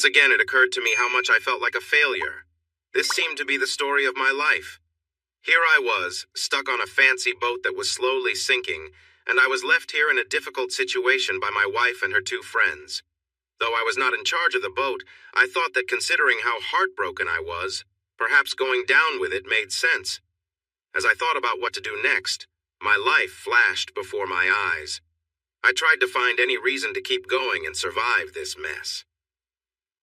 Once again, it occurred to me how much I felt like a failure. This seemed to be the story of my life. Here I was, stuck on a fancy boat that was slowly sinking, and I was left here in a difficult situation by my wife and her two friends. Though I was not in charge of the boat, I thought that considering how heartbroken I was, perhaps going down with it made sense. As I thought about what to do next, my life flashed before my eyes. I tried to find any reason to keep going and survive this mess.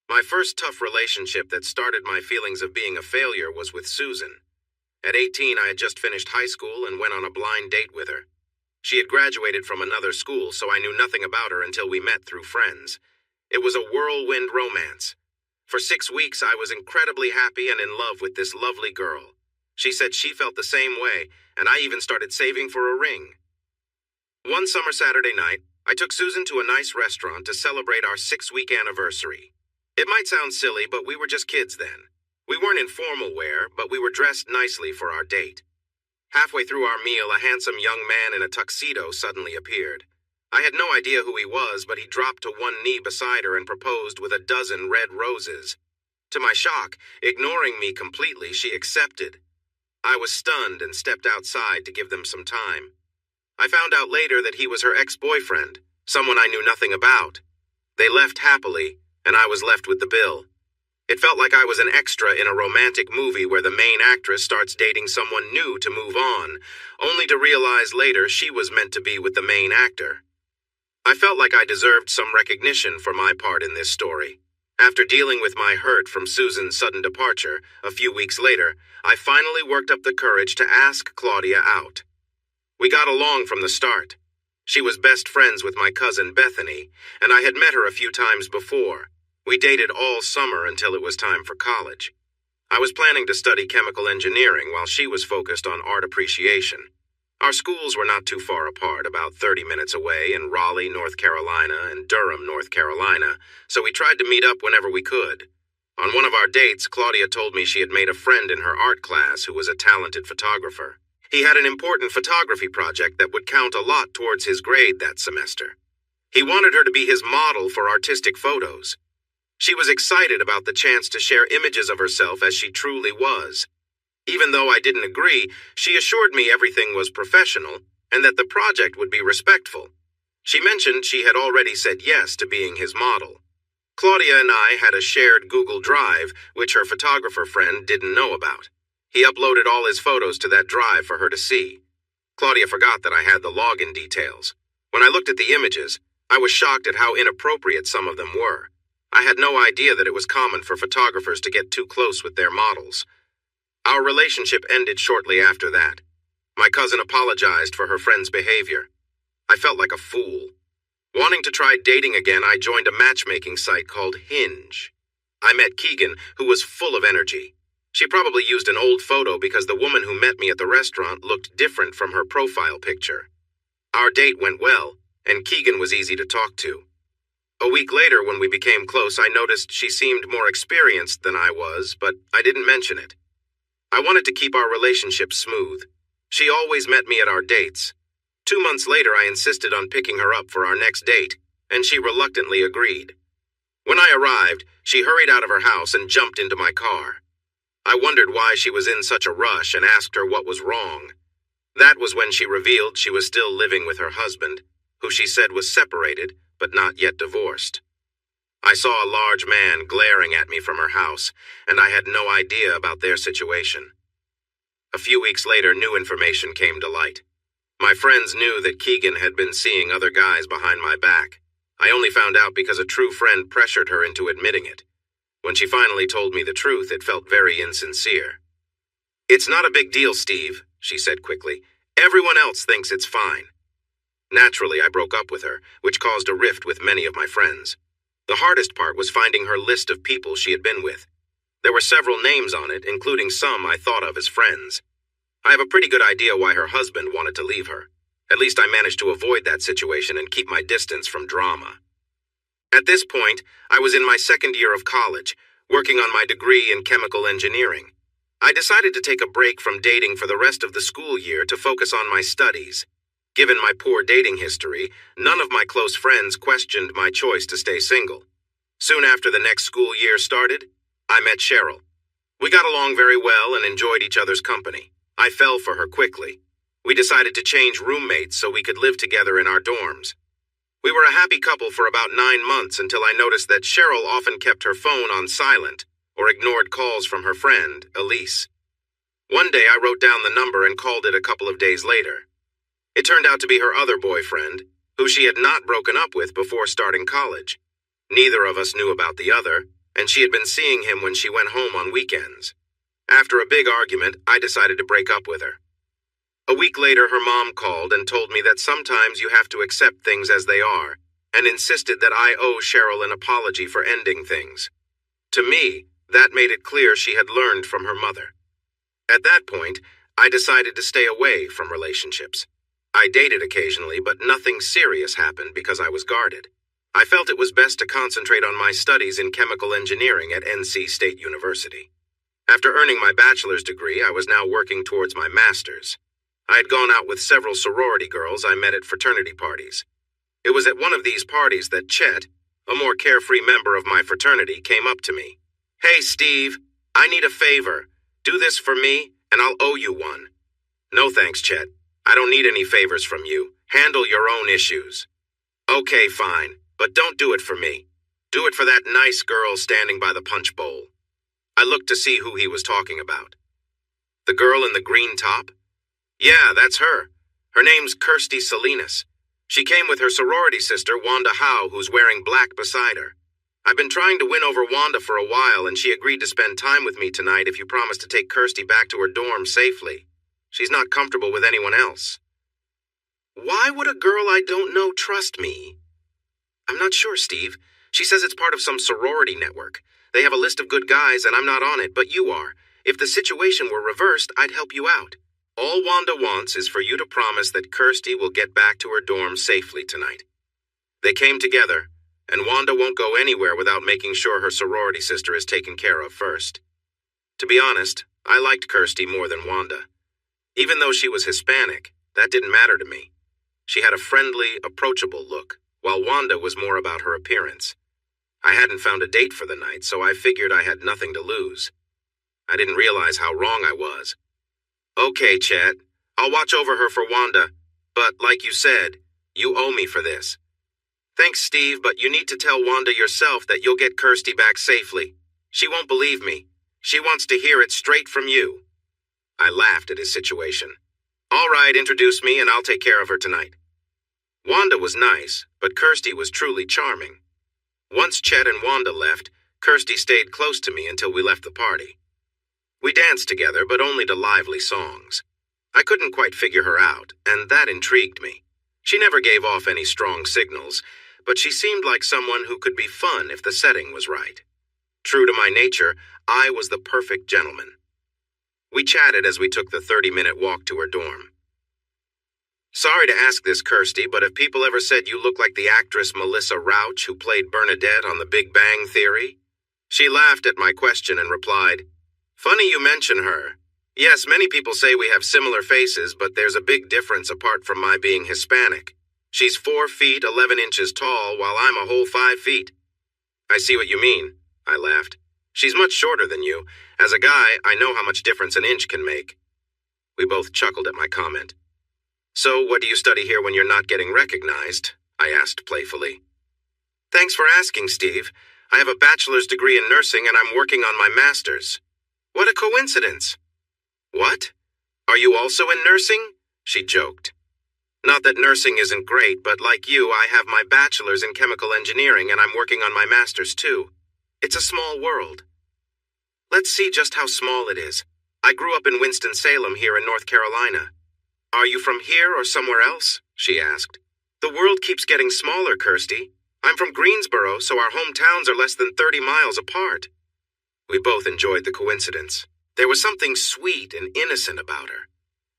My first tough relationship that started my feelings of being a failure was with Susan. At 18, I had just finished high school and went on a blind date with her. She had graduated from another school, so I knew nothing about her until we met through friends. It was a whirlwind romance. For 6 weeks, I was incredibly happy and in love with this lovely girl. She said she felt the same way, and I even started saving for a ring. One summer Saturday night, I took Susan to a nice restaurant to celebrate our 6-week anniversary. It might sound silly, but we were just kids then. We weren't in formal wear, but we were dressed nicely for our date. Halfway through our meal, a handsome young man in a tuxedo suddenly appeared. I had no idea who he was, but he dropped to one knee beside her and proposed with a dozen red roses. To my shock, ignoring me completely, she accepted. I was stunned and stepped outside to give them some time. I found out later that he was her ex-boyfriend, someone I knew nothing about. They left happily, and I was left with the bill. It felt like I was an extra in a romantic movie where the main actress starts dating someone new to move on, only to realize later she was meant to be with the main actor. I felt like I deserved some recognition for my part in this story. After dealing with my hurt from Susan's sudden departure, a few weeks later, I finally worked up the courage to ask Claudia out. We got along from the start. She was best friends with my cousin Bethany, and I had met her a few times before. We dated all summer until it was time for college. I was planning to study chemical engineering while she was focused on art appreciation. Our schools were not too far apart, about 30 minutes away in Raleigh, North Carolina, and Durham, North Carolina, so we tried to meet up whenever we could. On one of our dates, Claudia told me she had made a friend in her art class who was a talented photographer. He had an important photography project that would count a lot towards his grade that semester. He wanted her to be his model for artistic photos. She was excited about the chance to share images of herself as she truly was. Even though I didn't agree, she assured me everything was professional and that the project would be respectful. She mentioned she had already said yes to being his model. Claudia and I had a shared Google Drive, which her photographer friend didn't know about. He uploaded all his photos to that drive for her to see. Claudia forgot that I had the login details. When I looked at the images, I was shocked at how inappropriate some of them were. I had no idea that it was common for photographers to get too close with their models. Our relationship ended shortly after that. My cousin apologized for her friend's behavior. I felt like a fool. Wanting to try dating again, I joined a matchmaking site called Hinge. I met Keegan, who was full of energy. She probably used an old photo because the woman who met me at the restaurant looked different from her profile picture. Our date went well, and Keegan was easy to talk to. A week later, when we became close, I noticed she seemed more experienced than I was, but I didn't mention it. I wanted to keep our relationship smooth. She always met me at our dates. 2 months later, I insisted on picking her up for our next date, and she reluctantly agreed. When I arrived, she hurried out of her house and jumped into my car. I wondered why she was in such a rush and asked her what was wrong. That was when she revealed she was still living with her husband, who she said was separated, but not yet divorced. I saw a large man glaring at me from her house, and I had no idea about their situation. A few weeks later, new information came to light. My friends knew that Keegan had been seeing other guys behind my back. I only found out because a true friend pressured her into admitting it. When she finally told me the truth, it felt very insincere. "It's not a big deal, Steve," she said quickly. "Everyone else thinks it's fine." Naturally, I broke up with her, which caused a rift with many of my friends. The hardest part was finding her list of people she had been with. There were several names on it, including some I thought of as friends. I have a pretty good idea why her husband wanted to leave her. At least I managed to avoid that situation and keep my distance from drama. At this point, I was in my second year of college, working on my degree in chemical engineering. I decided to take a break from dating for the rest of the school year to focus on my studies. Given my poor dating history, none of my close friends questioned my choice to stay single. Soon after the next school year started, I met Cheryl. We got along very well and enjoyed each other's company. I fell for her quickly. We decided to change roommates so we could live together in our dorms. We were a happy couple for about 9 months until I noticed that Cheryl often kept her phone on silent or ignored calls from her friend, Elise. One day I wrote down the number and called it a couple of days later. It turned out to be her other boyfriend, who she had not broken up with before starting college. Neither of us knew about the other, and she had been seeing him when she went home on weekends. After a big argument, I decided to break up with her. A week later, her mom called and told me that sometimes you have to accept things as they are, and insisted that I owe Cheryl an apology for ending things. To me, that made it clear she had learned from her mother. At that point, I decided to stay away from relationships. I dated occasionally, but nothing serious happened because I was guarded. I felt it was best to concentrate on my studies in chemical engineering at NC State University. After earning my bachelor's degree, I was now working towards my master's. I had gone out with several sorority girls I met at fraternity parties. It was at one of these parties that Chet, a more carefree member of my fraternity, came up to me. "Hey, Steve, I need a favor. Do this for me, and I'll owe you one." "No thanks, Chet. I don't need any favors from you. Handle your own issues." "Okay, fine, but don't do it for me. Do it for that nice girl standing by the punch bowl." I looked to see who he was talking about. "The girl in the green top?" "Yeah, that's her. Her name's Kirsty Salinas. She came with her sorority sister, Wanda Howe, who's wearing black beside her. I've been trying to win over Wanda for a while, and she agreed to spend time with me tonight if you promise to take Kirsty back to her dorm safely. She's not comfortable with anyone else." "Why would a girl I don't know trust me?" "I'm not sure, Steve. She says it's part of some sorority network. They have a list of good guys, and I'm not on it, but you are. If the situation were reversed, I'd help you out. All Wanda wants is for you to promise that Kirsty will get back to her dorm safely tonight." They came together, and Wanda won't go anywhere without making sure her sorority sister is taken care of first. To be honest, I liked Kirsty more than Wanda. Even though she was Hispanic, that didn't matter to me. She had a friendly, approachable look, while Wanda was more about her appearance. I hadn't found a date for the night, so I figured I had nothing to lose. I didn't realize how wrong I was. "Okay, Chet, I'll watch over her for Wanda, but like you said, you owe me for this." "Thanks, Steve, but you need to tell Wanda yourself that you'll get Kirsty back safely. She won't believe me. She wants to hear it straight from you." I laughed at his situation. "All right, introduce me and I'll take care of her tonight." Wanda was nice, but Kirsty was truly charming. Once Chet and Wanda left, Kirsty stayed close to me until we left the party. We danced together, but only to lively songs. I couldn't quite figure her out, and that intrigued me. She never gave off any strong signals, but she seemed like someone who could be fun if the setting was right. True to my nature, I was the perfect gentleman. We chatted as we took the 30-minute walk to her dorm. "Sorry to ask this, Kirsty, but have people ever said you look like the actress Melissa Rauch who played Bernadette on The Big Bang Theory?" She laughed at my question and replied, "Funny you mention her. Yes, many people say we have similar faces, but there's a big difference apart from my being Hispanic. She's 4 feet 11 inches tall, while I'm a whole 5 feet." "I see what you mean," I laughed. "She's much shorter than you. As a guy, I know how much difference an inch can make." We both chuckled at my comment. "So, what do you study here when you're not getting recognized?" I asked playfully. "Thanks for asking, Steve. I have a bachelor's degree in nursing and I'm working on my master's." "What a coincidence." "What? Are you also in nursing?" she joked. "Not that nursing isn't great, but like you, I have my bachelor's in chemical engineering and I'm working on my master's too. It's a small world." "Let's see just how small it is. I grew up in Winston-Salem here in North Carolina." "Are you from here or somewhere else?" she asked. "The world keeps getting smaller, Kirsty. I'm from Greensboro, so our hometowns are less than 30 miles apart." We both enjoyed the coincidence. There was something sweet and innocent about her.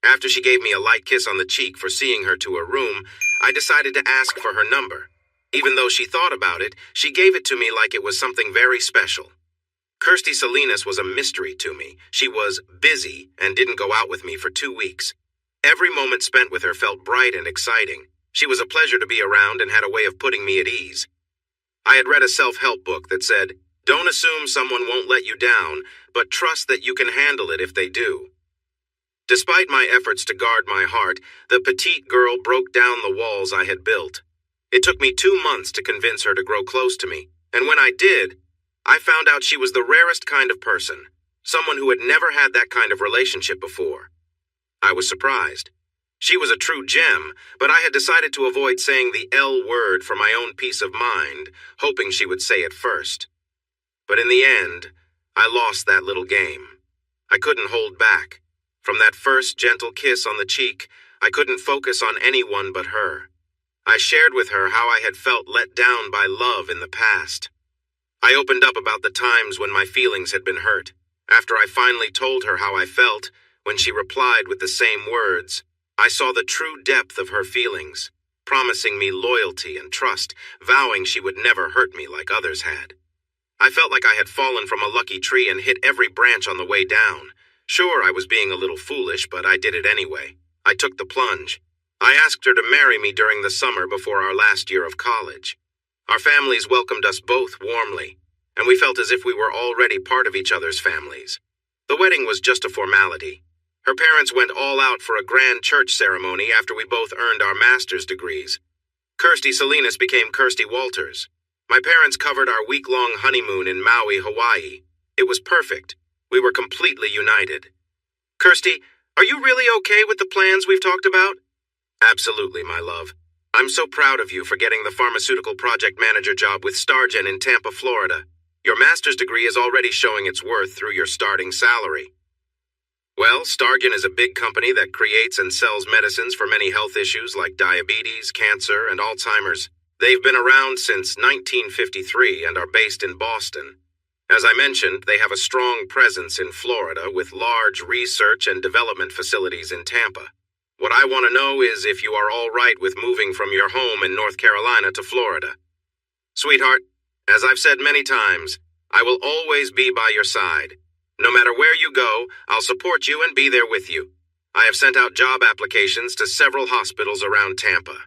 After she gave me a light kiss on the cheek for seeing her to her room, I decided to ask for her number. Even though she thought about it, she gave it to me like it was something very special. Kirsty Salinas was a mystery to me. She was busy and didn't go out with me for 2 weeks. Every moment spent with her felt bright and exciting. She was a pleasure to be around and had a way of putting me at ease. I had read a self-help book that said, "Don't assume someone won't let you down, but trust that you can handle it if they do." Despite my efforts to guard my heart, the petite girl broke down the walls I had built. It took me 2 months to convince her to grow close to me, and when I did, I found out she was the rarest kind of person, someone who had never had that kind of relationship before. I was surprised. She was a true gem, but I had decided to avoid saying the L word for my own peace of mind, hoping she would say it first. But in the end, I lost that little game. I couldn't hold back. From that first gentle kiss on the cheek, I couldn't focus on anyone but her. I shared with her how I had felt let down by love in the past. I opened up about the times when my feelings had been hurt. After I finally told her how I felt, when she replied with the same words, I saw the true depth of her feelings, promising me loyalty and trust, vowing she would never hurt me like others had. I felt like I had fallen from a lucky tree and hit every branch on the way down. Sure, I was being a little foolish, but I did it anyway. I took the plunge. I asked her to marry me during the summer before our last year of college. Our families welcomed us both warmly, and we felt as if we were already part of each other's families. The wedding was just a formality. Her parents went all out for a grand church ceremony after we both earned our master's degrees. Kirsty Salinas became Kirsty Walters. My parents covered our week-long honeymoon in Maui, Hawaii. It was perfect. We were completely united. Kirsty, are you really okay with the plans we've talked about? Absolutely, my love. I'm so proud of you for getting the pharmaceutical project manager job with Stargen in Tampa, Florida. Your master's degree is already showing its worth through your starting salary. Well, Stargen is a big company that creates and sells medicines for many health issues like diabetes, cancer, and Alzheimer's. They've been around since 1953 and are based in Boston. As I mentioned, they have a strong presence in Florida with large research and development facilities in Tampa. What I want to know is if you are all right with moving from your home in North Carolina to Florida. Sweetheart, as I've said many times, I will always be by your side. No matter where you go, I'll support you and be there with you. I have sent out job applications to several hospitals around Tampa.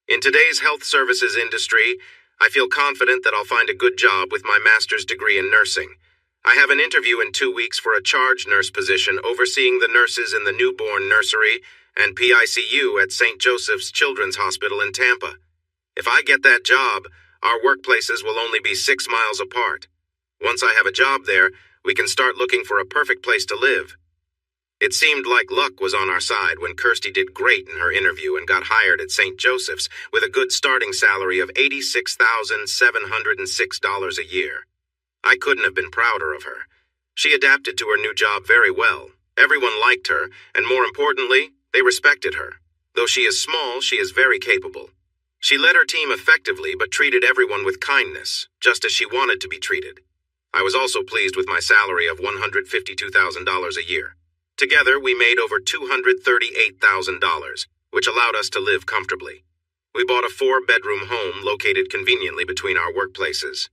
In today's health services industry, I feel confident that I'll find a good job with my master's degree in nursing. I have an interview in 2 weeks for a charge nurse position overseeing the nurses in the newborn nursery and PICU at St. Joseph's Children's Hospital in Tampa. If I get that job, our workplaces will only be 6 miles apart. Once I have a job there, we can start looking for a perfect place to live. It seemed like luck was on our side when Kirsty did great in her interview and got hired at St. Joseph's with a good starting salary of $86,706 a year. I couldn't have been prouder of her. She adapted to her new job very well. Everyone liked her, and more importantly, they respected her. Though she is small, she is very capable. She led her team effectively but treated everyone with kindness, just as she wanted to be treated. I was also pleased with my salary of $152,000 a year. Together, we made over $238,000, which allowed us to live comfortably. We bought a 4-bedroom home located conveniently between our workplaces.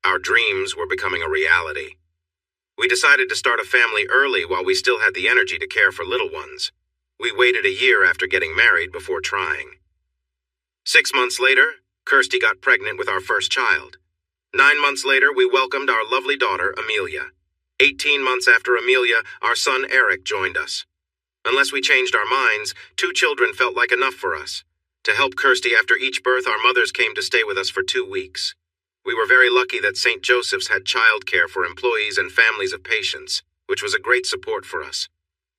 Our dreams were becoming a reality. We decided to start a family early while we still had the energy to care for little ones. We waited a year after getting married before trying. 6 months later, Kirsty got pregnant with our first child. 9 months later, we welcomed our lovely daughter, Amelia. 18 months after Amelia, our son Eric joined us. Unless we changed our minds, 2 children felt like enough for us. To help Kirsty after each birth, our mothers came to stay with us for 2 weeks. We were very lucky that St. Joseph's had childcare for employees and families of patients, which was a great support for us.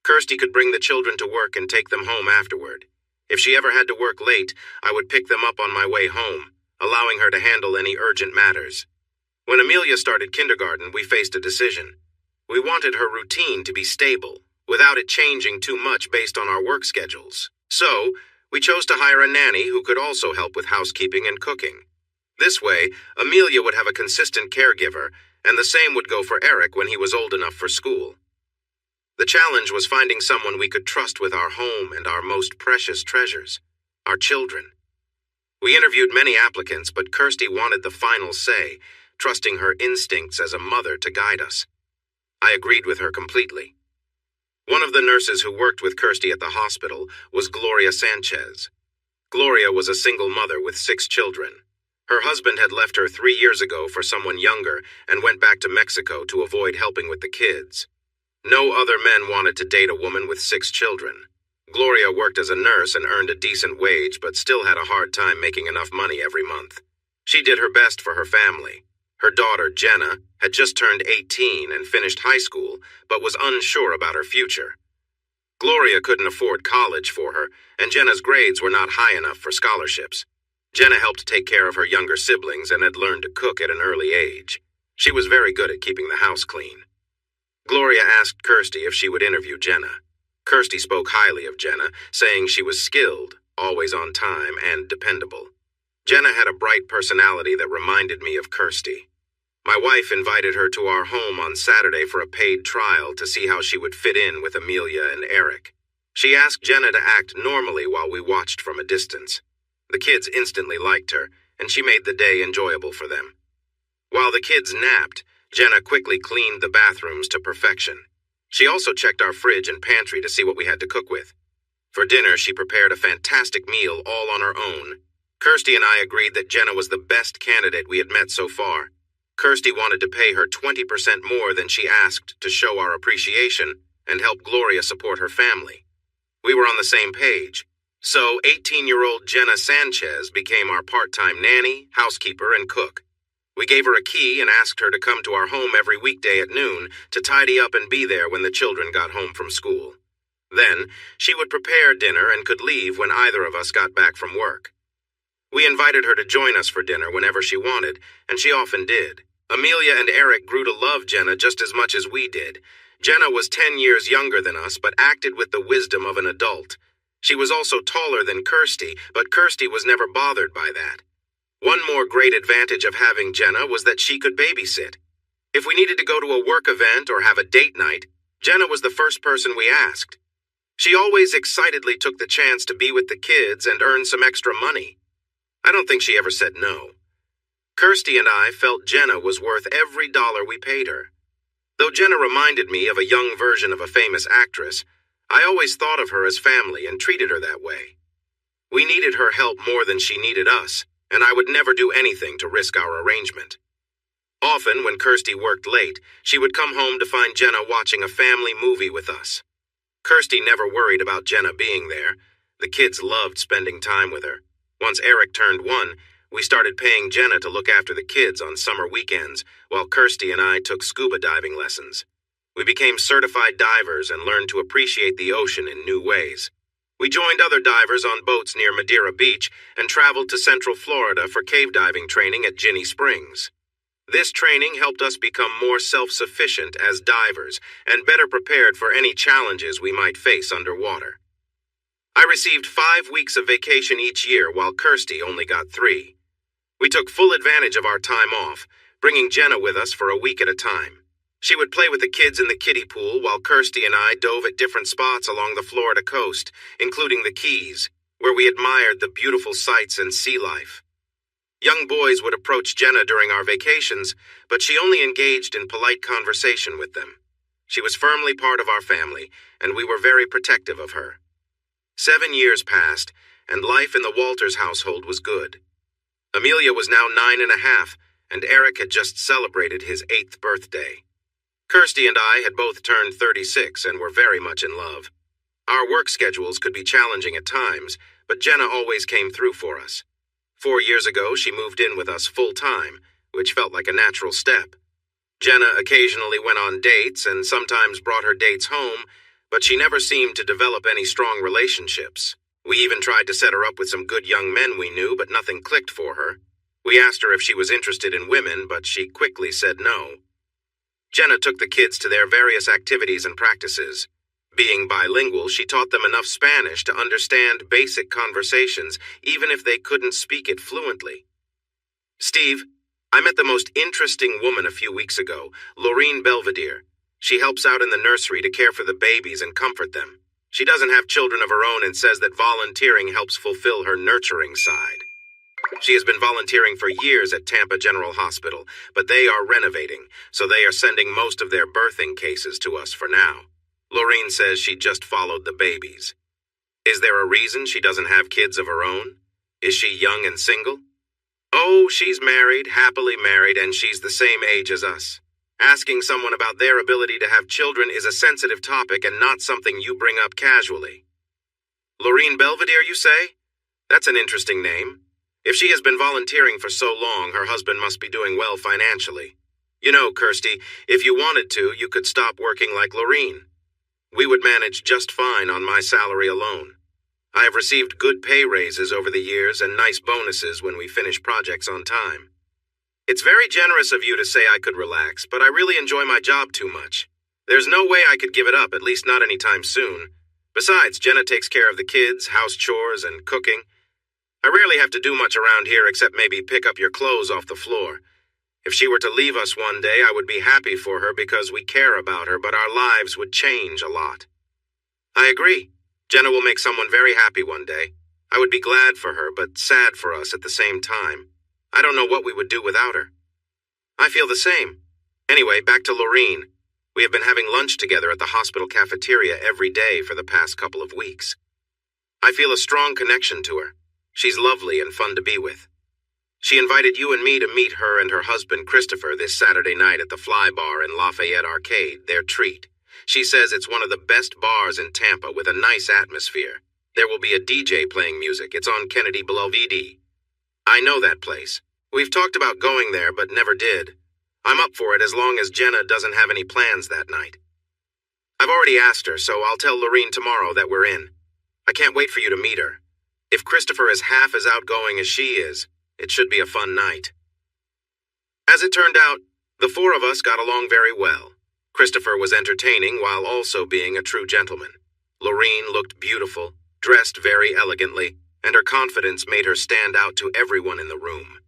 Kirsty could bring the children to work and take them home afterward. If she ever had to work late, I would pick them up on my way home, allowing her to handle any urgent matters. When Amelia started kindergarten, we faced a decision. We wanted her routine to be stable, without it changing too much based on our work schedules. So, we chose to hire a nanny who could also help with housekeeping and cooking. This way, Amelia would have a consistent caregiver, and the same would go for Eric when he was old enough for school. The challenge was finding someone we could trust with our home and our most precious treasures, our children. We interviewed many applicants, but Kirsty wanted the final say, trusting her instincts as a mother to guide us. I agreed with her completely. One of the nurses who worked with Kirsty at the hospital was Gloria Sanchez. Gloria was a single mother with 6 children. Her husband had left her 3 years ago for someone younger and went back to Mexico to avoid helping with the kids. No other men wanted to date a woman with 6 children. Gloria worked as a nurse and earned a decent wage, but still had a hard time making enough money every month. She did her best for her family. Her daughter, Jenna, had just turned 18 and finished high school, but was unsure about her future. Gloria couldn't afford college for her, and Jenna's grades were not high enough for scholarships. Jenna helped take care of her younger siblings and had learned to cook at an early age. She was very good at keeping the house clean. Gloria asked Kirsty if she would interview Jenna. Kirsty spoke highly of Jenna, saying she was skilled, always on time, and dependable. Jenna had a bright personality that reminded me of Kirsty. My wife invited her to our home on Saturday for a paid trial to see how she would fit in with Amelia and Eric. She asked Jenna to act normally while we watched from a distance. The kids instantly liked her, and she made the day enjoyable for them. While the kids napped, Jenna quickly cleaned the bathrooms to perfection. She also checked our fridge and pantry to see what we had to cook with. For dinner, she prepared a fantastic meal all on her own. Kirsty and I agreed that Jenna was the best candidate we had met so far. Kirsty wanted to pay her 20% more than she asked to show our appreciation and help Gloria support her family. We were on the same page. So 18-year-old Jenna Sanchez became our part-time nanny, housekeeper, and cook. We gave her a key and asked her to come to our home every weekday at noon to tidy up and be there when the children got home from school. Then, she would prepare dinner and could leave when either of us got back from work. We invited her to join us for dinner whenever she wanted, and she often did. Amelia and Eric grew to love Jenna just as much as we did. Jenna was 10 years younger than us, but acted with the wisdom of an adult. She was also taller than Kirsty, but Kirsty was never bothered by that. One more great advantage of having Jenna was that she could babysit. If we needed to go to a work event or have a date night, Jenna was the first person we asked. She always excitedly took the chance to be with the kids and earn some extra money. I don't think she ever said no. Kirsty and I felt Jenna was worth every dollar we paid her. Though Jenna reminded me of a young version of a famous actress, I always thought of her as family and treated her that way. We needed her help more than she needed us, and I would never do anything to risk our arrangement. Often, when Kirsty worked late, she would come home to find Jenna watching a family movie with us. Kirsty never worried about Jenna being there. The kids loved spending time with her. Once Eric turned 1, we started paying Jenna to look after the kids on summer weekends, while Kirsty and I took scuba diving lessons. We became certified divers and learned to appreciate the ocean in new ways. We joined other divers on boats near Madeira Beach and traveled to Central Florida for cave diving training at Ginny Springs. This training helped us become more self-sufficient as divers and better prepared for any challenges we might face underwater. I received 5 weeks of vacation each year while Kirsty only got 3. We took full advantage of our time off, bringing Jenna with us for a week at a time. She would play with the kids in the kiddie pool while Kirsty and I dove at different spots along the Florida coast, including the Keys, where we admired the beautiful sights and sea life. Young boys would approach Jenna during our vacations, but she only engaged in polite conversation with them. She was firmly part of our family, and we were very protective of her. 7 years passed, and life in the Walters household was good. Amelia was now 9.5, and Eric had just celebrated his 8th birthday. Kirsty and I had both turned 36 and were very much in love. Our work schedules could be challenging at times, but Jenna always came through for us. 4 years ago, she moved in with us full-time, which felt like a natural step. Jenna occasionally went on dates and sometimes brought her dates home, but she never seemed to develop any strong relationships. We even tried to set her up with some good young men we knew, but nothing clicked for her. We asked her if she was interested in women, but she quickly said no. Jenna took the kids to their various activities and practices. Being bilingual, she taught them enough Spanish to understand basic conversations, even if they couldn't speak it fluently. Steve, I met the most interesting woman a few weeks ago, Laureen Belvedere. She helps out in the nursery to care for the babies and comfort them. She doesn't have children of her own and says that volunteering helps fulfill her nurturing side. She has been volunteering for years at Tampa General Hospital, but they are renovating, so they are sending most of their birthing cases to us for now. Laureen says she just followed the babies. Is there a reason she doesn't have kids of her own? Is she young and single? Oh, she's married, happily married, and she's the same age as us. Asking someone about their ability to have children is a sensitive topic and not something you bring up casually. Lorene Belvedere, you say? That's an interesting name. If she has been volunteering for so long, her husband must be doing well financially. You know, Kirsty, if you wanted to, you could stop working like Lorene. We would manage just fine on my salary alone. I have received good pay raises over the years and nice bonuses when we finish projects on time. It's very generous of you to say I could relax, but I really enjoy my job too much. There's no way I could give it up, at least not anytime soon. Besides, Jenna takes care of the kids, house chores, and cooking. I rarely have to do much around here except maybe pick up your clothes off the floor. If she were to leave us one day, I would be happy for her because we care about her, but our lives would change a lot. I agree. Jenna will make someone very happy one day. I would be glad for her, but sad for us at the same time. I don't know what we would do without her. I feel the same. Anyway, back to Lorene. We have been having lunch together at the hospital cafeteria every day for the past couple of weeks. I feel a strong connection to her. She's lovely and fun to be with. She invited you and me to meet her and her husband, Christopher, this Saturday night at the Fly Bar in Lafayette Arcade, their treat. She says it's one of the best bars in Tampa with a nice atmosphere. There will be a DJ playing music. It's on Kennedy Boulevard. I know that place. We've talked about going there, but never did. I'm up for it as long as Jenna doesn't have any plans that night. I've already asked her, so I'll tell Lorene tomorrow that we're in. I can't wait for you to meet her. If Christopher is half as outgoing as she is, it should be a fun night. As it turned out, the four of us got along very well. Christopher was entertaining while also being a true gentleman. Lorene looked beautiful, dressed very elegantly, and her confidence made her stand out to everyone in the room.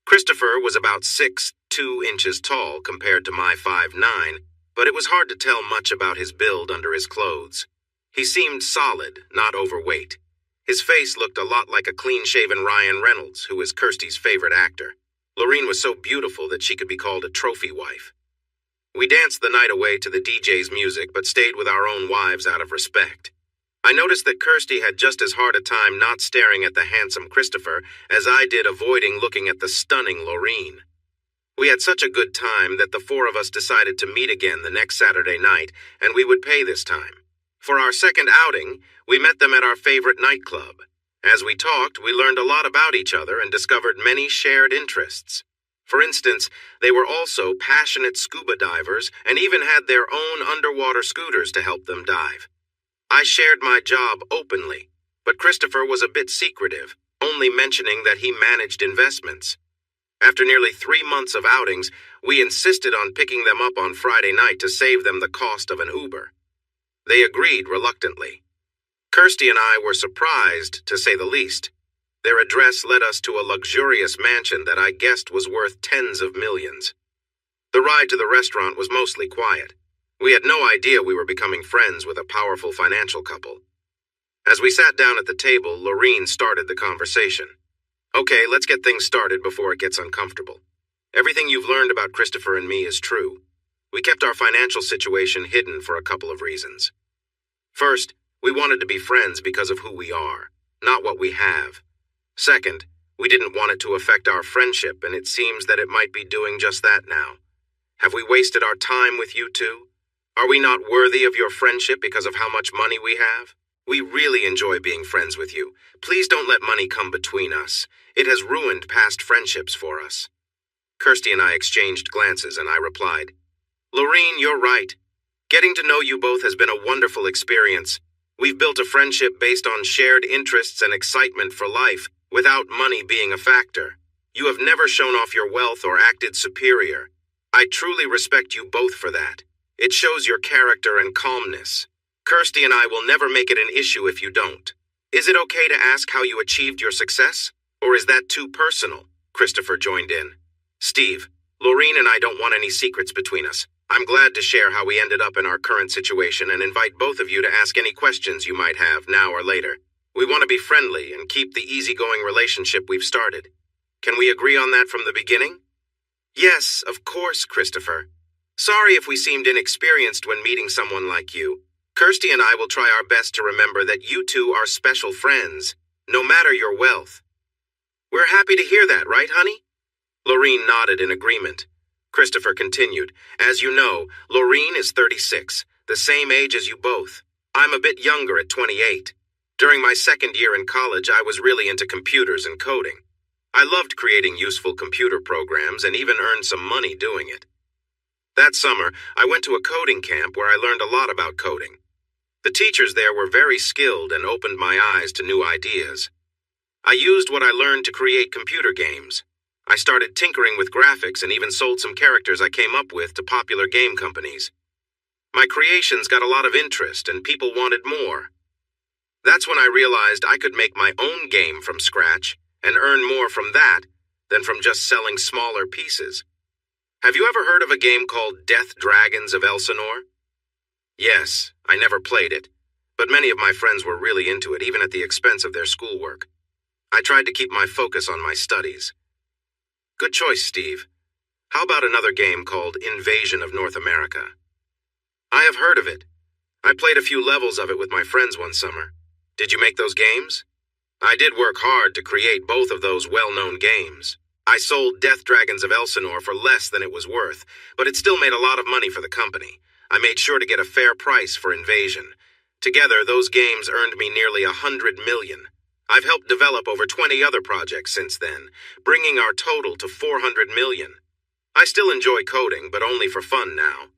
Christopher was about 6'2" tall compared to my 5'9", but it was hard to tell much about his build under his clothes. He seemed solid, not overweight. His face looked a lot like a clean-shaven Ryan Reynolds, who is Kirsty's favorite actor. Lorene was so beautiful that she could be called a trophy wife. We danced the night away to the DJ's music, but stayed with our own wives out of respect. I noticed that Kirsty had just as hard a time not staring at the handsome Christopher as I did avoiding looking at the stunning Lorene. We had such a good time that the four of us decided to meet again the next Saturday night, and we would pay this time. For our second outing, we met them at our favorite nightclub. As we talked, we learned a lot about each other and discovered many shared interests. For instance, they were also passionate scuba divers and even had their own underwater scooters to help them dive. I shared my job openly, but Christopher was a bit secretive, only mentioning that he managed investments. After nearly 3 months of outings, we insisted on picking them up on Friday night to save them the cost of an Uber. They agreed reluctantly. Kirsty and I were surprised, to say the least. Their address led us to a luxurious mansion that I guessed was worth tens of millions. The ride to the restaurant was mostly quiet. We had no idea we were becoming friends with a powerful financial couple. As we sat down at the table, Lorene started the conversation. Okay, let's get things started before it gets uncomfortable. Everything you've learned about Christopher and me is true. We kept our financial situation hidden for a couple of reasons. First, we wanted to be friends because of who we are, not what we have. Second, we didn't want it to affect our friendship, and it seems that it might be doing just that now. Have we wasted our time with you two? Are we not worthy of your friendship because of how much money we have? We really enjoy being friends with you. Please don't let money come between us. It has ruined past friendships for us. Kirsty and I exchanged glances, and I replied, Lorene, you're right. Getting to know you both has been a wonderful experience. We've built a friendship based on shared interests and excitement for life, without money being a factor. You have never shown off your wealth or acted superior. I truly respect you both for that. It shows your character and calmness. Kirsty and I will never make it an issue if you don't. Is it okay to ask how you achieved your success? Or is that too personal? Christopher joined in. Steve, Lorene and I don't want any secrets between us. I'm glad to share how we ended up in our current situation and invite both of you to ask any questions you might have now or later. We want to be friendly and keep the easygoing relationship we've started. Can we agree on that from the beginning? Yes, of course, Christopher. Sorry if we seemed inexperienced when meeting someone like you. Kirsty and I will try our best to remember that you two are special friends, no matter your wealth. We're happy to hear that, right, honey? Lorene nodded in agreement. Christopher continued, As you know, Lorene is 36, the same age as you both. I'm a bit younger at 28. During my second year in college, I was really into computers and coding. I loved creating useful computer programs and even earned some money doing it. That summer, I went to a coding camp where I learned a lot about coding. The teachers there were very skilled and opened my eyes to new ideas. I used what I learned to create computer games. I started tinkering with graphics and even sold some characters I came up with to popular game companies. My creations got a lot of interest and people wanted more. That's when I realized I could make my own game from scratch and earn more from that than from just selling smaller pieces. Have you ever heard of a game called Death Dragons of Elsinore? Yes, I never played it, but many of my friends were really into it, even at the expense of their schoolwork. I tried to keep my focus on my studies. Good choice, Steve. How about another game called Invasion of North America? I have heard of it. I played a few levels of it with my friends one summer. Did you make those games? I did work hard to create both of those well-known games. I sold Death Dragons of Elsinore for less than it was worth, but it still made a lot of money for the company. I made sure to get a fair price for Invasion. Together, those games earned me nearly $100 million. I've helped develop over 20 other projects since then, bringing our total to $400 million. I still enjoy coding, but only for fun now.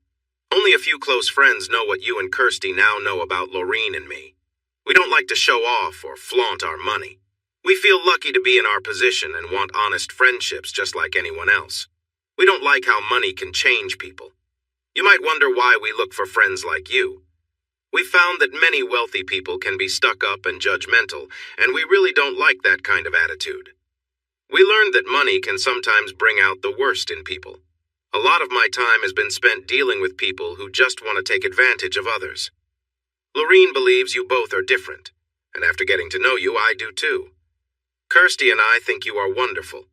Only a few close friends know what you and Kirsty now know about Lorene and me. We don't like to show off or flaunt our money. We feel lucky to be in our position and want honest friendships just like anyone else. We don't like how money can change people. You might wonder why we look for friends like you. We found that many wealthy people can be stuck up and judgmental, and we really don't like that kind of attitude. We learned that money can sometimes bring out the worst in people. A lot of my time has been spent dealing with people who just want to take advantage of others. Lorene believes you both are different, and after getting to know you, I do too. Kirsty and I think you are wonderful.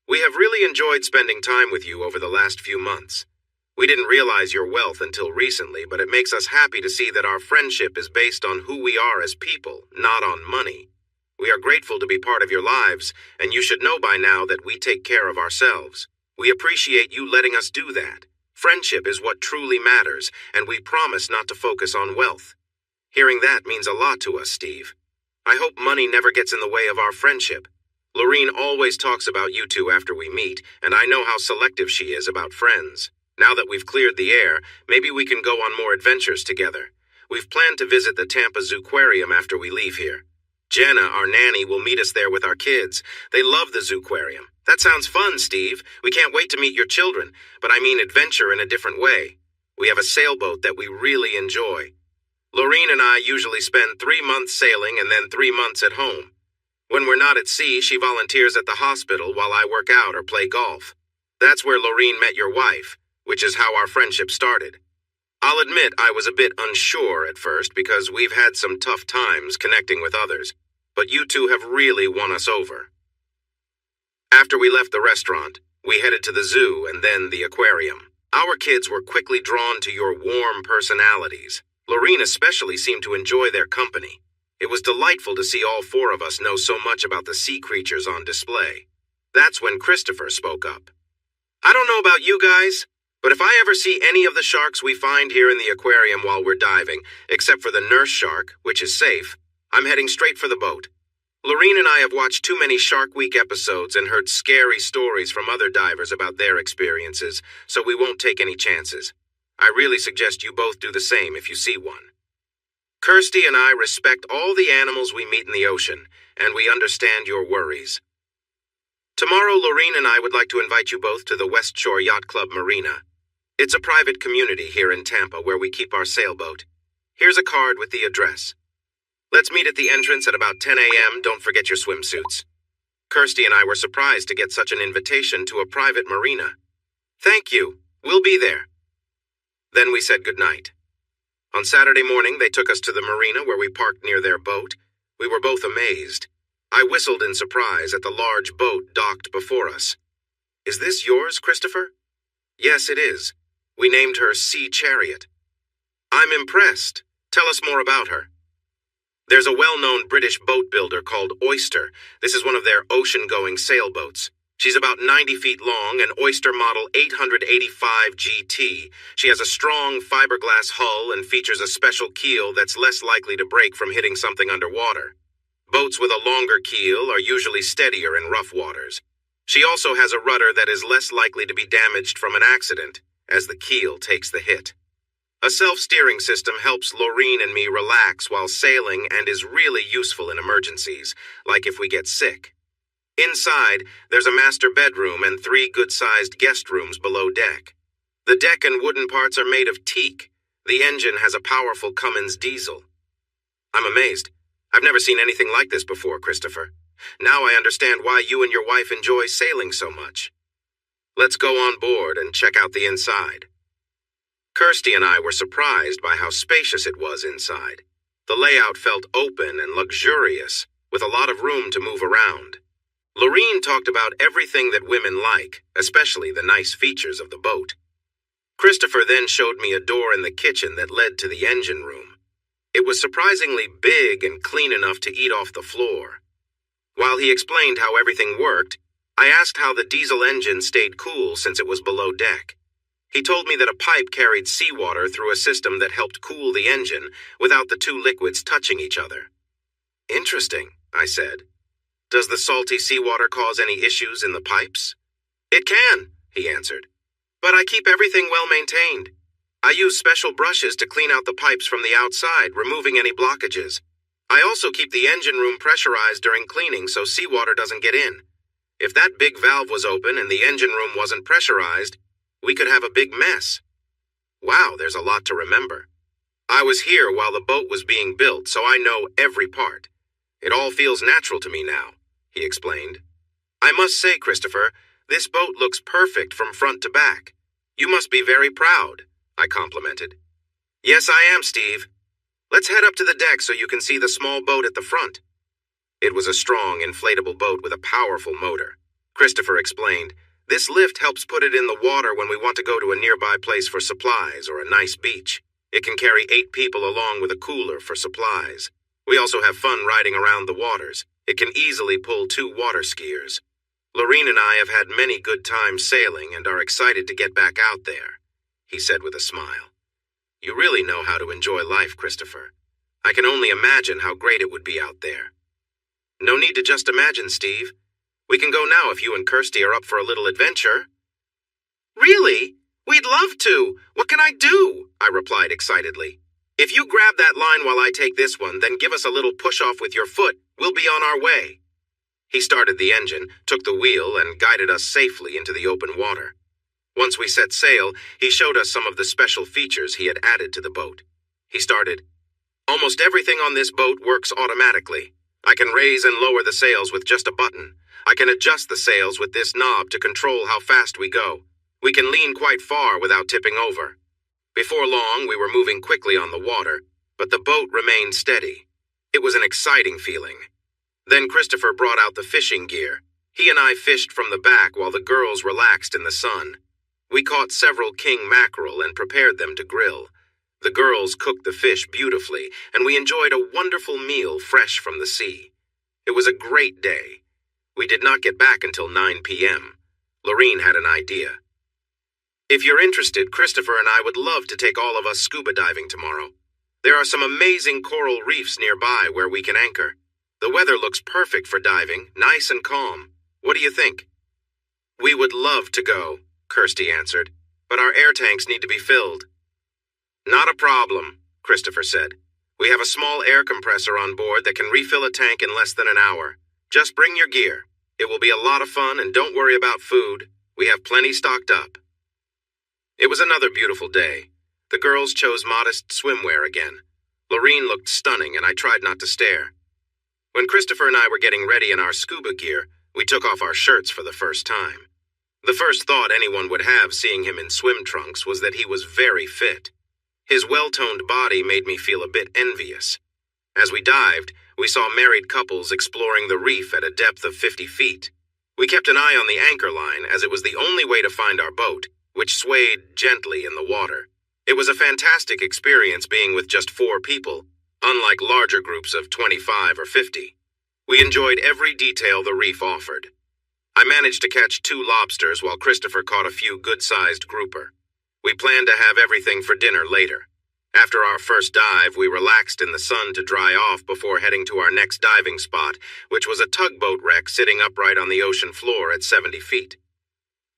We have really enjoyed spending time with you over the last few months. We didn't realize your wealth until recently, but it makes us happy to see that our friendship is based on who we are as people, not on money. We are grateful to be part of your lives, and you should know by now that we take care of ourselves. We appreciate you letting us do that. Friendship is what truly matters, and we promise not to focus on wealth. Hearing that means a lot to us, Steve. I hope money never gets in the way of our friendship. Lorene always talks about you two after we meet, and I know how selective she is about friends. Now that we've cleared the air, maybe we can go on more adventures together. We've planned to visit the Tampa Zooquarium after we leave here. Jenna, our nanny, will meet us there with our kids. They love the Zooquarium. That sounds fun, Steve. We can't wait to meet your children, but I mean adventure in a different way. We have a sailboat that we really enjoy. Lorene and I usually spend 3 months sailing and then 3 months at home. When we're not at sea, she volunteers at the hospital while I work out or play golf. That's where Lorene met your wife, which is how our friendship started. I'll admit I was a bit unsure at first because we've had some tough times connecting with others, but you two have really won us over. After we left the restaurant, we headed to the zoo and then the aquarium. Our kids were quickly drawn to your warm personalities. Lorene especially seemed to enjoy their company. It was delightful to see all 4 of us know so much about the sea creatures on display. That's when Christopher spoke up. I don't know about you guys, but if I ever see any of the sharks we find here in the aquarium while we're diving, except for the nurse shark, which is safe, I'm heading straight for the boat. Lorene and I have watched too many Shark Week episodes and heard scary stories from other divers about their experiences, so we won't take any chances. I really suggest you both do the same if you see one. Kirsty and I respect all the animals we meet in the ocean, and we understand your worries. Tomorrow, Lorene and I would like to invite you both to the West Shore Yacht Club Marina. It's a private community here in Tampa where we keep our sailboat. Here's a card with the address. Let's meet at the entrance at about 10 a.m. Don't forget your swimsuits. Kirsty and I were surprised to get such an invitation to a private marina. Thank you. We'll be there. Then we said goodnight. On Saturday morning, they took us to the marina where we parked near their boat. We were both amazed. I whistled in surprise at the large boat docked before us. Is this yours, Christopher? Yes, it is. We named her Sea Chariot. I'm impressed. Tell us more about her. There's a well-known British boat builder called Oyster. This is one of their ocean-going sailboats. She's about 90 feet long, an Oyster Model 885 GT. She has a strong fiberglass hull and features a special keel that's less likely to break from hitting something underwater. Boats with a longer keel are usually steadier in rough waters. She also has a rudder that is less likely to be damaged from an accident, as the keel takes the hit. A self-steering system helps Laureen and me relax while sailing and is really useful in emergencies, like if we get sick. Inside, there's a master bedroom and 3 good-sized guest rooms below deck. The deck and wooden parts are made of teak. The engine has a powerful Cummins diesel. I'm amazed. I've never seen anything like this before, Christopher. Now I understand why you and your wife enjoy sailing so much. Let's go on board and check out the inside. Kirsty and I were surprised by how spacious it was inside. The layout felt open and luxurious, with a lot of room to move around. Laureen talked about everything that women like, especially the nice features of the boat. Christopher then showed me a door in the kitchen that led to the engine room. It was surprisingly big and clean enough to eat off the floor. While he explained how everything worked, I asked how the diesel engine stayed cool since it was below deck. He told me that a pipe carried seawater through a system that helped cool the engine without the 2 liquids touching each other. Interesting, I said. Does the salty seawater cause any issues in the pipes? It can, he answered. But I keep everything well maintained. I use special brushes to clean out the pipes from the outside, removing any blockages. I also keep the engine room pressurized during cleaning so seawater doesn't get in. If that big valve was open and the engine room wasn't pressurized, we could have a big mess. Wow, there's a lot to remember. I was here while the boat was being built, so I know every part. It all feels natural to me now, he explained. I must say, Christopher, this boat looks perfect from front to back. You must be very proud, I complimented. Yes, I am, Steve. Let's head up to the deck so you can see the small boat at the front. It was a strong, inflatable boat with a powerful motor. Christopher explained, this lift helps put it in the water when we want to go to a nearby place for supplies or a nice beach. It can carry 8 people along with a cooler for supplies. We also have fun riding around the waters. It can easily pull 2 water skiers. Laureen and I have had many good times sailing and are excited to get back out there, he said with a smile. You really know how to enjoy life, Christopher. I can only imagine how great it would be out there. No need to just imagine, Steve. We can go now if you and Kirsty are up for a little adventure. Really? We'd love to. What can I do? I replied excitedly. If you grab that line while I take this one, then give us a little push-off with your foot. We'll be on our way. He started the engine, took the wheel, and guided us safely into the open water. Once we set sail, he showed us some of the special features he had added to the boat. He started, Almost everything on this boat works automatically. I can raise and lower the sails with just a button. I can adjust the sails with this knob to control how fast we go. We can lean quite far without tipping over. Before long, we were moving quickly on the water, but the boat remained steady. It was an exciting feeling. Then Christopher brought out the fishing gear. He and I fished from the back while the girls relaxed in the sun. We caught several king mackerel and prepared them to grill. The girls cooked the fish beautifully, and we enjoyed a wonderful meal fresh from the sea. It was a great day. We did not get back until 9 p.m. Laureen had an idea. If you're interested, Christopher and I would love to take all of us scuba diving tomorrow. There are some amazing coral reefs nearby where we can anchor. The weather looks perfect for diving, nice and calm. What do you think? We would love to go, Kirsty answered, but our air tanks need to be filled. Not a problem, Christopher said. We have a small air compressor on board that can refill a tank in less than an hour. Just bring your gear. It will be a lot of fun, and don't worry about food. We have plenty stocked up. It was another beautiful day. The girls chose modest swimwear again. Laureen looked stunning, and I tried not to stare. When Christopher and I were getting ready in our scuba gear, we took off our shirts for the first time. The first thought anyone would have seeing him in swim trunks was that he was very fit. His well-toned body made me feel a bit envious. As we dived, we saw married couples exploring the reef at a depth of 50 feet. We kept an eye on the anchor line as it was the only way to find our boat, which swayed gently in the water. It was a fantastic experience being with just 4 people. unlike larger groups of 25 or 50. We enjoyed every detail the reef offered. I managed to catch 2 lobsters while Christopher caught a few good-sized grouper. We planned to have everything for dinner later. After our first dive, we relaxed in the sun to dry off before heading to our next diving spot, which was a tugboat wreck sitting upright on the ocean floor at 70 feet.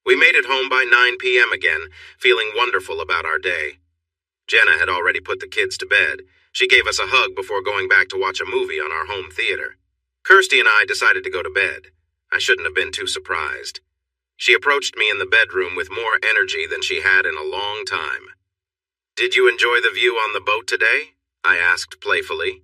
We made it home by 9 p.m. again, feeling wonderful about our day. Jenna had already put the kids to bed. She gave us a hug before going back to watch a movie on our home theater. Kirsty and I decided to go to bed. I shouldn't have been too surprised. She approached me in the bedroom with more energy than she had in a long time. "Did you enjoy the view on the boat today?" I asked playfully.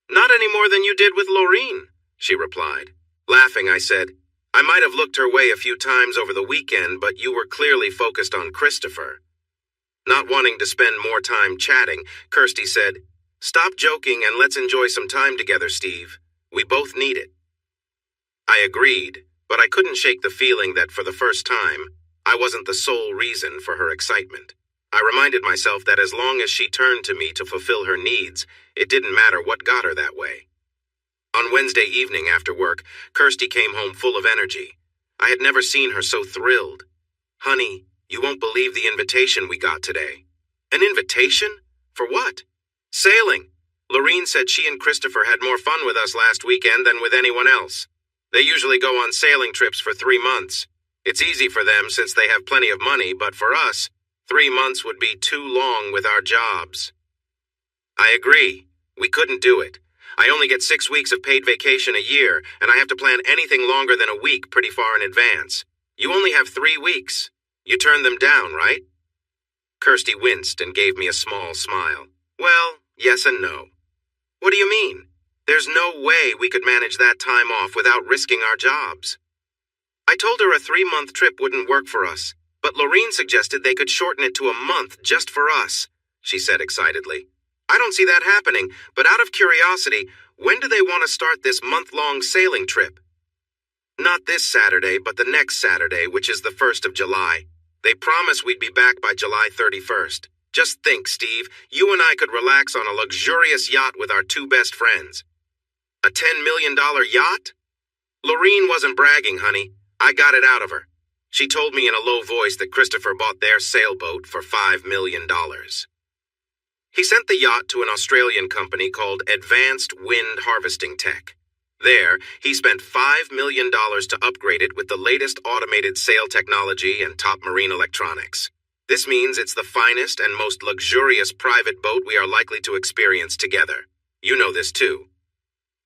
"Not any more than you did with Laureen," she replied. Laughing, I said, "I might have looked her way a few times over the weekend, but you were clearly focused on Christopher." Not wanting to spend more time chatting, Kirsty said, "Stop joking and let's enjoy some time together, Steve. We both need it." I agreed, but I couldn't shake the feeling that for the first time, I wasn't the sole reason for her excitement. I reminded myself that as long as she turned to me to fulfill her needs, it didn't matter what got her that way. On Wednesday evening after work, Kirsty came home full of energy. I had never seen her so thrilled. "Honey, you won't believe the invitation we got today." "An invitation? For what?" "Sailing. Laureen said she and Christopher had more fun with us last weekend than with anyone else. They usually go on sailing trips for 3 months. It's easy for them since they have plenty of money, but for us, 3 months would be too long with our jobs." I agree. We couldn't do it. I only get 6 weeks of paid vacation a year, and I have to plan anything longer than a week pretty far in advance. You only have 3 weeks. You turned them down, right? Kirsty winced and gave me a small smile. "Well, yes and no." "What do you mean? There's no way we could manage that time off without risking our jobs." I told her a 3-month trip wouldn't work for us, but Laureen suggested they could shorten it to a month just for us, she said excitedly. "I don't see that happening, but out of curiosity, when do they want to start this month-long sailing trip?" "Not this Saturday, but the next Saturday, which is the 1st of July. They promised we'd be back by July 31st. Just think, Steve, you and I could relax on a luxurious yacht with our 2 best friends." "A $10 million yacht?" Laureen wasn't bragging, honey. I got it out of her. She told me in a low voice that Christopher bought their sailboat for $5 million. He sent the yacht to an Australian company called Advanced Wind Harvesting Tech. There, he spent $5 million to upgrade it with the latest automated sail technology and top marine electronics. This means it's the finest and most luxurious private boat we are likely to experience together. You know this too.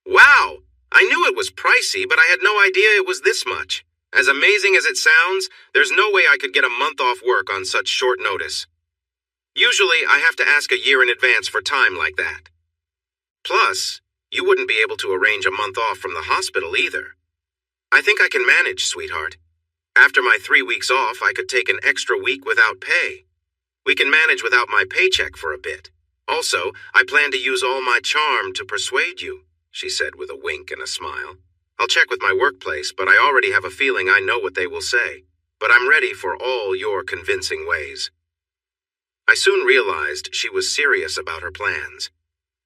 Wow! I knew it was pricey, but I had no idea it was this much. As amazing as it sounds, there's no way I could get a month off work on such short notice. Usually, I have to ask a year in advance for time like that. Plus, you wouldn't be able to arrange a month off from the hospital either. I think I can manage, sweetheart. After my 3 weeks off, I could take an extra week without pay. We can manage without my paycheck for a bit. Also, I plan to use all my charm to persuade you, she said with a wink and a smile. I'll check with my workplace, but I already have a feeling I know what they will say. But I'm ready for all your convincing ways. I soon realized she was serious about her plans.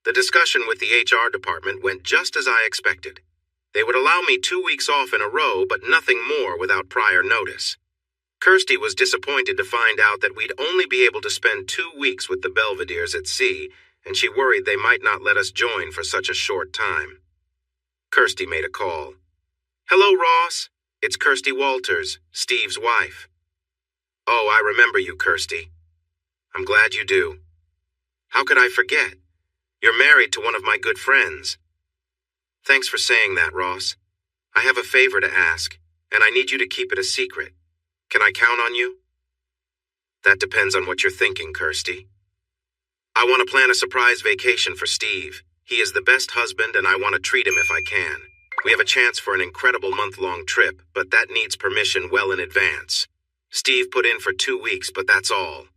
The discussion with the HR department went just as I expected. They would allow me 2 weeks off in a row, but nothing more without prior notice. Kirsty was disappointed to find out that we'd only be able to spend 2 weeks with the Belvederes at sea, and she worried they might not let us join for such a short time. Kirsty made a call. "Hello, Ross. It's Kirsty Walters, Steve's wife." "Oh, I remember you, Kirsty." "I'm glad you do." "How could I forget? You're married to one of my good friends." "Thanks for saying that, Ross. I have a favor to ask, and I need you to keep it a secret. Can I count on you?" "That depends on what you're thinking, Kirsty." "I want to plan a surprise vacation for Steve. He is the best husband, and I want to treat him if I can. We have a chance for an incredible month-long trip, but that needs permission well in advance. Steve put in for 2 weeks, but that's all."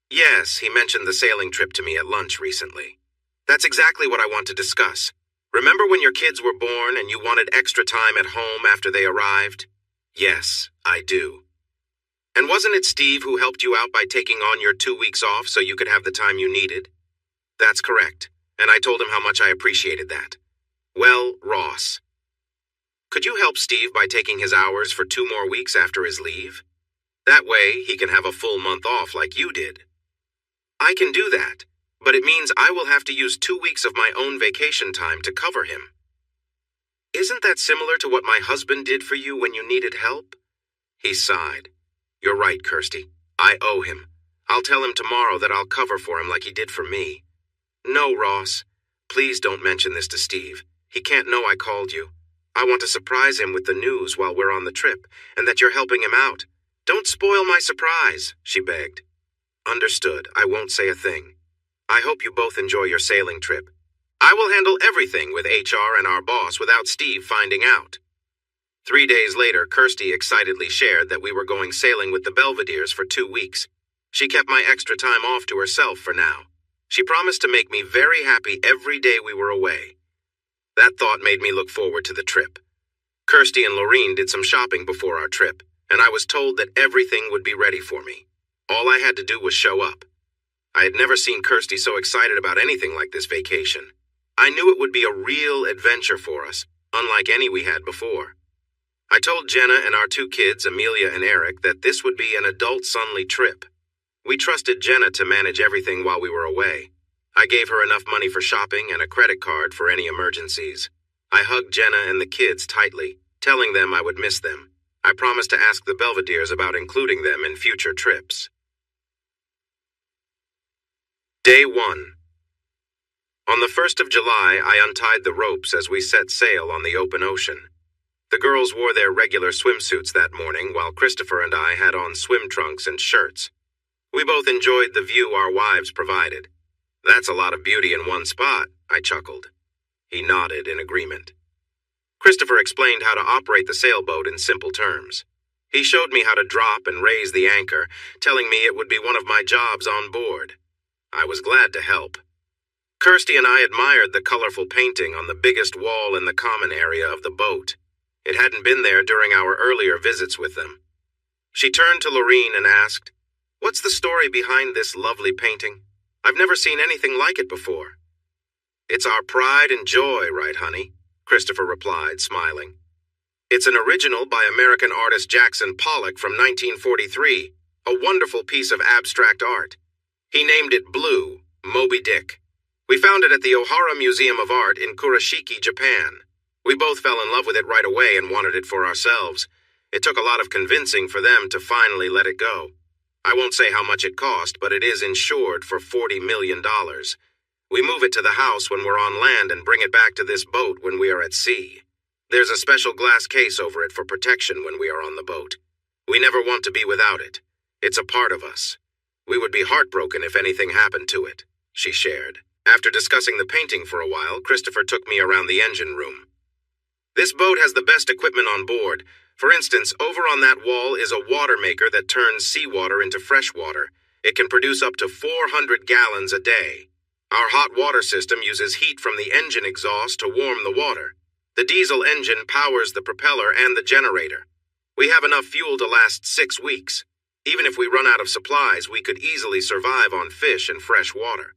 "Yes, he mentioned the sailing trip to me at lunch recently. That's exactly what I want to discuss. Remember when your kids were born and you wanted extra time at home after they arrived?" "Yes, I do." "And wasn't it Steve who helped you out by taking on your 2 weeks off so you could have the time you needed?" "That's correct. and I told him how much I appreciated that. Well, Ross, could you help Steve by taking his hours for 2 more weeks after his leave? That way, he can have a full month off like you did. I can do that, but it means I will have to use 2 weeks of my own vacation time to cover him. Isn't that similar to what my husband did for you when you needed help? He sighed. You're right, Kirsty. I owe him. I'll tell him tomorrow that I'll cover for him like he did for me. No, Ross. Please don't mention this to Steve. He can't know I called you. I want to surprise him with the news while we're on the trip, and that you're helping him out. Don't spoil my surprise, she begged. Understood. I won't say a thing. I hope you both enjoy your sailing trip. I will handle everything with HR and our boss without Steve finding out. 3 days later, Kirsty excitedly shared that we were going sailing with the Belvederes for 2 weeks. She kept my extra time off to herself for now. She promised to make me very happy every day we were away. That thought made me look forward to the trip. Kirsty and Lorene did some shopping before our trip, and I was told that everything would be ready for me. All I had to do was show up. I had never seen Kirsty so excited about anything like this vacation. I knew it would be a real adventure for us, unlike any we had before. I told Jenna and our 2 kids, Amelia and Eric, that this would be an adult-sonly trip. We trusted Jenna to manage everything while we were away. I gave her enough money for shopping and a credit card for any emergencies. I hugged Jenna and the kids tightly, telling them I would miss them. I promised to ask the Belvederes about including them in future trips. Day 1. On the 1st of July, I untied the ropes as we set sail on the open ocean. The girls wore their regular swimsuits that morning, while Christopher and I had on swim trunks and shirts. We both enjoyed the view our wives provided. That's a lot of beauty in one spot, I chuckled. He nodded in agreement. Christopher explained how to operate the sailboat in simple terms. He showed me how to drop and raise the anchor, telling me it would be one of my jobs on board. I was glad to help. Kirsty and I admired the colorful painting on the biggest wall in the common area of the boat. It hadn't been there during our earlier visits with them. She turned to Lorene and asked, "What's the story behind this lovely painting? I've never seen anything like it before." "It's our pride and joy, right, honey?" Christopher replied, smiling. "It's an original by American artist Jackson Pollock from 1943, a wonderful piece of abstract art. He named it Blue, Moby Dick. We found it at the Ohara Museum of Art in Kurashiki, Japan. We both fell in love with it right away and wanted it for ourselves. It took a lot of convincing for them to finally let it go. I won't say how much it cost, but it is insured for $40 million. We move it to the house when we're on land and bring it back to this boat when we are at sea. There's a special glass case over it for protection when we are on the boat. We never want to be without it. It's a part of us. We would be heartbroken if anything happened to it," she shared. After discussing the painting for a while, Christopher took me around the engine room. "This boat has the best equipment on board. For instance, over on that wall is a water maker that turns seawater into fresh water. It can produce up to 400 gallons a day. Our hot water system uses heat from the engine exhaust to warm the water. The diesel engine powers the propeller and the generator. We have enough fuel to last 6 weeks. Even if we run out of supplies, we could easily survive on fish and fresh water.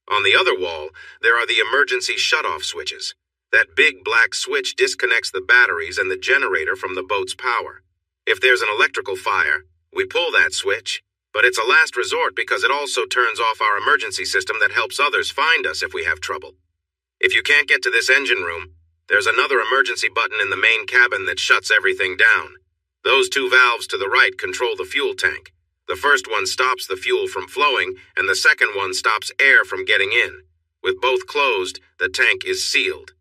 On the other wall, there are the emergency shutoff switches. That big black switch disconnects the batteries and the generator from the boat's power. If there's an electrical fire, we pull that switch, but it's a last resort because it also turns off our emergency system that helps others find us if we have trouble. If you can't get to this engine room, there's another emergency button in the main cabin that shuts everything down. Those 2 valves to the right control the fuel tank. The first one stops the fuel from flowing, and the second one stops air from getting in. With both closed, the tank is sealed.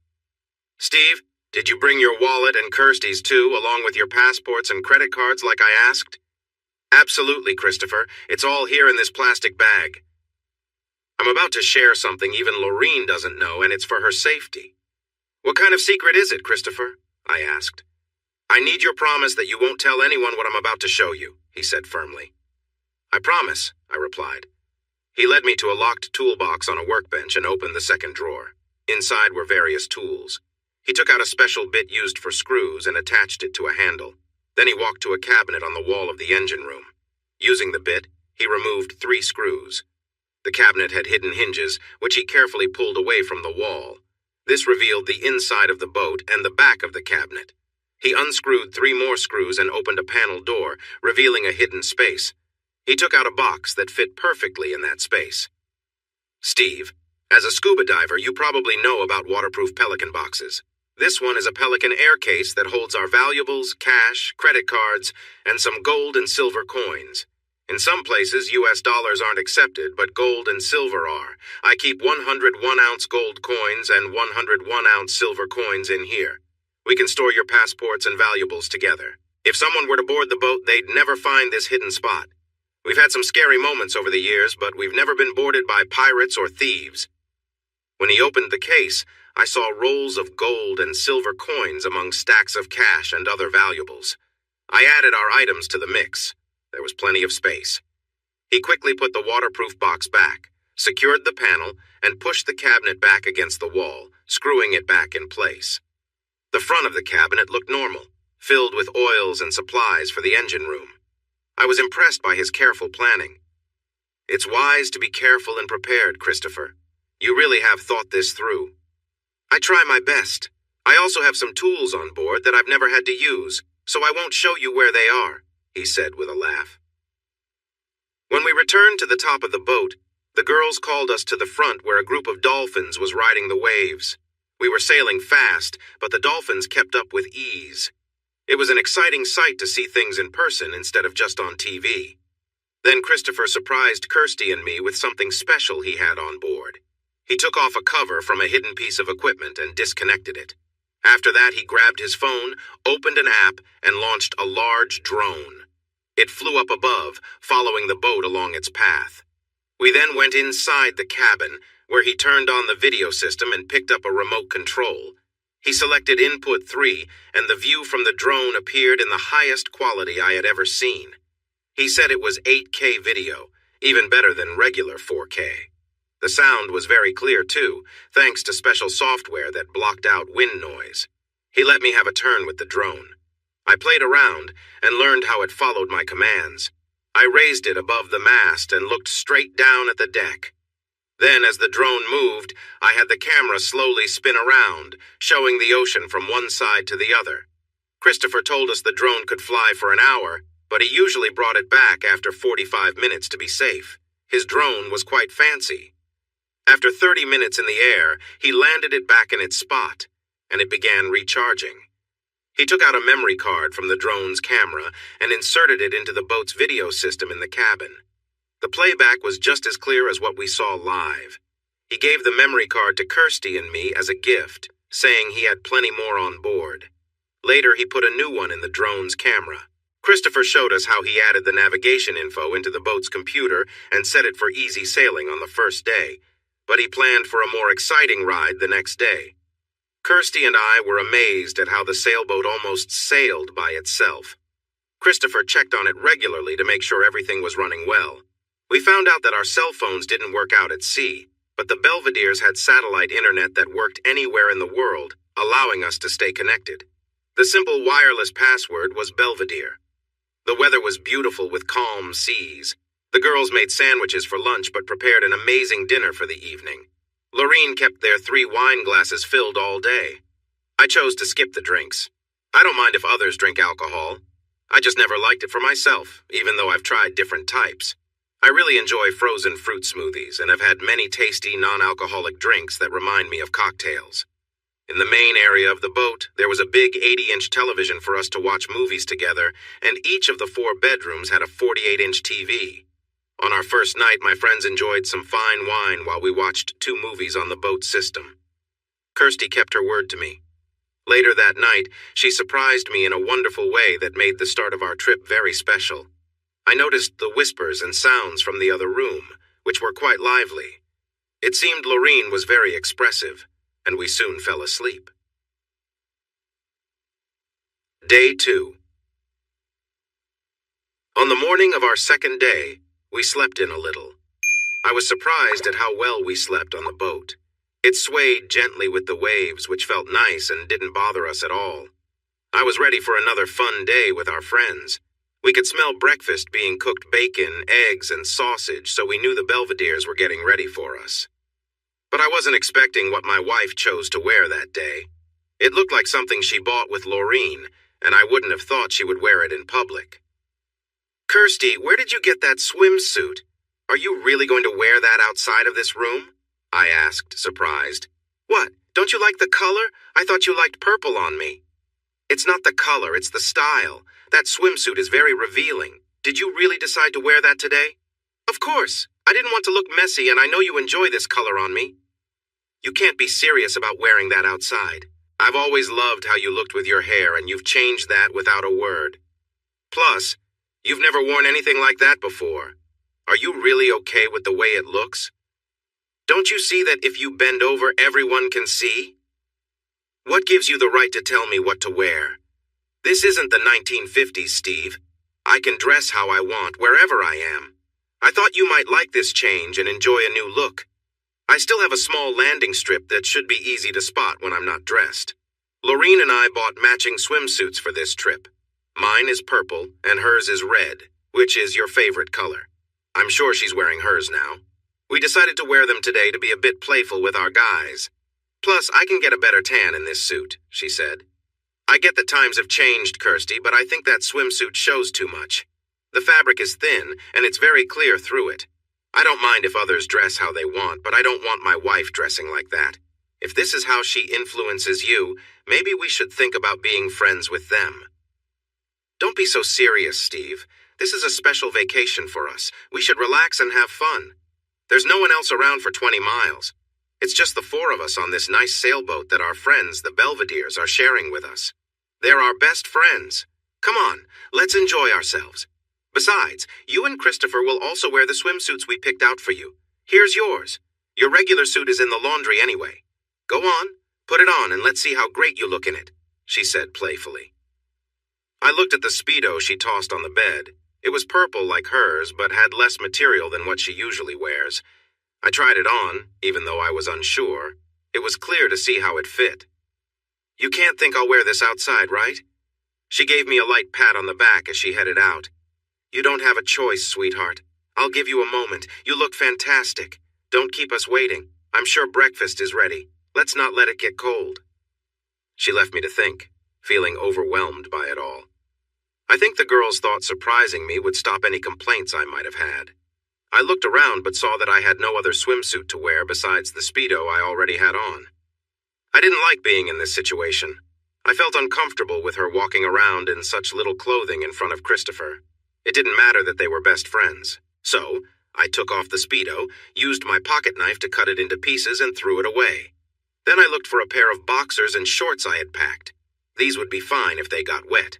Steve, did you bring your wallet and Kirsty's too, along with your passports and credit cards like I asked?" "Absolutely, Christopher. It's all here in this plastic bag." "I'm about to share something even Lorene doesn't know, and it's for her safety." "What kind of secret is it, Christopher?" I asked. "I need your promise that you won't tell anyone what I'm about to show you," he said firmly. "I promise," I replied. He led me to a locked toolbox on a workbench and opened the second drawer. Inside were various tools. He took out a special bit used for screws and attached it to a handle. Then he walked to a cabinet on the wall of the engine room. Using the bit, he removed 3 screws. The cabinet had hidden hinges, which he carefully pulled away from the wall. This revealed the inside of the boat and the back of the cabinet. He unscrewed 3 more screws and opened a panel door, revealing a hidden space. He took out a box that fit perfectly in that space. Steve, as a scuba diver, you probably know about waterproof Pelican boxes. This one is a Pelican air case that holds our valuables, cash, credit cards, and some gold and silver coins. In some places, US dollars aren't accepted, but gold and silver are. I keep 100 1-ounce gold coins and 100 1-ounce silver coins in here. We can store your passports and valuables together. If someone were to board the boat, they'd never find this hidden spot. We've had some scary moments over the years, but we've never been boarded by pirates or thieves. When he opened the case, I saw rolls of gold and silver coins among stacks of cash and other valuables. I added our items to the mix. There was plenty of space. He quickly put the waterproof box back, secured the panel, and pushed the cabinet back against the wall, screwing it back in place. The front of the cabinet looked normal, filled with oils and supplies for the engine room. I was impressed by his careful planning. It's wise to be careful and prepared, Christopher. You really have thought this through. I try my best. I also have some tools on board that I've never had to use, so I won't show you where they are, he said with a laugh. When we returned to the top of the boat, the girls called us to the front where a group of dolphins was riding the waves. We were sailing fast, but the dolphins kept up with ease. It was an exciting sight to see things in person instead of just on TV. Then Christopher surprised Kirsty and me with something special he had on board. He took off a cover from a hidden piece of equipment and disconnected it. After that, he grabbed his phone, opened an app, and launched a large drone. It flew up above, following the boat along its path. We then went inside the cabin, where he turned on the video system and picked up a remote control. He selected Input 3, and the view from the drone appeared in the highest quality I had ever seen. He said it was 8K video, even better than regular 4K. The sound was very clear, too, thanks to special software that blocked out wind noise. He let me have a turn with the drone. I played around and learned how it followed my commands. I raised it above the mast and looked straight down at the deck. Then, as the drone moved, I had the camera slowly spin around, showing the ocean from one side to the other. Christopher told us the drone could fly for an hour, but he usually brought it back after 45 minutes to be safe. His drone was quite fancy. After 30 minutes in the air, he landed it back in its spot, and it began recharging. He took out a memory card from the drone's camera and inserted it into the boat's video system in the cabin. The playback was just as clear as what we saw live. He gave the memory card to Kirsty and me as a gift, saying he had plenty more on board. Later, he put a new one in the drone's camera. Christopher showed us how he added the navigation info into the boat's computer and set it for easy sailing on the first day, but he planned for a more exciting ride the next day. Kirsty and I were amazed at how the sailboat almost sailed by itself. Christopher checked on it regularly to make sure everything was running well. We found out that our cell phones didn't work out at sea, but the Belvederes had satellite internet that worked anywhere in the world, allowing us to stay connected. The simple wireless password was Belvedere. The weather was beautiful with calm seas. The girls made sandwiches for lunch but prepared an amazing dinner for the evening. Lorene kept their 3 wine glasses filled all day. I chose to skip the drinks. I don't mind if others drink alcohol. I just never liked it for myself, even though I've tried different types. I really enjoy frozen fruit smoothies and have had many tasty non-alcoholic drinks that remind me of cocktails. In the main area of the boat, there was a big 80-inch television for us to watch movies together, and each of the 4 bedrooms had a 48-inch TV. On our first night, my friends enjoyed some fine wine while we watched 2 movies on the boat system. Kirsty kept her word to me. Later that night, she surprised me in a wonderful way that made the start of our trip very special. I noticed the whispers and sounds from the other room, which were quite lively. It seemed Lorene was very expressive, and we soon fell asleep. Day 2. On the morning of our second day, we slept in a little. I was surprised at how well we slept on the boat. It swayed gently with the waves, which felt nice and didn't bother us at all. I was ready for another fun day with our friends. We could smell breakfast being cooked bacon, eggs, and sausage, so we knew the Belvederes were getting ready for us. But I wasn't expecting what my wife chose to wear that day. It looked like something she bought with Laureen, and I wouldn't have thought she would wear it in public. "Kirsty, where did you get that swimsuit? Are you really going to wear that outside of this room?" I asked, surprised. "What, don't you like the color? I thought you liked purple on me." "It's not the color, it's the style. That swimsuit is very revealing. Did you really decide to wear that today?" "Of course. I didn't want to look messy, and I know you enjoy this color on me." "You can't be serious about wearing that outside. I've always loved how you looked with your hair, and you've changed that without a word. Plus, you've never worn anything like that before. Are you really okay with the way it looks? Don't you see that if you bend over, everyone can see? What gives you the right to tell me what to wear? This isn't the 1950s, Steve. I can dress how I want, wherever I am. I thought you might like this change and enjoy a new look. I still have a small landing strip that should be easy to spot when I'm not dressed. Laureen and I bought matching swimsuits for this trip. Mine is purple, and hers is red, which is your favorite color. I'm sure she's wearing hers now. We decided to wear them today to be a bit playful with our guys. Plus, I can get a better tan in this suit," she said. "I get the times have changed, Kirsty, but I think that swimsuit shows too much. The fabric is thin, and it's very clear through it. I don't mind if others dress how they want, but I don't want my wife dressing like that. If this is how she influences you, maybe we should think about being friends with them." "Don't be so serious, Steve. This is a special vacation for us. We should relax and have fun. There's no one else around for 20 miles. It's just the four of us on this nice sailboat that our friends, the Belvederes, are sharing with us. They're our best friends. Come on, let's enjoy ourselves. Besides, you and Christopher will also wear the swimsuits we picked out for you. Here's yours. Your regular suit is in the laundry anyway. Go on, put it on and let's see how great you look in it," she said playfully. I looked at the Speedo she tossed on the bed. It was purple like hers, but had less material than what she usually wears. I tried it on, even though I was unsure. It was clear to see how it fit. "You can't think I'll wear this outside, right?" She gave me a light pat on the back as she headed out. "You don't have a choice, sweetheart. I'll give you a moment. You look fantastic. Don't keep us waiting. I'm sure breakfast is ready. Let's not let it get cold." She left me to think, feeling overwhelmed by it all. I think the girls thought surprising me would stop any complaints I might have had. I looked around but saw that I had no other swimsuit to wear besides the Speedo I already had on. I didn't like being in this situation. I felt uncomfortable with her walking around in such little clothing in front of Christopher. It didn't matter that they were best friends. So, I took off the Speedo, used my pocket knife to cut it into pieces and threw it away. Then I looked for a pair of boxers and shorts I had packed. These would be fine if they got wet.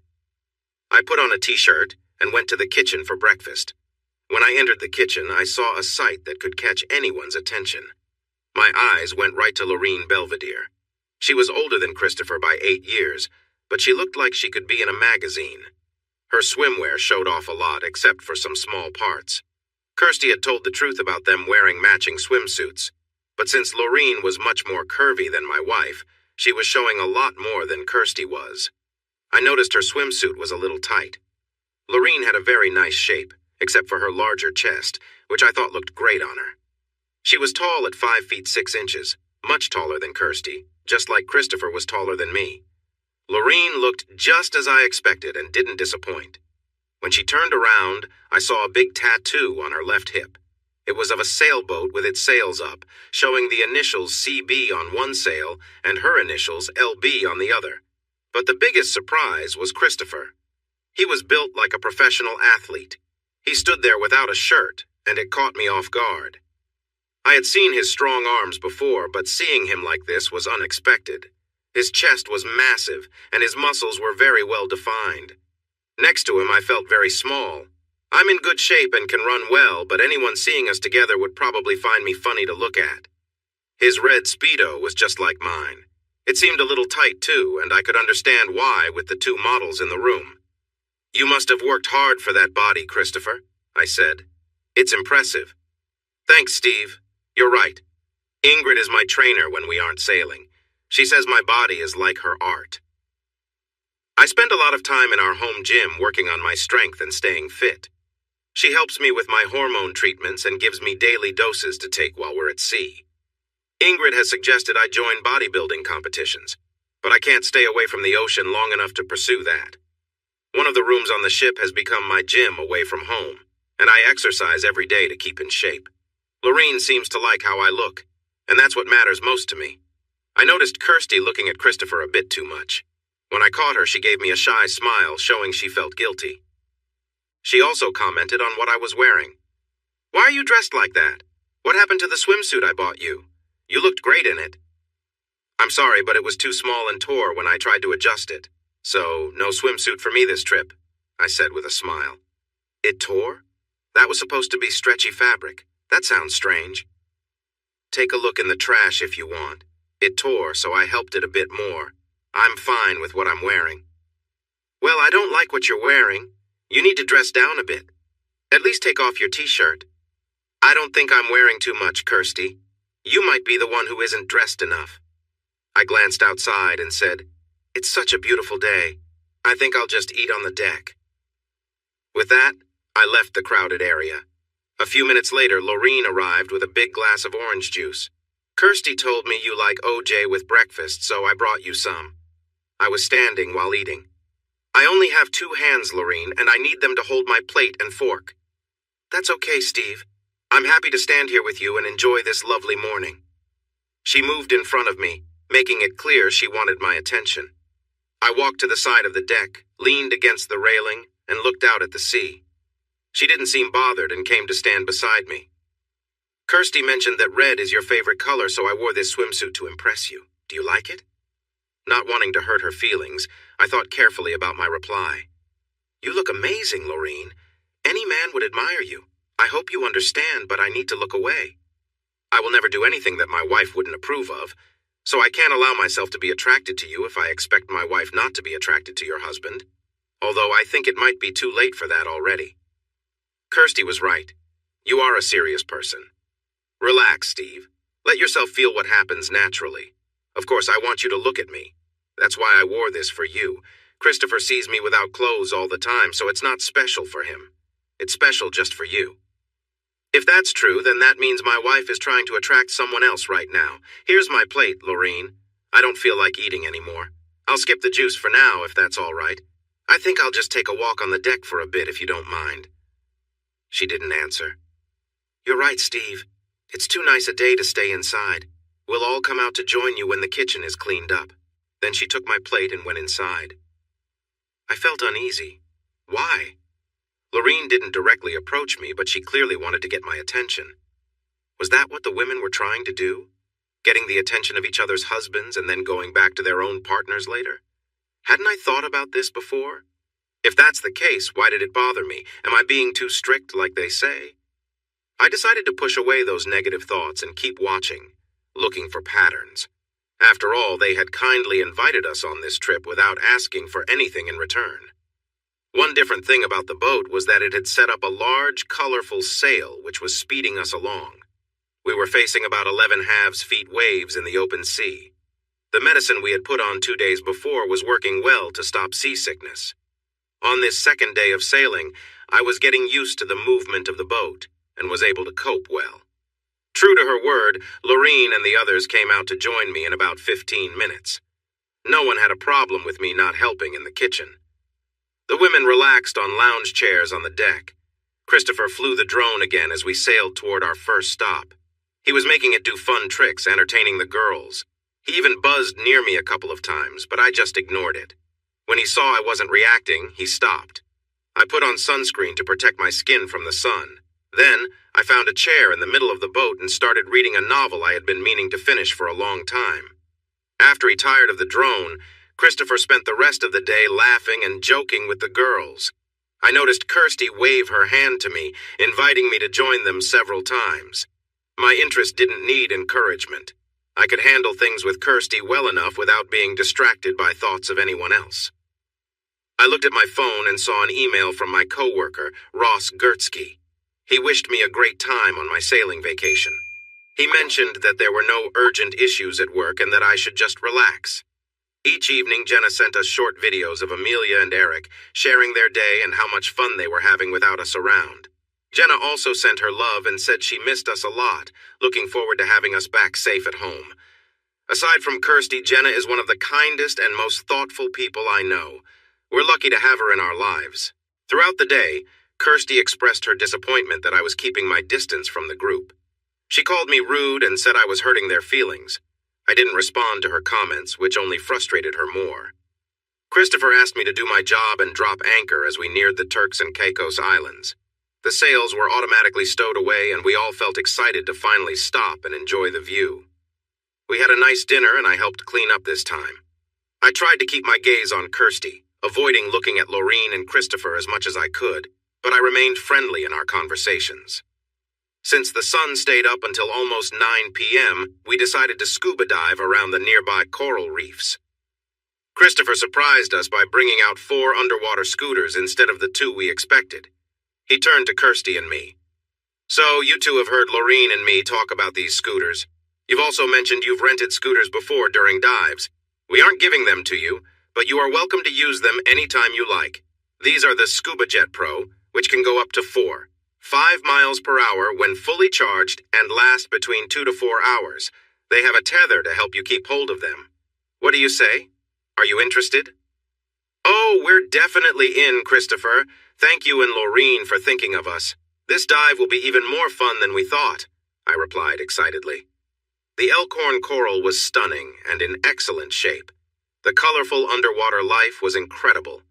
I put on a t-shirt and went to the kitchen for breakfast. When I entered the kitchen, I saw a sight that could catch anyone's attention. My eyes went right to Laureen Belvedere. She was older than Christopher by 8 years, but she looked like she could be in a magazine. Her swimwear showed off a lot except for some small parts. Kirsty had told the truth about them wearing matching swimsuits, but since Laureen was much more curvy than my wife, she was showing a lot more than Kirsty was. I noticed her swimsuit was a little tight. Laureen had a very nice shape, except for her larger chest, which I thought looked great on her. She was tall at 5 feet 6 inches, much taller than Kirsty, just like Christopher was taller than me. Laureen looked just as I expected and didn't disappoint. When she turned around, I saw a big tattoo on her left hip. It was of a sailboat with its sails up, showing the initials CB on one sail and her initials LB on the other. But the biggest surprise was Christopher. He was built like a professional athlete. He stood there without a shirt, and it caught me off guard. I had seen his strong arms before, but seeing him like this was unexpected. His chest was massive, and his muscles were very well defined. Next to him, I felt very small. I'm in good shape and can run well, but anyone seeing us together would probably find me funny to look at. His red Speedo was just like mine. It seemed a little tight, too, and I could understand why with the two models in the room. "You must have worked hard for that body, Christopher," I said. "It's impressive." "Thanks, Steve. You're right. Ingrid is my trainer when we aren't sailing. She says my body is like her art." I spend a lot of time in our home gym working on my strength and staying fit. She helps me with my hormone treatments and gives me daily doses to take while we're at sea. Ingrid has suggested I join bodybuilding competitions, but I can't stay away from the ocean long enough to pursue that. One of the rooms on the ship has become my gym away from home, and I exercise every day to keep in shape. Lorene seems to like how I look, and that's what matters most to me. I noticed Kirsty looking at Christopher a bit too much. When I caught her, she gave me a shy smile, showing she felt guilty. She also commented on what I was wearing. "Why are you dressed like that? What happened to the swimsuit I bought you? You looked great in it." "I'm sorry, but it was too small and tore when I tried to adjust it. So, no swimsuit for me this trip," I said with a smile. "It tore? That was supposed to be stretchy fabric. That sounds strange." "Take a look in the trash if you want. It tore, so I helped it a bit more. I'm fine with what I'm wearing." "Well, I don't like what you're wearing. You need to dress down a bit. At least take off your t-shirt." "I don't think I'm wearing too much, Kirsty. You might be the one who isn't dressed enough." I glanced outside and said, "It's such a beautiful day. I think I'll just eat on the deck." With that, I left the crowded area. A few minutes later, Lorene arrived with a big glass of orange juice. "Kirsty told me you like OJ with breakfast, so I brought you some." I was standing while eating. "I only have 2 hands, Lorene, and I need them to hold my plate and fork." "That's okay, Steve. I'm happy to stand here with you and enjoy this lovely morning." She moved in front of me, making it clear she wanted my attention. I walked to the side of the deck, leaned against the railing, and looked out at the sea. She didn't seem bothered and came to stand beside me. "Kirsty mentioned that red is your favorite color, so I wore this swimsuit to impress you. Do you like it?" Not wanting to hurt her feelings, I thought carefully about my reply. "You look amazing, Lorene. Any man would admire you. I hope you understand, but I need to look away. I will never do anything that my wife wouldn't approve of, so I can't allow myself to be attracted to you if I expect my wife not to be attracted to your husband, although I think it might be too late for that already." Kirsty was right. You are a serious person. Relax, Steve. Let yourself feel what happens naturally. Of course, I want you to look at me. That's why I wore this for you. Christopher sees me without clothes all the time, so it's not special for him. It's special just for you. If that's true, then that means my wife is trying to attract someone else right now. Here's my plate, Lorene. I don't feel like eating anymore. I'll skip the juice for now, if that's all right. I think I'll just take a walk on the deck for a bit, if you don't mind." She didn't answer. "You're right, Steve. It's too nice a day to stay inside. We'll all come out to join you when the kitchen is cleaned up." Then she took my plate and went inside. I felt uneasy. Why? Lorene didn't directly approach me, but she clearly wanted to get my attention. Was that what the women were trying to do? Getting the attention of each other's husbands and then going back to their own partners later? Hadn't I thought about this before? If that's the case, why did it bother me? Am I being too strict like they say? I decided to push away those negative thoughts and keep watching, looking for patterns. After all, they had kindly invited us on this trip without asking for anything in return. One different thing about the boat was that it had set up a large, colorful sail which was speeding us along. We were facing about 11½ feet waves in the open sea. The medicine we had put on 2 days before was working well to stop seasickness. On this second day of sailing, I was getting used to the movement of the boat and was able to cope well. True to her word, Lorene and the others came out to join me in about 15 minutes. No one had a problem with me not helping in the kitchen. The women relaxed on lounge chairs on the deck. Christopher flew the drone again as we sailed toward our first stop. He was making it do fun tricks, entertaining the girls. He even buzzed near me a couple of times, but I just ignored it. When he saw I wasn't reacting, he stopped. I put on sunscreen to protect my skin from the sun. Then, I found a chair in the middle of the boat and started reading a novel I had been meaning to finish for a long time. After he tired of the drone, Christopher spent the rest of the day laughing and joking with the girls. I noticed Kirsty wave her hand to me, inviting me to join them several times. My interest didn't need encouragement. I could handle things with Kirsty well enough without being distracted by thoughts of anyone else. I looked at my phone and saw an email from my coworker, Ross Gertzke. He wished me a great time on my sailing vacation. He mentioned that there were no urgent issues at work and that I should just relax. Each evening, Jenna sent us short videos of Amelia and Eric sharing their day and how much fun they were having without us around. Jenna also sent her love and said she missed us a lot, looking forward to having us back safe at home. Aside from Kirsty, Jenna is one of the kindest and most thoughtful people I know. We're lucky to have her in our lives. Throughout the day, Kirsty expressed her disappointment that I was keeping my distance from the group. She called me rude and said I was hurting their feelings. I didn't respond to her comments, which only frustrated her more. Christopher asked me to do my job and drop anchor as we neared the Turks and Caicos Islands. The sails were automatically stowed away and we all felt excited to finally stop and enjoy the view. We had a nice dinner and I helped clean up this time. I tried to keep my gaze on Kirsty, avoiding looking at Laureen and Christopher as much as I could, but I remained friendly in our conversations. Since the sun stayed up until almost 9 p.m., we decided to scuba dive around the nearby coral reefs. Christopher surprised us by bringing out 4 underwater scooters instead of the 2 we expected. He turned to Kirsty and me. "So, you two have heard Laureen and me talk about these scooters. You've also mentioned you've rented scooters before during dives. We aren't giving them to you, but you are welcome to use them anytime you like. These are the Scuba Jet Pro, which can go up to 5 miles per hour when fully charged and last between 2 to 4 hours. They have a tether to help you keep hold of them. What do you say? Are you interested?" "Oh, we're definitely in, Christopher. Thank you and Laureen for thinking of us. This dive will be even more fun than we thought," I replied excitedly. The Elkhorn coral was stunning and in excellent shape. The colorful underwater life was incredible.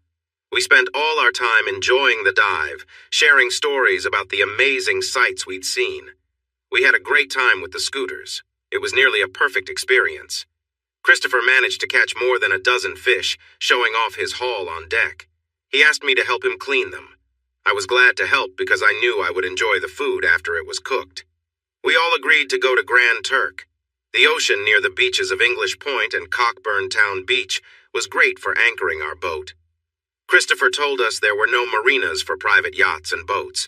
We spent all our time enjoying the dive, sharing stories about the amazing sights we'd seen. We had a great time with the scooters. It was nearly a perfect experience. Christopher managed to catch more than a dozen fish, showing off his haul on deck. He asked me to help him clean them. I was glad to help because I knew I would enjoy the food after it was cooked. We all agreed to go to Grand Turk. The ocean near the beaches of English Point and Cockburn Town Beach was great for anchoring our boat. Christopher told us there were no marinas for private yachts and boats.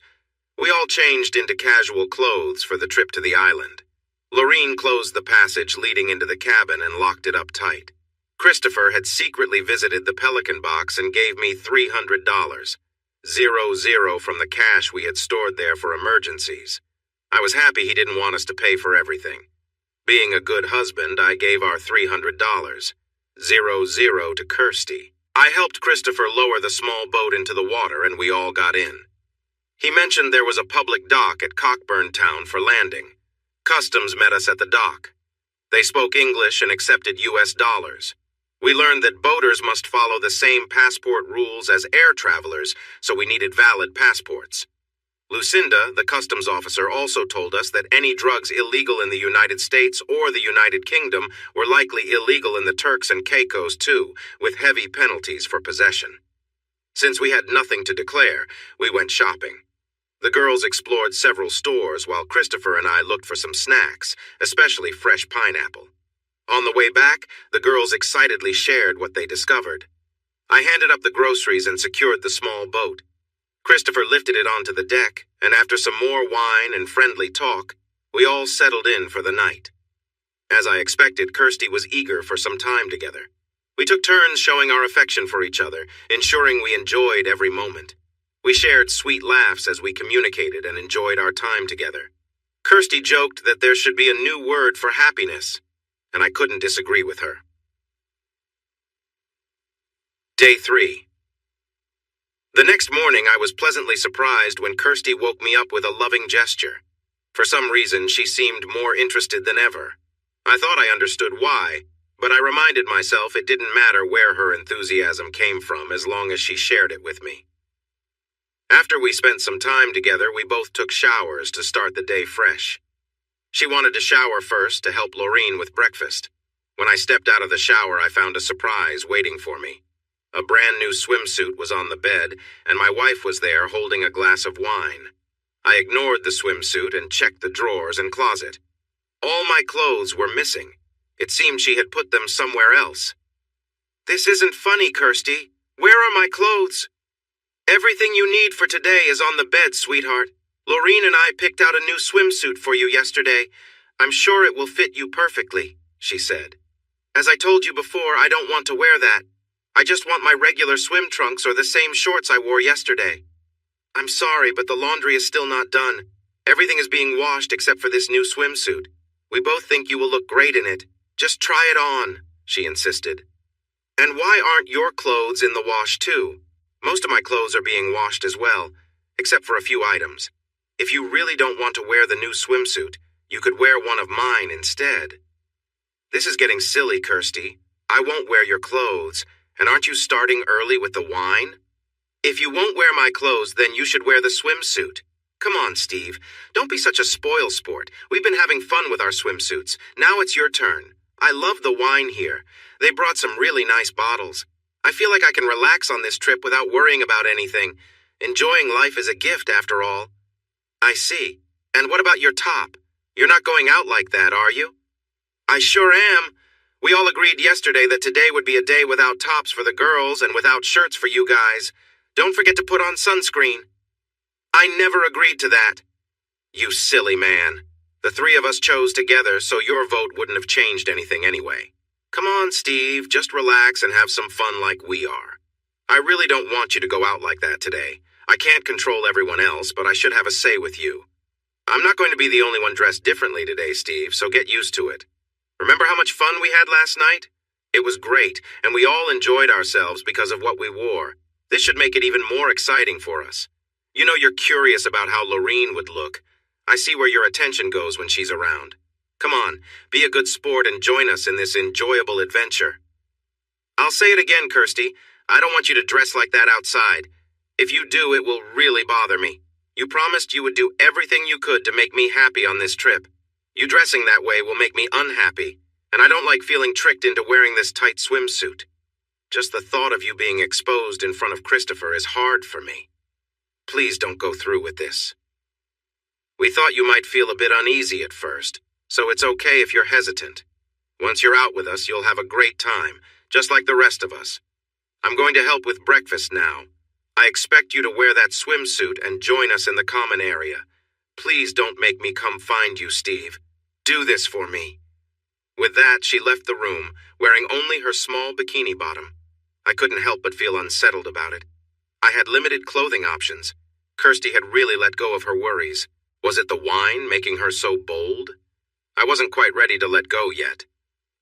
We all changed into casual clothes for the trip to the island. Laureen closed the passage leading into the cabin and locked it up tight. Christopher had secretly visited the Pelican box and gave me $300, 0 from the cash we had stored there for emergencies. I was happy he didn't want us to pay for everything. Being a good husband, I gave our $300, 0 to Kirsty. I helped Christopher lower the small boat into the water and we all got in. He mentioned there was a public dock at Cockburn Town for landing. Customs met us at the dock. They spoke English and accepted US dollars. We learned that boaters must follow the same passport rules as air travelers, so we needed valid passports. Lucinda, the customs officer, also told us that any drugs illegal in the United States or the United Kingdom were likely illegal in the Turks and Caicos too, with heavy penalties for possession. Since we had nothing to declare, we went shopping. The girls explored several stores while Christopher and I looked for some snacks, especially fresh pineapple. On the way back, the girls excitedly shared what they discovered. I handed up the groceries and secured the small boat. Christopher lifted it onto the deck, and after some more wine and friendly talk, we all settled in for the night. As I expected, Kirsty was eager for some time together. We took turns showing our affection for each other, ensuring we enjoyed every moment. We shared sweet laughs as we communicated and enjoyed our time together. Kirsty joked that there should be a new word for happiness, and I couldn't disagree with her. Day 3. The next morning, I was pleasantly surprised when Kirsty woke me up with a loving gesture. For some reason, she seemed more interested than ever. I thought I understood why, but I reminded myself it didn't matter where her enthusiasm came from as long as she shared it with me. After we spent some time together, we both took showers to start the day fresh. She wanted to shower first to help Laureen with breakfast. When I stepped out of the shower, I found a surprise waiting for me. A brand new swimsuit was on the bed, and my wife was there holding a glass of wine. I ignored the swimsuit and checked the drawers and closet. All my clothes were missing. It seemed she had put them somewhere else. "This isn't funny, Kirsty. Where are my clothes?" "Everything you need for today is on the bed, sweetheart. Laureen and I picked out a new swimsuit for you yesterday. I'm sure it will fit you perfectly," she said. As I told you before, I don't want to wear that. I just want my regular swim trunks or the same shorts I wore yesterday. I'm sorry, but the laundry is still not done. Everything is being washed except for this new swimsuit. We both think you will look great in it. Just try it on, she insisted. And why aren't your clothes in the wash too? Most of my clothes are being washed as well, except for a few items. If you really don't want to wear the new swimsuit, you could wear one of mine instead. This is getting silly, Kirsty. I won't wear your clothes, and aren't you starting early with the wine? If you won't wear my clothes, then you should wear the swimsuit. Come on, Steve. Don't be such a spoil sport. We've been having fun with our swimsuits. Now it's your turn. I love the wine here. They brought some really nice bottles. I feel like I can relax on this trip without worrying about anything. Enjoying life is a gift, after all. I see. And what about your top? You're not going out like that, are you? I sure am. We all agreed yesterday that today would be a day without tops for the girls and without shirts for you guys. Don't forget to put on sunscreen. I never agreed to that. You silly man. The three of us chose together, so your vote wouldn't have changed anything anyway. Come on, Steve, just relax and have some fun like we are. I really don't want you to go out like that today. I can't control everyone else, but I should have a say with you. I'm not going to be the only one dressed differently today, Steve, so get used to it. Remember how much fun we had last night? It was great, and we all enjoyed ourselves because of what we wore. This should make it even more exciting for us. You know you're curious about how Lorene would look. I see where your attention goes when she's around. Come on, be a good sport and join us in this enjoyable adventure. I'll say it again, Kirsty. I don't want you to dress like that outside. If you do, it will really bother me. You promised you would do everything you could to make me happy on this trip. You dressing that way will make me unhappy, and I don't like feeling tricked into wearing this tight swimsuit. Just the thought of you being exposed in front of Christopher is hard for me. Please don't go through with this. We thought you might feel a bit uneasy at first, so it's okay if you're hesitant. Once you're out with us, you'll have a great time, just like the rest of us. I'm going to help with breakfast now. I expect you to wear that swimsuit and join us in the common area. Please don't make me come find you, Steve. Do this for me. With that, she left the room, wearing only her small bikini bottom. I couldn't help but feel unsettled about it. I had limited clothing options. Kirsty had really let go of her worries. Was it the wine making her so bold? I wasn't quite ready to let go yet.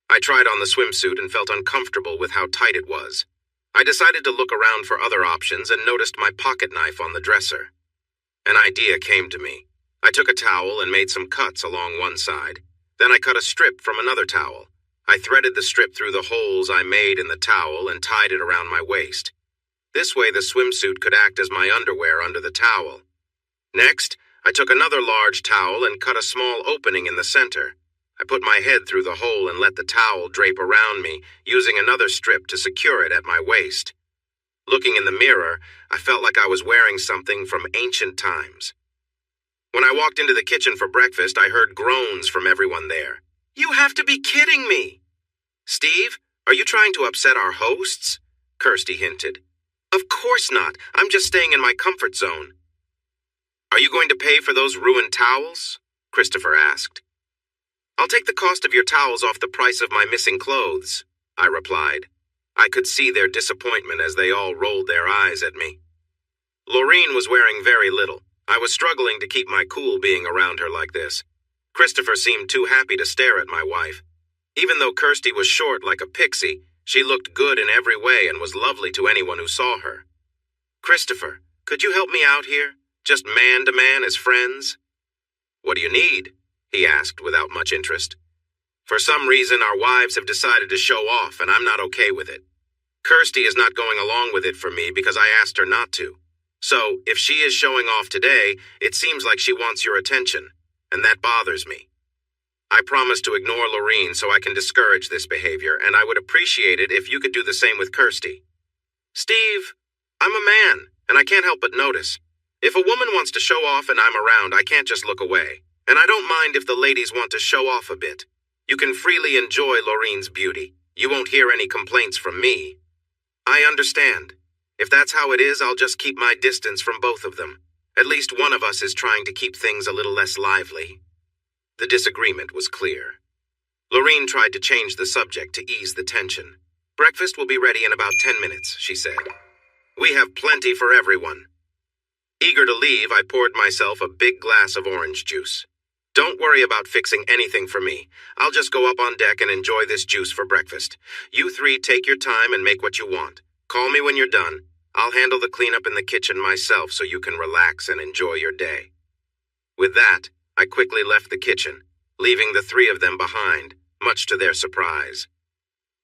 I tried on the swimsuit and felt uncomfortable with how tight it was. I decided to look around for other options and noticed my pocket knife on the dresser. An idea came to me. I took a towel and made some cuts along one side. Then I cut a strip from another towel. I threaded the strip through the holes I made in the towel and tied it around my waist. This way the swimsuit could act as my underwear under the towel. Next, I took another large towel and cut a small opening in the center. I put my head through the hole and let the towel drape around me, using another strip to secure it at my waist. Looking in the mirror, I felt like I was wearing something from ancient times. When I walked into the kitchen for breakfast, I heard groans from everyone there. You have to be kidding me! Steve, are you trying to upset our hosts? Kirsty hinted. Of course not. I'm just staying in my comfort zone. Are you going to pay for those ruined towels? Christopher asked. I'll take the cost of your towels off the price of my missing clothes, I replied. I could see their disappointment as they all rolled their eyes at me. Lorene was wearing very little. I was struggling to keep my cool being around her like this. Christopher seemed too happy to stare at my wife. Even though Kirsty was short like a pixie, she looked good in every way and was lovely to anyone who saw her. Christopher, could you help me out here? Just man to man as friends? What do you need? He asked without much interest. For some reason, our wives have decided to show off, and I'm not okay with it. Kirsty is not going along with it for me because I asked her not to. So, if she is showing off today, it seems like she wants your attention, and that bothers me. I promised to ignore Lorene so I can discourage this behavior, and I would appreciate it if you could do the same with Kirsty. Steve, I'm a man, and I can't help but notice. If a woman wants to show off and I'm around, I can't just look away. And I don't mind if the ladies want to show off a bit. You can freely enjoy Lorene's beauty. You won't hear any complaints from me. I understand. If that's how it is, I'll just keep my distance from both of them. At least one of us is trying to keep things a little less lively. The disagreement was clear. Lorene tried to change the subject to ease the tension. "Breakfast will be ready in about 10 minutes, she said. "We have plenty for everyone." Eager to leave, I poured myself a big glass of orange juice. "Don't worry about fixing anything for me. I'll just go up on deck and enjoy this juice for breakfast. You three take your time and make what you want. Call me when you're done. I'll handle the cleanup in the kitchen myself so you can relax and enjoy your day." With that, I quickly left the kitchen, leaving the three of them behind, much to their surprise.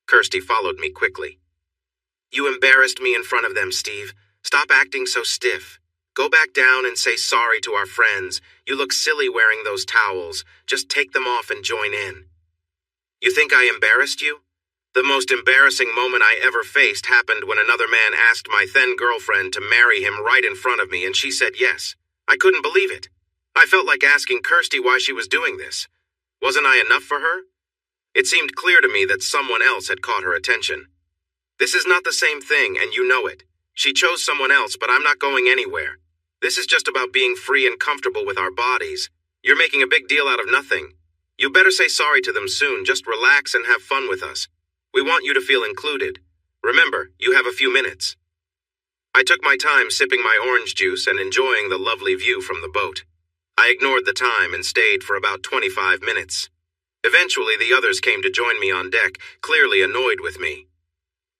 Kirsty followed me quickly. "You embarrassed me in front of them, Steve. Stop acting so stiff. Go back down and say sorry to our friends. You look silly wearing those towels. Just take them off and join in." "You think I embarrassed you? The most embarrassing moment I ever faced happened when another man asked my then girlfriend to marry him right in front of me, and she said yes. I couldn't believe it. I felt like asking Kirsty why she was doing this. Wasn't I enough for her? It seemed clear to me that someone else had caught her attention. This is not the same thing, and you know it. She chose someone else, but I'm not going anywhere. This is just about being free and comfortable with our bodies. You're making a big deal out of nothing. You better say sorry to them soon. Just relax and have fun with us. We want you to feel included. Remember, you have a few minutes." I took my time sipping my orange juice and enjoying the lovely view from the boat. I ignored the time and stayed for about 25 minutes. Eventually, the others came to join me on deck, clearly annoyed with me.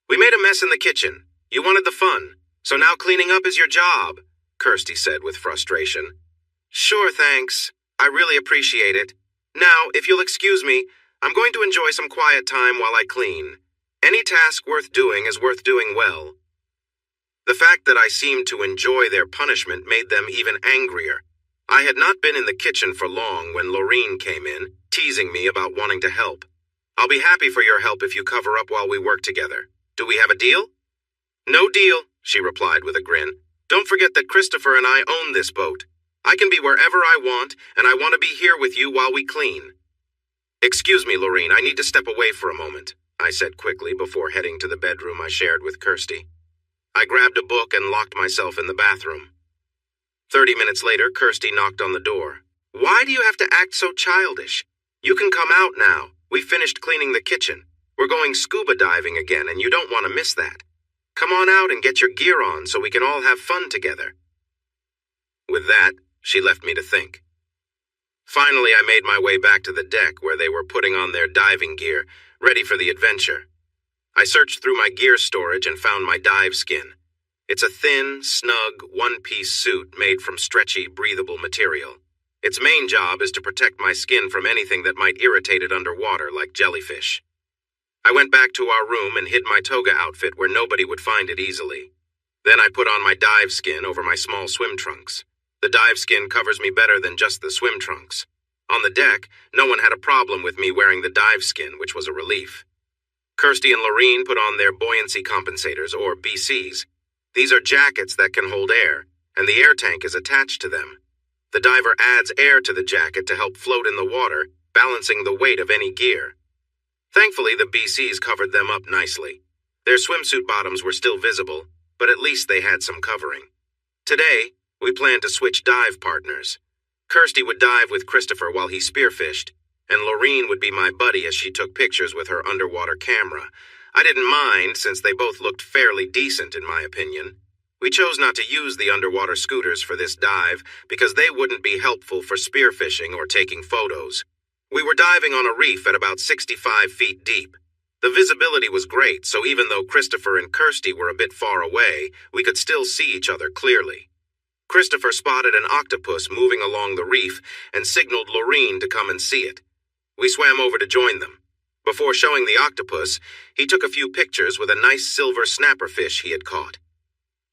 "We made a mess in the kitchen. You wanted the fun, so now cleaning up is your job," Kirsty said with frustration. "Sure, thanks. I really appreciate it. Now, if you'll excuse me, I'm going to enjoy some quiet time while I clean. Any task worth doing is worth doing well." The fact that I seemed to enjoy their punishment made them even angrier. I had not been in the kitchen for long when Lorene came in, teasing me about wanting to help. "I'll be happy for your help if you cover up while we work together. Do we have a deal?" "No deal," she replied with a grin. "Don't forget that Christopher and I own this boat. I can be wherever I want, and I want to be here with you while we clean." "Excuse me, Lorene, I need to step away for a moment," I said quickly before heading to the bedroom I shared with Kirsty. I grabbed a book and locked myself in the bathroom. 30 minutes later, Kirsty knocked on the door. "Why do you have to act so childish? You can come out now. We finished cleaning the kitchen. We're going scuba diving again, and you don't want to miss that. Come on out and get your gear on so we can all have fun together." With that, she left me to think. Finally, I made my way back to the deck where they were putting on their diving gear, ready for the adventure. I searched through my gear storage and found my dive skin. It's a thin, snug, one-piece suit made from stretchy, breathable material. Its main job is to protect my skin from anything that might irritate it underwater, like jellyfish. I went back to our room and hid my toga outfit where nobody would find it easily. Then I put on my dive skin over my small swim trunks. The dive skin covers me better than just the swim trunks. On the deck, no one had a problem with me wearing the dive skin, which was a relief. Kirsty and Lorene put on their buoyancy compensators, or BCs. These are jackets that can hold air, and the air tank is attached to them. The diver adds air to the jacket to help float in the water, balancing the weight of any gear. Thankfully, the BCs covered them up nicely. Their swimsuit bottoms were still visible, but at least they had some covering. Today, we planned to switch dive partners. Kirsty would dive with Christopher while he spearfished, and Lorene would be my buddy as she took pictures with her underwater camera. I didn't mind since they both looked fairly decent in my opinion. We chose not to use the underwater scooters for this dive because they wouldn't be helpful for spearfishing or taking photos. We were diving on a reef at about 65 feet deep. The visibility was great, so even though Christopher and Kirsty were a bit far away, we could still see each other clearly. Christopher spotted an octopus moving along the reef and signaled Lorene to come and see it. We swam over to join them. Before showing the octopus, he took a few pictures with a nice silver snapperfish he had caught.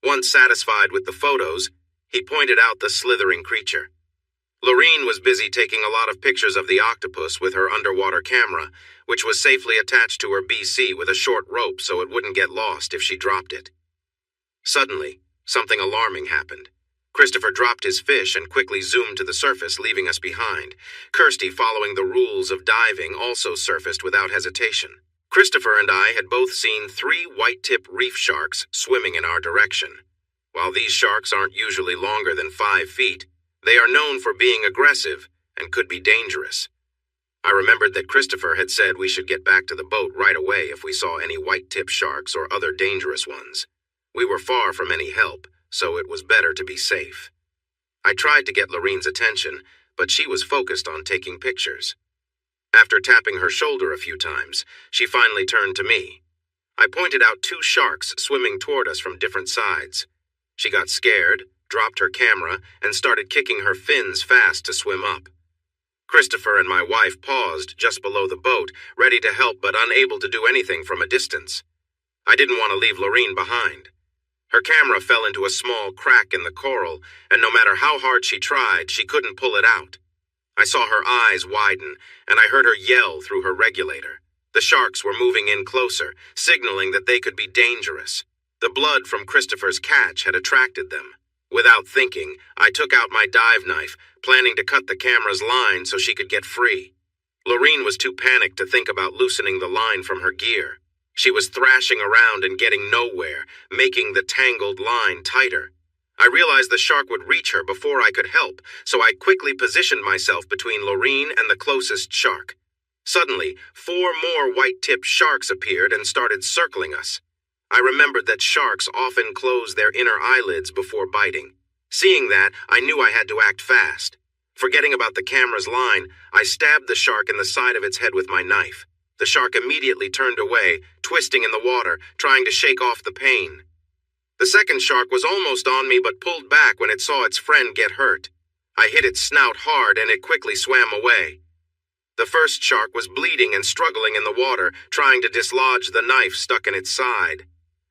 Once satisfied with the photos, he pointed out the slithering creature. Lorene was busy taking a lot of pictures of the octopus with her underwater camera, which was safely attached to her BC with a short rope so it wouldn't get lost if she dropped it. Suddenly, something alarming happened. Christopher dropped his fish and quickly zoomed to the surface, leaving us behind. Kirsty, following the rules of diving, also surfaced without hesitation. Christopher and I had both seen 3 white-tip reef sharks swimming in our direction. While these sharks aren't usually longer than 5 feet, they are known for being aggressive and could be dangerous. I remembered that Christopher had said we should get back to the boat right away if we saw any white-tip sharks or other dangerous ones. We were far from any help, so it was better to be safe. I tried to get Lorene's attention, but she was focused on taking pictures. After tapping her shoulder a few times, she finally turned to me. I pointed out two sharks swimming toward us from different sides. She got scared, dropped her camera, and started kicking her fins fast to swim up. Christopher and my wife paused just below the boat, ready to help but unable to do anything from a distance. I didn't want to leave Lorene behind. Her camera fell into a small crack in the coral, and no matter how hard she tried, she couldn't pull it out. I saw her eyes widen, and I heard her yell through her regulator. The sharks were moving in closer, signaling that they could be dangerous. The blood from Christopher's catch had attracted them. Without thinking, I took out my dive knife, planning to cut the camera's line so she could get free. Lorene was too panicked to think about loosening the line from her gear. She was thrashing around and getting nowhere, making the tangled line tighter. I realized the shark would reach her before I could help, so I quickly positioned myself between Lorene and the closest shark. Suddenly, 4 more white-tipped sharks appeared and started circling us. I remembered that sharks often close their inner eyelids before biting. Seeing that, I knew I had to act fast. Forgetting about the camera's line, I stabbed the shark in the side of its head with my knife. The shark immediately turned away, twisting in the water, trying to shake off the pain. The second shark was almost on me but pulled back when it saw its friend get hurt. I hit its snout hard and it quickly swam away. The first shark was bleeding and struggling in the water, trying to dislodge the knife stuck in its side.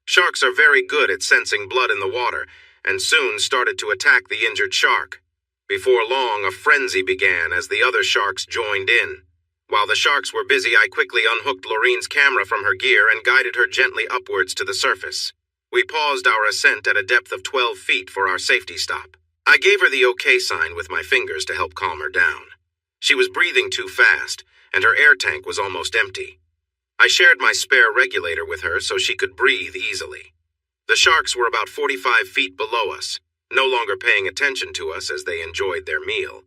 Sharks are very good at sensing blood in the water, and soon started to attack the injured shark. Before long, a frenzy began as the other sharks joined in. While the sharks were busy, I quickly unhooked Lorene's camera from her gear and guided her gently upwards to the surface. We paused our ascent at a depth of 12 feet for our safety stop. I gave her the OK sign with my fingers to help calm her down. She was breathing too fast, and her air tank was almost empty. I shared my spare regulator with her so she could breathe easily. The sharks were about 45 feet below us, no longer paying attention to us as they enjoyed their meal.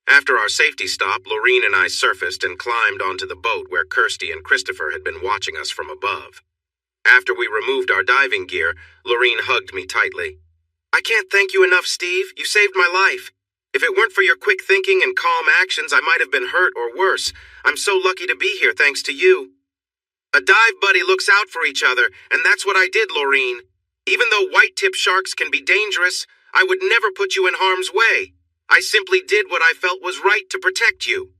After our safety stop, Lorene and I surfaced and climbed onto the boat where Kirsty and Christopher had been watching us from above. After we removed our diving gear, Lorene hugged me tightly. "I can't thank you enough, Steve. You saved my life. If it weren't for your quick thinking and calm actions, I might have been hurt or worse. I'm so lucky to be here thanks to you." "A dive buddy looks out for each other, and that's what I did, Lorene. Even though white-tip sharks can be dangerous, I would never put you in harm's way. I simply did what I felt was right to protect you."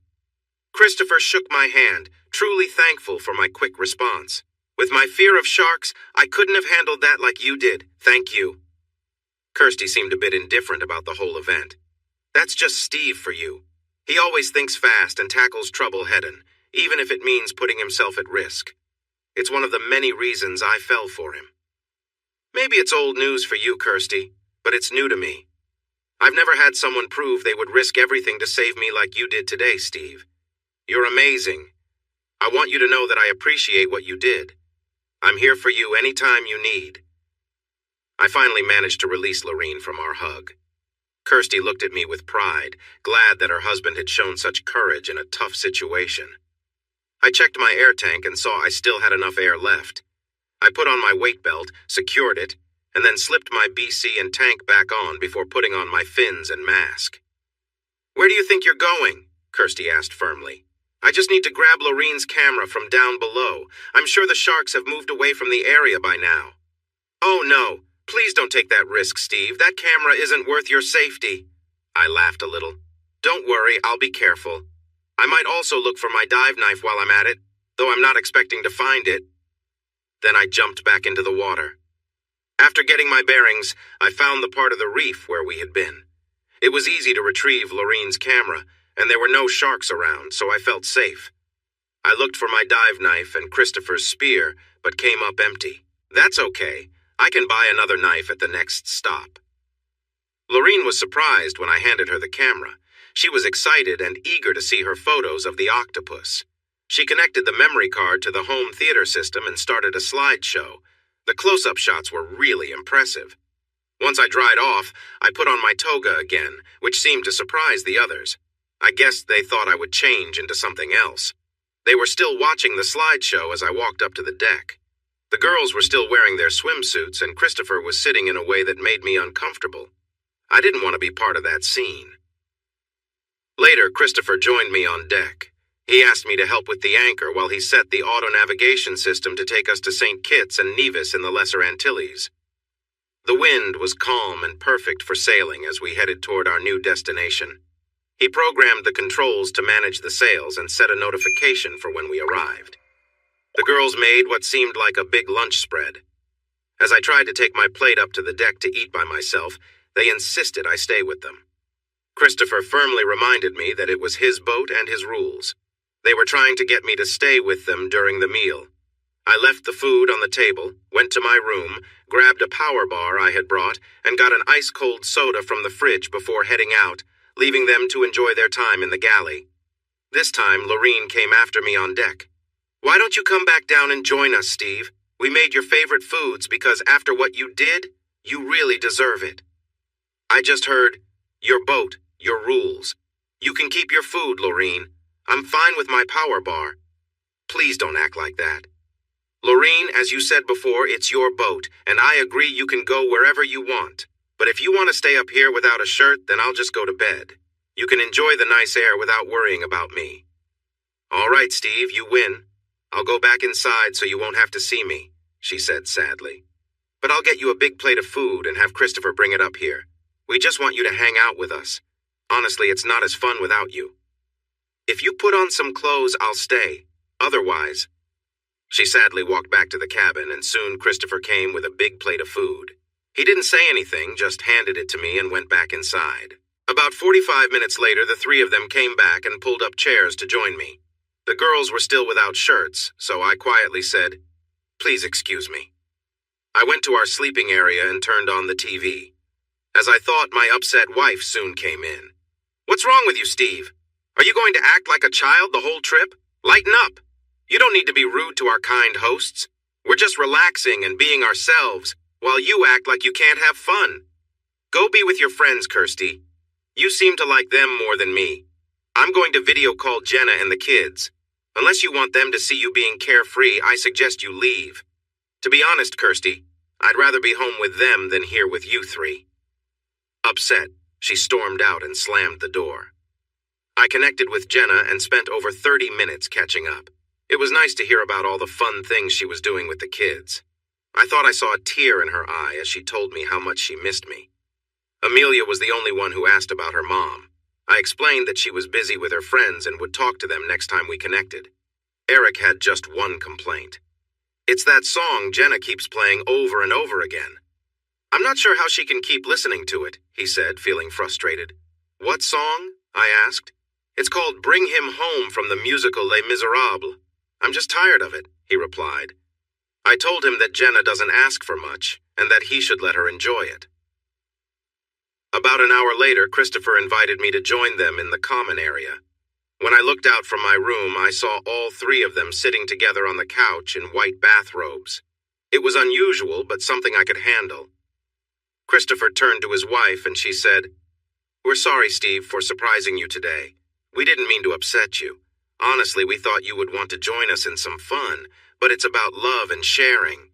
Christopher shook my hand, truly thankful for my quick response. "With my fear of sharks, I couldn't have handled that like you did. Thank you." Kirsty seemed a bit indifferent about the whole event. "That's just Steve for you. He always thinks fast and tackles trouble head-on, even if it means putting himself at risk. It's one of the many reasons I fell for him." "Maybe it's old news for you, Kirsty, but it's new to me. I've never had someone prove they would risk everything to save me like you did today, Steve. You're amazing. I want you to know that I appreciate what you did. I'm here for you anytime you need." I finally managed to release Lorene from our hug. Kirsty looked at me with pride, glad that her husband had shown such courage in a tough situation. I checked my air tank and saw I still had enough air left. I put on my weight belt, secured it, and then slipped my BC and tank back on before putting on my fins and mask. "Where do you think you're going?" Kirsty asked firmly. "I just need to grab Lorene's camera from down below. I'm sure the sharks have moved away from the area by now." "Oh no, please don't take that risk, Steve. That camera isn't worth your safety." I laughed a little. "Don't worry, I'll be careful. I might also look for my dive knife while I'm at it, though I'm not expecting to find it." Then I jumped back into the water. After getting my bearings, I found the part of the reef where we had been. It was easy to retrieve Lorene's camera, and there were no sharks around, so I felt safe. I looked for my dive knife and Christopher's spear, but came up empty. That's okay. I can buy another knife at the next stop. Lorene was surprised when I handed her the camera. She was excited and eager to see her photos of the octopus. She connected the memory card to the home theater system and started a slideshow. The close-up shots were really impressive. Once I dried off, I put on my toga again, which seemed to surprise the others. I guess they thought I would change into something else. They were still watching the slideshow as I walked up to the deck. The girls were still wearing their swimsuits, and Christopher was sitting in a way that made me uncomfortable. I didn't want to be part of that scene. Later, Christopher joined me on deck. He asked me to help with the anchor while he set the auto-navigation system to take us to St. Kitts and Nevis in the Lesser Antilles. The wind was calm and perfect for sailing as we headed toward our new destination. He programmed the controls to manage the sails and set a notification for when we arrived. The girls made what seemed like a big lunch spread. As I tried to take my plate up to the deck to eat by myself, they insisted I stay with them. Christopher firmly reminded me that it was his boat and his rules. They were trying to get me to stay with them during the meal. I left the food on the table, went to my room, grabbed a power bar I had brought, and got an ice-cold soda from the fridge before heading out, leaving them to enjoy their time in the galley. This time, Lorene came after me on deck. "Why don't you come back down and join us, Steve? We made your favorite foods because after what you did, you really deserve it." I just heard, "Your boat, your rules. You can keep your food, Lorene. I'm fine with my power bar." "Please don't act like that." "Lorene, as you said before, it's your boat, and I agree you can go wherever you want. But if you want to stay up here without a shirt, then I'll just go to bed. You can enjoy the nice air without worrying about me." "All right, Steve, you win. I'll go back inside so you won't have to see me," she said sadly. "But I'll get you a big plate of food and have Christopher bring it up here. We just want you to hang out with us. Honestly, it's not as fun without you. If you put on some clothes, I'll stay. Otherwise..." She sadly walked back to the cabin, and soon Christopher came with a big plate of food. He didn't say anything, just handed it to me and went back inside. About 45 minutes later, the three of them came back and pulled up chairs to join me. The girls were still without shirts, so I quietly said, "Please excuse me." I went to our sleeping area and turned on the TV. As I thought, my upset wife soon came in. "What's wrong with you, Steve? Are you going to act like a child the whole trip? Lighten up. You don't need to be rude to our kind hosts. We're just relaxing and being ourselves, while you act like you can't have fun. Go be with your friends, Kirsty. You seem to like them more than me. I'm going to video call Jenna and the kids. Unless you want them to see you being carefree, I suggest you leave. To be honest, Kirsty, I'd rather be home with them than here with you three." Upset, she stormed out and slammed the door. I connected with Jenna and spent over 30 minutes catching up. It was nice to hear about all the fun things she was doing with the kids. I thought I saw a tear in her eye as she told me how much she missed me. Amelia was the only one who asked about her mom. I explained that she was busy with her friends and would talk to them next time we connected. Eric had just one complaint. "It's that song Jenna keeps playing over and over again." "I'm not sure how she can keep listening to it," he said, feeling frustrated. "What song?" I asked. "It's called Bring Him Home from the musical Les Miserables. I'm just tired of it," he replied. I told him that Jenna doesn't ask for much, and that he should let her enjoy it. About an hour later, Christopher invited me to join them in the common area. When I looked out from my room, I saw all three of them sitting together on the couch in white bathrobes. It was unusual, but something I could handle. Christopher turned to his wife and she said, "We're sorry, Steve, for surprising you today. We didn't mean to upset you. Honestly, we thought you would want to join us in some fun, but it's about love and sharing."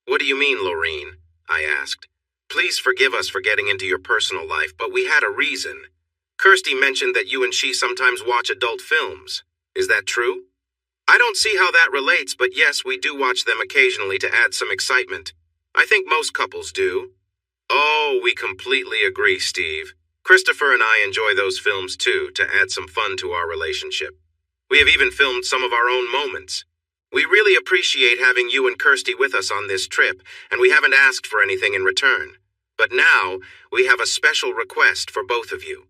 "What do you mean, Lorene?" I asked. "Please forgive us for getting into your personal life, but we had a reason. Kirsty mentioned that you and she sometimes watch adult films. Is that true?" "I don't see how that relates, but yes, we do watch them occasionally to add some excitement. I think most couples do." "Oh, we completely agree, Steve. Christopher and I enjoy those films too, to add some fun to our relationship. We have even filmed some of our own moments. We really appreciate having you and Kirsty with us on this trip, and we haven't asked for anything in return. But now, we have a special request for both of you."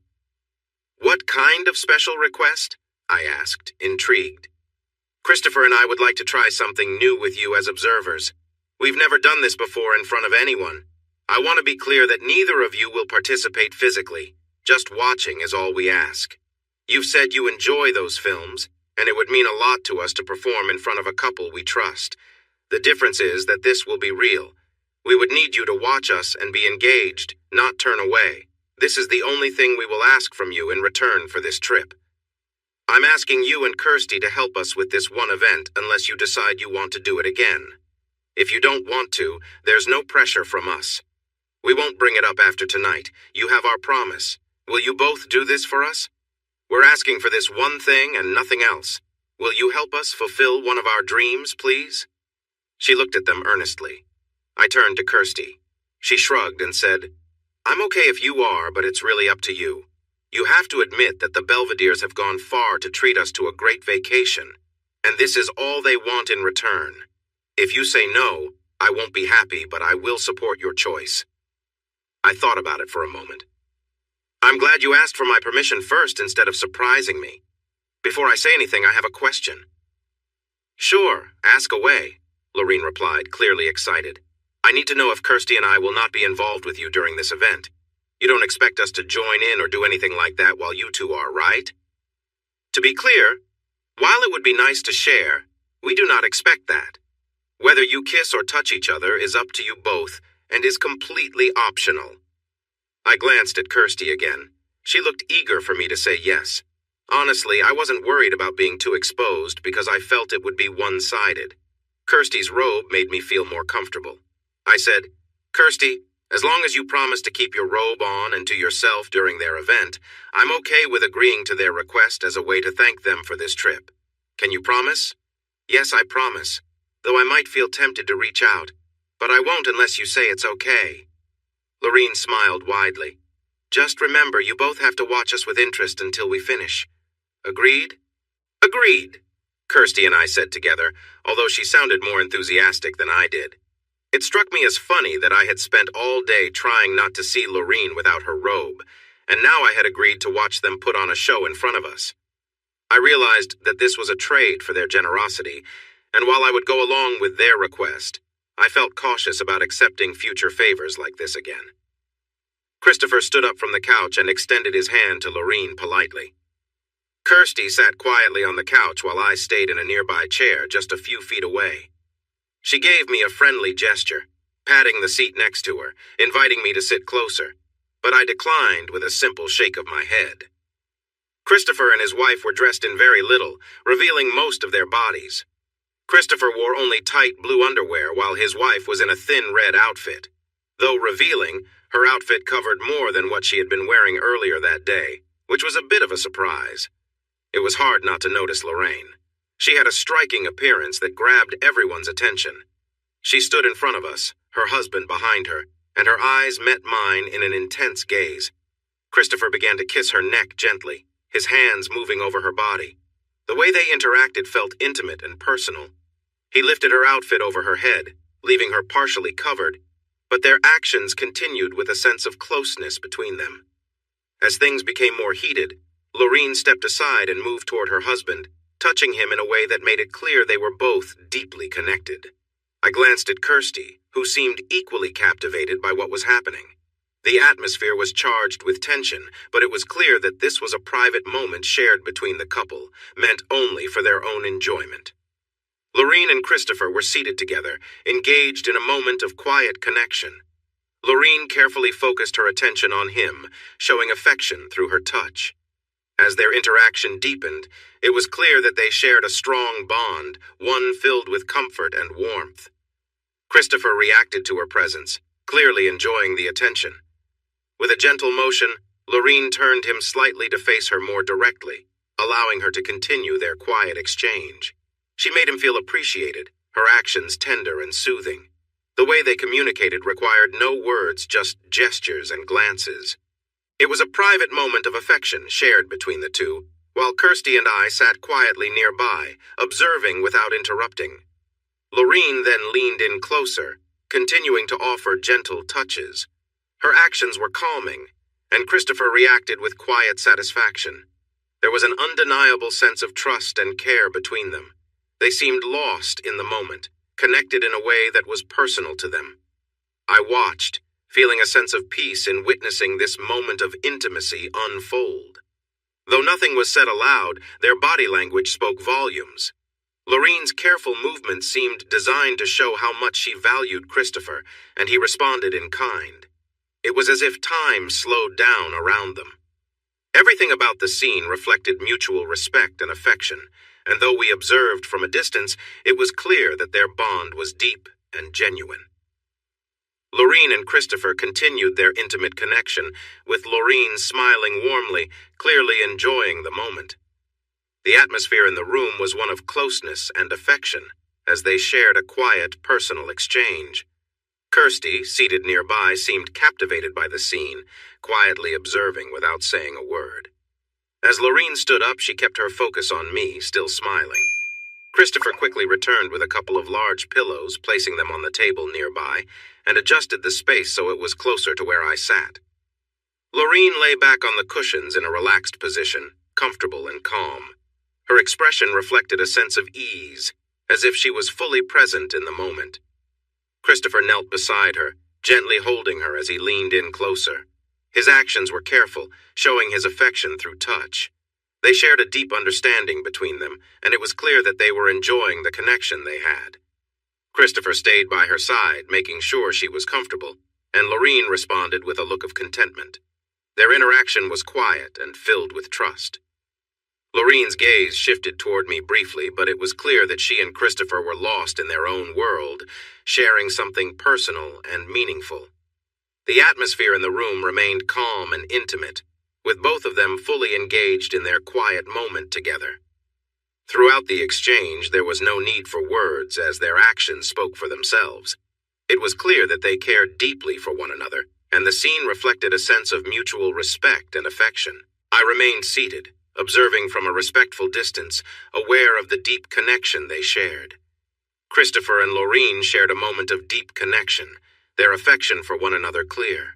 "What kind of special request?" I asked, intrigued. "Christopher and I would like to try something new with you as observers. We've never done this before in front of anyone. I want to be clear that neither of you will participate physically. Just watching is all we ask. You've said you enjoy those films, and it would mean a lot to us to perform in front of a couple we trust. The difference is that this will be real. We would need you to watch us and be engaged, not turn away. This is the only thing we will ask from you in return for this trip. I'm asking you and Kirsty to help us with this one event unless you decide you want to do it again. If you don't want to, there's no pressure from us. We won't bring it up after tonight. You have our promise. Will you both do this for us? We're asking for this one thing and nothing else. Will you help us fulfill one of our dreams, please? She looked at them earnestly. I turned to Kirsty. She shrugged and said, I'm okay if you are, but it's really up to you. You have to admit that the Belvederes have gone far to treat us to a great vacation, and this is all they want in return. If you say no, I won't be happy, but I will support your choice. I thought about it for a moment. I'm glad you asked for my permission first instead of surprising me. Before I say anything, I have a question. Sure, ask away, Lorene replied, clearly excited. I need to know if Kirsty and I will not be involved with you during this event. You don't expect us to join in or do anything like that while you two are, right? To be clear, while it would be nice to share, we do not expect that. Whether you kiss or touch each other is up to you both and is completely optional. I glanced at Kirsty again. She looked eager for me to say yes. Honestly, I wasn't worried about being too exposed because I felt it would be one-sided. Kirsty's robe made me feel more comfortable. I said, Kirsty, as long as you promise to keep your robe on and to yourself during their event, I'm okay with agreeing to their request as a way to thank them for this trip. Can you promise? Yes, I promise, though I might feel tempted to reach out, but I won't unless you say it's okay. Lorene smiled widely. Just remember, you both have to watch us with interest until we finish. Agreed? Agreed, Kirsty and I said together, although she sounded more enthusiastic than I did. It struck me as funny that I had spent all day trying not to see Lorene without her robe, and now I had agreed to watch them put on a show in front of us. I realized that this was a trade for their generosity, and while I would go along with their request, I felt cautious about accepting future favors like this again. Christopher stood up from the couch and extended his hand to Lorene politely. Kirsty sat quietly on the couch while I stayed in a nearby chair just a few feet away. She gave me a friendly gesture, patting the seat next to her, inviting me to sit closer, but I declined with a simple shake of my head. Christopher and his wife were dressed in very little, revealing most of their bodies. Christopher wore only tight blue underwear while his wife was in a thin red outfit. Though revealing, her outfit covered more than what she had been wearing earlier that day, which was a bit of a surprise. It was hard not to notice Lorene. She had a striking appearance that grabbed everyone's attention. She stood in front of us, her husband behind her, and her eyes met mine in an intense gaze. Christopher began to kiss her neck gently, his hands moving over her body. The way they interacted felt intimate and personal. He lifted her outfit over her head, leaving her partially covered, but their actions continued with a sense of closeness between them. As things became more heated, Lorene stepped aside and moved toward her husband, touching him in a way that made it clear they were both deeply connected. I glanced at Kirsty, who seemed equally captivated by what was happening. The atmosphere was charged with tension, but it was clear that this was a private moment shared between the couple, meant only for their own enjoyment. Lorene and Christopher were seated together, engaged in a moment of quiet connection. Lorene carefully focused her attention on him, showing affection through her touch. As their interaction deepened, it was clear that they shared a strong bond, one filled with comfort and warmth. Christopher reacted to her presence, clearly enjoying the attention. With a gentle motion, Lorene turned him slightly to face her more directly, allowing her to continue their quiet exchange. She made him feel appreciated, her actions tender and soothing. The way they communicated required no words, just gestures and glances. It was a private moment of affection shared between the two, while Kirsty and I sat quietly nearby, observing without interrupting. Lorene then leaned in closer, continuing to offer gentle touches. Her actions were calming, and Christopher reacted with quiet satisfaction. There was an undeniable sense of trust and care between them. They seemed lost in the moment, connected in a way that was personal to them. I watched, feeling a sense of peace in witnessing this moment of intimacy unfold. Though nothing was said aloud, their body language spoke volumes. Lorene's careful movements seemed designed to show how much she valued Christopher, and he responded in kind. It was as if time slowed down around them. Everything about the scene reflected mutual respect and affection, and though we observed from a distance, it was clear that their bond was deep and genuine. Lorene and Christopher continued their intimate connection, with Lorene smiling warmly, clearly enjoying the moment. The atmosphere in the room was one of closeness and affection, as they shared a quiet, personal exchange. Kirsty, seated nearby, seemed captivated by the scene, quietly observing without saying a word. As Lorene stood up, she kept her focus on me, still smiling. Christopher quickly returned with a couple of large pillows, placing them on the table nearby, and adjusted the space so it was closer to where I sat. Lorene lay back on the cushions in a relaxed position, comfortable and calm. Her expression reflected a sense of ease, as if she was fully present in the moment. Christopher knelt beside her, gently holding her as he leaned in closer. His actions were careful, showing his affection through touch. They shared a deep understanding between them, and it was clear that they were enjoying the connection they had. Christopher stayed by her side, making sure she was comfortable, and Lorene responded with a look of contentment. Their interaction was quiet and filled with trust. Lorene's gaze shifted toward me briefly, but it was clear that she and Christopher were lost in their own world, sharing something personal and meaningful. The atmosphere in the room remained calm and intimate, with both of them fully engaged in their quiet moment together. Throughout the exchange, there was no need for words, as their actions spoke for themselves. It was clear that they cared deeply for one another, and the scene reflected a sense of mutual respect and affection. I remained seated, observing from a respectful distance, aware of the deep connection they shared. Christopher and Lorene shared a moment of deep connection, their affection for one another clear.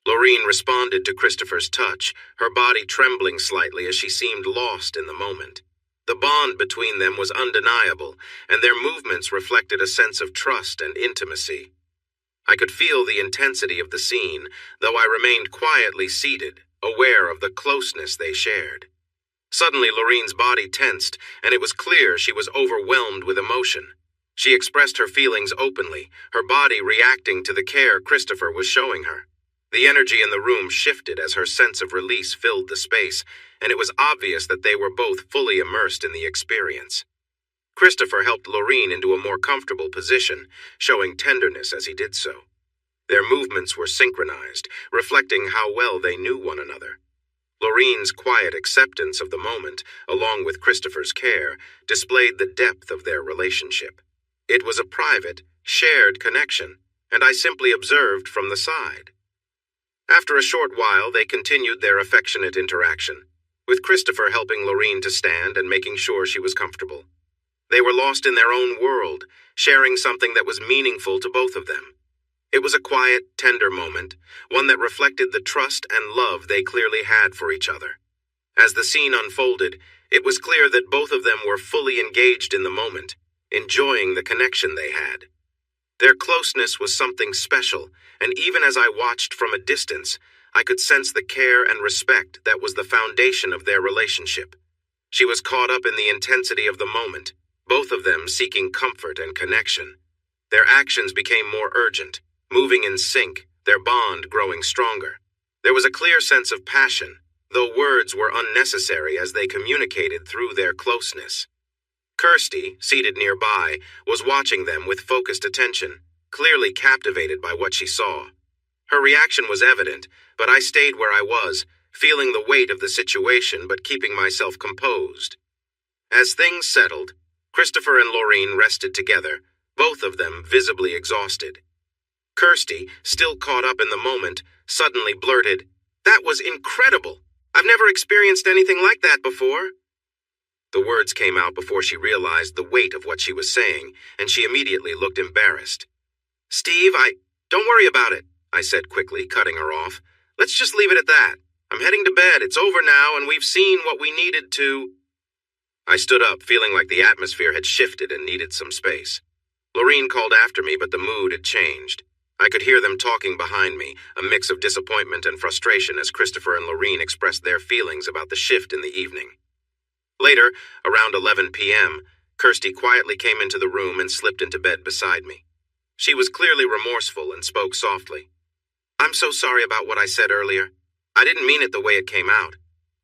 Lorene responded to Christopher's touch, her body trembling slightly as she seemed lost in the moment. The bond between them was undeniable, and their movements reflected a sense of trust and intimacy. I could feel the intensity of the scene, though I remained quietly seated, aware of the closeness they shared. Suddenly, Lorene's body tensed, and it was clear she was overwhelmed with emotion. She expressed her feelings openly, her body reacting to the care Christopher was showing her. The energy in the room shifted as her sense of release filled the space, and it was obvious that they were both fully immersed in the experience. Christopher helped Lorene into a more comfortable position, showing tenderness as he did so. Their movements were synchronized, reflecting how well they knew one another. Lorene's quiet acceptance of the moment, along with Christopher's care, displayed the depth of their relationship. It was a private, shared connection, and I simply observed from the side. After a short while, they continued their affectionate interaction, with Christopher helping Lorene to stand and making sure she was comfortable. They were lost in their own world, sharing something that was meaningful to both of them. It was a quiet, tender moment, one that reflected the trust and love they clearly had for each other. As the scene unfolded, it was clear that both of them were fully engaged in the moment, enjoying the connection they had. Their closeness was something special, and even as I watched from a distance, I could sense the care and respect that was the foundation of their relationship. She was caught up in the intensity of the moment, both of them seeking comfort and connection. Their actions became more urgent, moving in sync, their bond growing stronger. There was a clear sense of passion, though words were unnecessary as they communicated through their closeness. Kirsty, seated nearby, was watching them with focused attention, clearly captivated by what she saw. Her reaction was evident, but I stayed where I was, feeling the weight of the situation but keeping myself composed. As things settled, Christopher and Lorene rested together, both of them visibly exhausted. Kirsty, still caught up in the moment, suddenly blurted, "That was incredible! I've never experienced anything like that before." The words came out before she realized the weight of what she was saying, and she immediately looked embarrassed. "Steve, don't worry about it," I said quickly, cutting her off. "Let's just leave it at that. I'm heading to bed. It's over now, and we've seen what we needed to." I stood up, feeling like the atmosphere had shifted and needed some space. Lorene called after me, but the mood had changed. I could hear them talking behind me, a mix of disappointment and frustration as Christopher and Lorene expressed their feelings about the shift in the evening. Later, around 11 p.m., Kirsty quietly came into the room and slipped into bed beside me. She was clearly remorseful and spoke softly. I'm so sorry about what I said earlier. I didn't mean it the way it came out.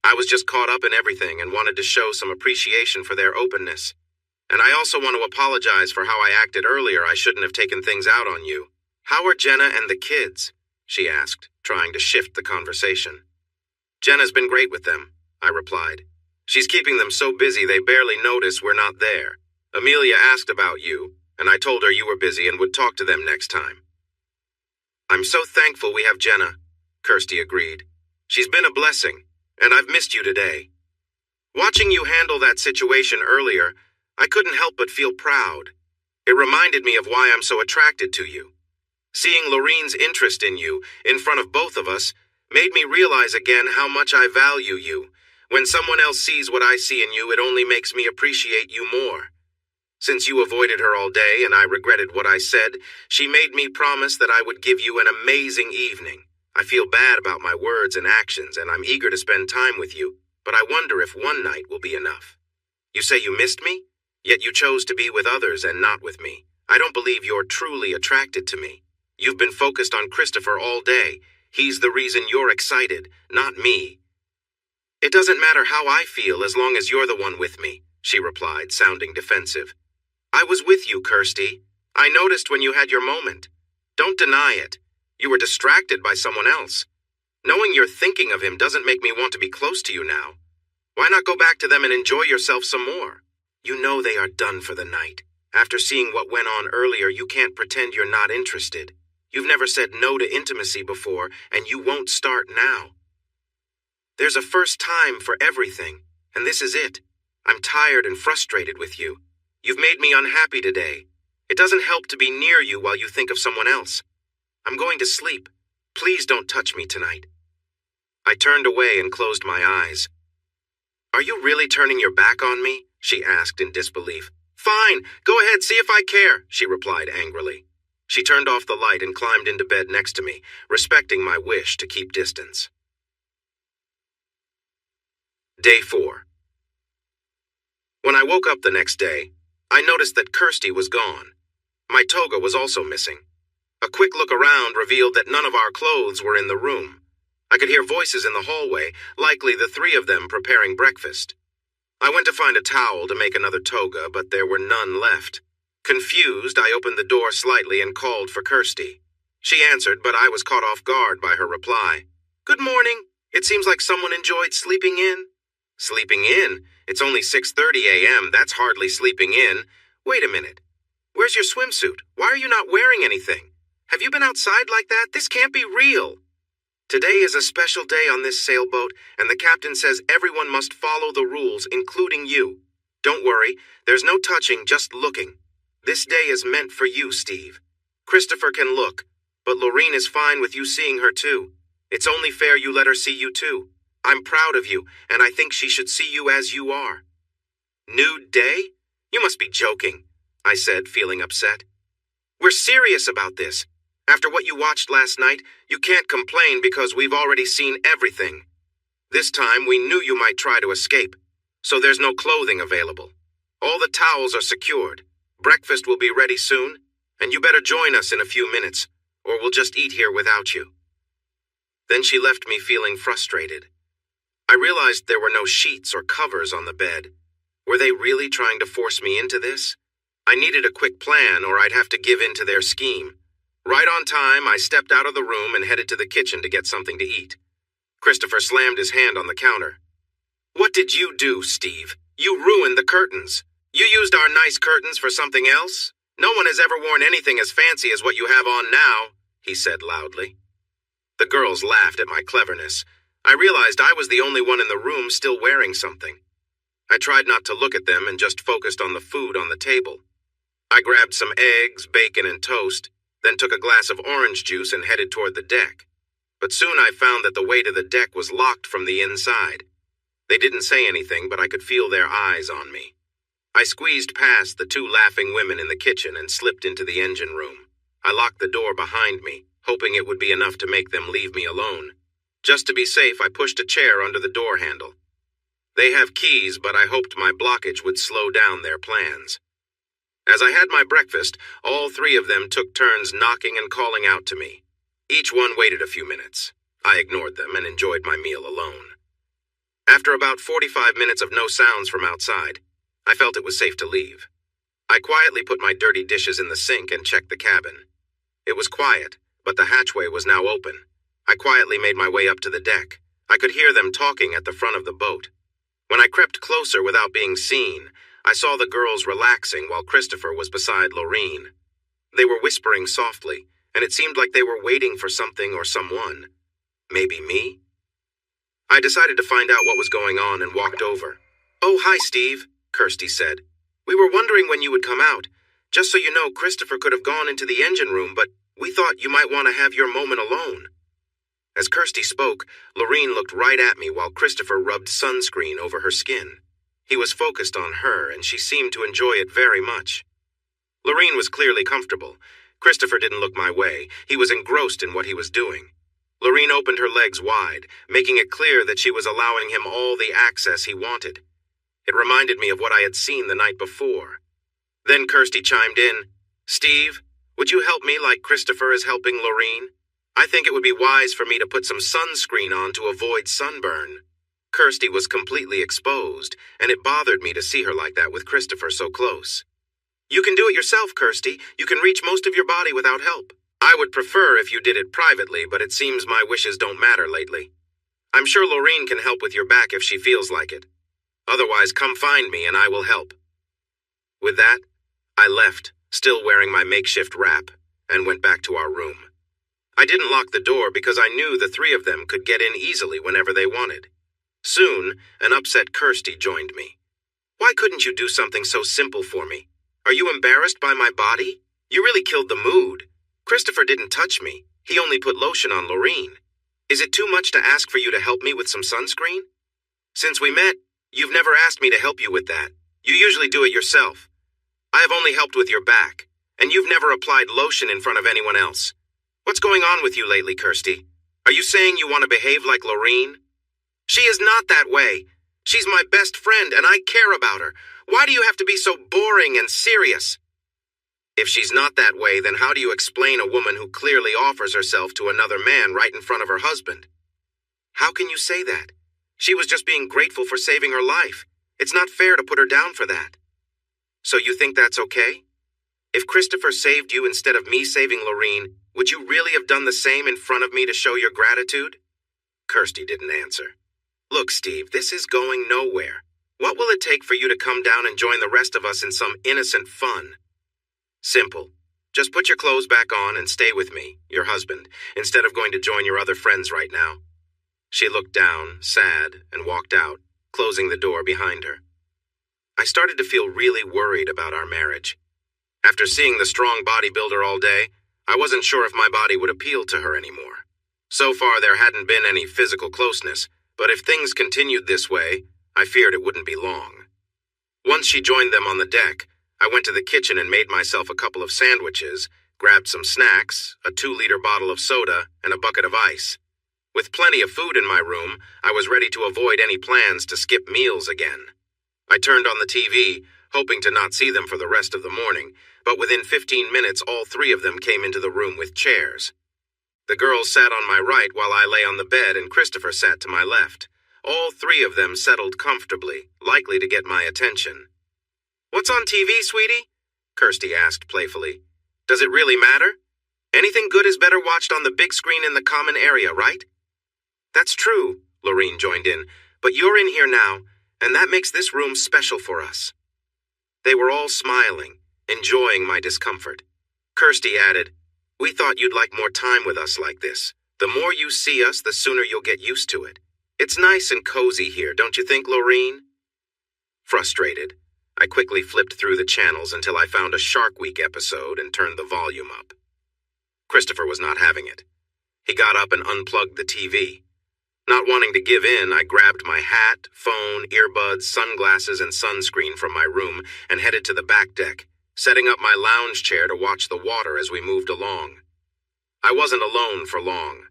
I was just caught up in everything and wanted to show some appreciation for their openness. And I also want to apologize for how I acted earlier. I shouldn't have taken things out on you. How are Jenna and the kids? She asked, trying to shift the conversation. Jenna's been great with them, I replied. She's keeping them so busy they barely notice we're not there. Amelia asked about you, and I told her you were busy and would talk to them next time. I'm so thankful we have Jenna, Kirsty agreed. She's been a blessing, and I've missed you today. Watching you handle that situation earlier, I couldn't help but feel proud. It reminded me of why I'm so attracted to you. Seeing Loreen's interest in you, in front of both of us, made me realize again how much I value you. When someone else sees what I see in you, it only makes me appreciate you more. Since you avoided her all day and I regretted what I said, she made me promise that I would give you an amazing evening. I feel bad about my words and actions, and I'm eager to spend time with you, but I wonder if one night will be enough. You say you missed me, yet you chose to be with others and not with me. I don't believe you're truly attracted to me. You've been focused on Christopher all day. He's the reason you're excited, not me. It doesn't matter how I feel as long as you're the one with me, she replied, sounding defensive. I was with you, Kirsty. I noticed when you had your moment. Don't deny it. You were distracted by someone else. Knowing you're thinking of him doesn't make me want to be close to you now. Why not go back to them and enjoy yourself some more? You know they are done for the night. After seeing what went on earlier, you can't pretend you're not interested. You've never said no to intimacy before, and you won't start now. There's a first time for everything, and this is it. I'm tired and frustrated with you. You've made me unhappy today. It doesn't help to be near you while you think of someone else. I'm going to sleep. Please don't touch me tonight. I turned away and closed my eyes. Are you really turning your back on me? She asked in disbelief. Fine, go ahead, see if I care, she replied angrily. She turned off the light and climbed into bed next to me, respecting my wish to keep distance. Day 4. When I woke up the next day, I noticed that Kirsty was gone. My toga was also missing. A quick look around revealed that none of our clothes were in the room. I could hear voices in the hallway, likely the three of them preparing breakfast. I went to find a towel to make another toga, but there were none left. Confused, I opened the door slightly and called for Kirsty. She answered, but I was caught off guard by her reply. Good morning. It seems like someone enjoyed sleeping in. Sleeping in? It's only 6:30 a.m. That's hardly sleeping in. Wait a minute. Where's your swimsuit? Why are you not wearing anything? Have you been outside like that? This can't be real. Today is a special day on this sailboat, and the captain says everyone must follow the rules, including you. Don't worry, there's no touching, just looking. This day is meant for you, Steve. Christopher can look, but Loreen is fine with you seeing her too. It's only fair you let her see you too. I'm proud of you, and I think she should see you as you are. Nude day? You must be joking, I said, feeling upset. We're serious about this. After what you watched last night, you can't complain because we've already seen everything. This time we knew you might try to escape, so there's no clothing available. All the towels are secured. Breakfast will be ready soon, and you better join us in a few minutes, or we'll just eat here without you. Then she left me feeling frustrated. I realized there were no sheets or covers on the bed. Were they really trying to force me into this? I needed a quick plan, or I'd have to give in to their scheme. Right on time, I stepped out of the room and headed to the kitchen to get something to eat. Christopher slammed his hand on the counter. What did you do, Steve? You ruined the curtains. You used our nice curtains for something else? No one has ever worn anything as fancy as what you have on now, he said loudly. The girls laughed at my cleverness. I realized I was the only one in the room still wearing something. I tried not to look at them and just focused on the food on the table. I grabbed some eggs, bacon, and toast, then took a glass of orange juice and headed toward the deck. But soon I found that the way to the deck was locked from the inside. They didn't say anything, but I could feel their eyes on me. I squeezed past the two laughing women in the kitchen and slipped into the engine room. I locked the door behind me, hoping it would be enough to make them leave me alone. Just to be safe, I pushed a chair under the door handle. They have keys, but I hoped my blockage would slow down their plans. As I had my breakfast, all three of them took turns knocking and calling out to me. Each one waited a few minutes. I ignored them and enjoyed my meal alone. After about 45 minutes of no sounds from outside, I felt it was safe to leave. I quietly put my dirty dishes in the sink and checked the cabin. It was quiet, but the hatchway was now open. I quietly made my way up to the deck. I could hear them talking at the front of the boat. When I crept closer without being seen, I saw the girls relaxing while Christopher was beside Lorene. They were whispering softly, and it seemed like they were waiting for something or someone. Maybe me? I decided to find out what was going on and walked over. "Oh, hi, Steve," Kirsty said. "We were wondering when you would come out. Just so you know, Christopher could have gone into the engine room, but we thought you might want to have your moment alone." As Kirsty spoke, Lorene looked right at me while Christopher rubbed sunscreen over her skin. He was focused on her, and she seemed to enjoy it very much. Lorene was clearly comfortable. Christopher didn't look my way. He was engrossed in what he was doing. Lorene opened her legs wide, making it clear that she was allowing him all the access he wanted. It reminded me of what I had seen the night before. Then Kirsty chimed in. "Steve, would you help me like Christopher is helping Lorene? I think it would be wise for me to put some sunscreen on to avoid sunburn." Kirsty was completely exposed, and it bothered me to see her like that with Christopher so close. "You can do it yourself, Kirsty. You can reach most of your body without help. I would prefer if you did it privately, but it seems my wishes don't matter lately. I'm sure Lorene can help with your back if she feels like it. Otherwise, come find me and I will help." With that, I left, still wearing my makeshift wrap, and went back to our room. I didn't lock the door because I knew the three of them could get in easily whenever they wanted. Soon, an upset Kirsty joined me. "Why couldn't you do something so simple for me? Are you embarrassed by my body? You really killed the mood. Christopher didn't touch me. He only put lotion on Lorene. Is it too much to ask for you to help me with some sunscreen? Since we met, you've never asked me to help you with that. You usually do it yourself. I have only helped with your back, and you've never applied lotion in front of anyone else. What's going on with you lately, Kirsty? Are you saying you want to behave like Lorene? She is not that way. She's my best friend, and I care about her. Why do you have to be so boring and serious?" "If she's not that way, then how do you explain a woman who clearly offers herself to another man right in front of her husband?" "How can you say that? She was just being grateful for saving her life. It's not fair to put her down for that." "So you think that's okay? If Christopher saved you instead of me saving Lorene, would you really have done the same in front of me to show your gratitude?" Kirsty didn't answer. "Look, Steve, this is going nowhere. What will it take for you to come down and join the rest of us in some innocent fun?" "Simple. Just put your clothes back on and stay with me, your husband, instead of going to join your other friends right now." She looked down, sad, and walked out, closing the door behind her. I started to feel really worried about our marriage. After seeing the strong bodybuilder all day, I wasn't sure if my body would appeal to her anymore. So far, there hadn't been any physical closeness, but if things continued this way, I feared it wouldn't be long. Once she joined them on the deck, I went to the kitchen and made myself a couple of sandwiches, grabbed some snacks, a 2-liter bottle of soda, and a bucket of ice. With plenty of food in my room, I was ready to avoid any plans to skip meals again. I turned on the TV, hoping to not see them for the rest of the morning, but within 15 minutes all three of them came into the room with chairs. The girls sat on my right while I lay on the bed and Christopher sat to my left. All three of them settled comfortably, likely to get my attention. "What's on TV, sweetie?" Kirsty asked playfully. "Does it really matter? Anything good is better watched on the big screen in the common area, right?" "That's true," Lorene joined in, "but you're in here now, and that makes this room special for us." They were all smiling, enjoying my discomfort. Kirsty added, "We thought you'd like more time with us like this. The more you see us, the sooner you'll get used to it. It's nice and cozy here, don't you think, Lorene?" Frustrated, I quickly flipped through the channels until I found a Shark Week episode and turned the volume up. Christopher was not having it. He got up and unplugged the TV. Not wanting to give in, I grabbed my hat, phone, earbuds, sunglasses, and sunscreen from my room and headed to the back deck, setting up my lounge chair to watch the water as we moved along. I wasn't alone for long.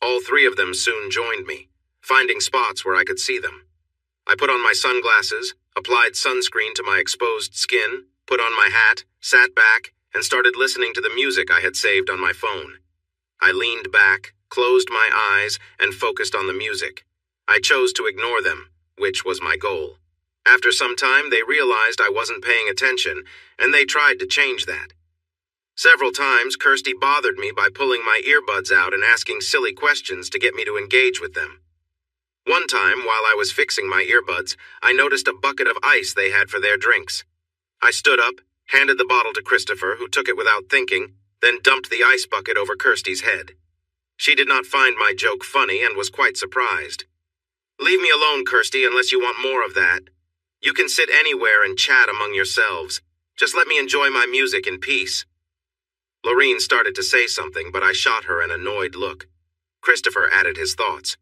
All three of them soon joined me, finding spots where I could see them. I put on my sunglasses, applied sunscreen to my exposed skin, put on my hat, sat back, and started listening to the music I had saved on my phone. I leaned back, closed my eyes, and focused on the music. I chose to ignore them, which was my goal. After some time, they realized I wasn't paying attention, and they tried to change that. Several times, Kirsty bothered me by pulling my earbuds out and asking silly questions to get me to engage with them. One time, while I was fixing my earbuds, I noticed a bucket of ice they had for their drinks. I stood up, handed the bottle to Christopher, who took it without thinking, then dumped the ice bucket over Kirsty's head. She did not find my joke funny and was quite surprised. "Leave me alone, Kirsty, unless you want more of that. You can sit anywhere and chat among yourselves. Just let me enjoy my music in peace." Lorene started to say something, but I shot her an annoyed look. Christopher added his thoughts.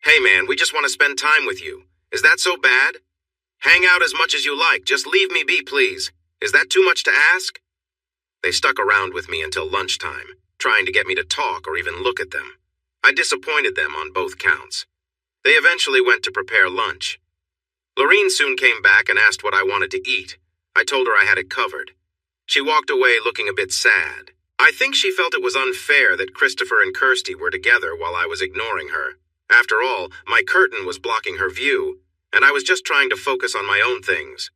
"Hey man, we just want to spend time with you. Is that so bad? Hang out as much as you like, just leave me be, please. Is that too much to ask?" They stuck around with me until lunchtime, trying to get me to talk or even look at them. I disappointed them on both counts. They eventually went to prepare lunch. Lorene soon came back and asked what I wanted to eat. I told her I had it covered. She walked away looking a bit sad. I think she felt it was unfair that Christopher and Kirsty were together while I was ignoring her. After all, my curtain was blocking her view, and I was just trying to focus on my own things.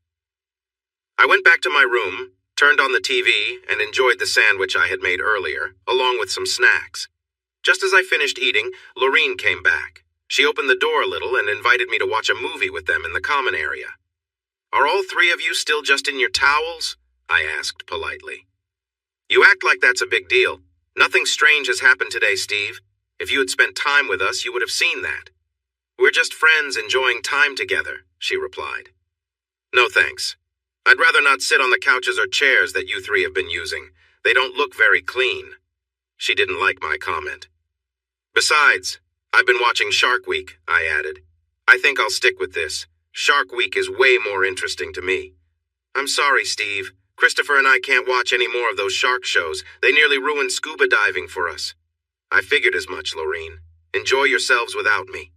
I went back to my room, turned on the TV, and enjoyed the sandwich I had made earlier, along with some snacks. Just as I finished eating, Lorene came back. She opened the door a little and invited me to watch a movie with them in the common area. "Are all three of you still just in your towels?" I asked politely. "You act like that's a big deal. Nothing strange has happened today, Steve. If you had spent time with us, you would have seen that." "We're just friends enjoying time together," she replied. "No thanks. I'd rather not sit on the couches or chairs that you three have been using. They don't look very clean." She didn't like my comment. "Besides, I've been watching Shark Week," I added. "I think I'll stick with this. Shark Week is way more interesting to me." "I'm sorry, Steve. Christopher and I can't watch any more of those shark shows. They nearly ruined scuba diving for us." "I figured as much, Lorene. Enjoy yourselves without me."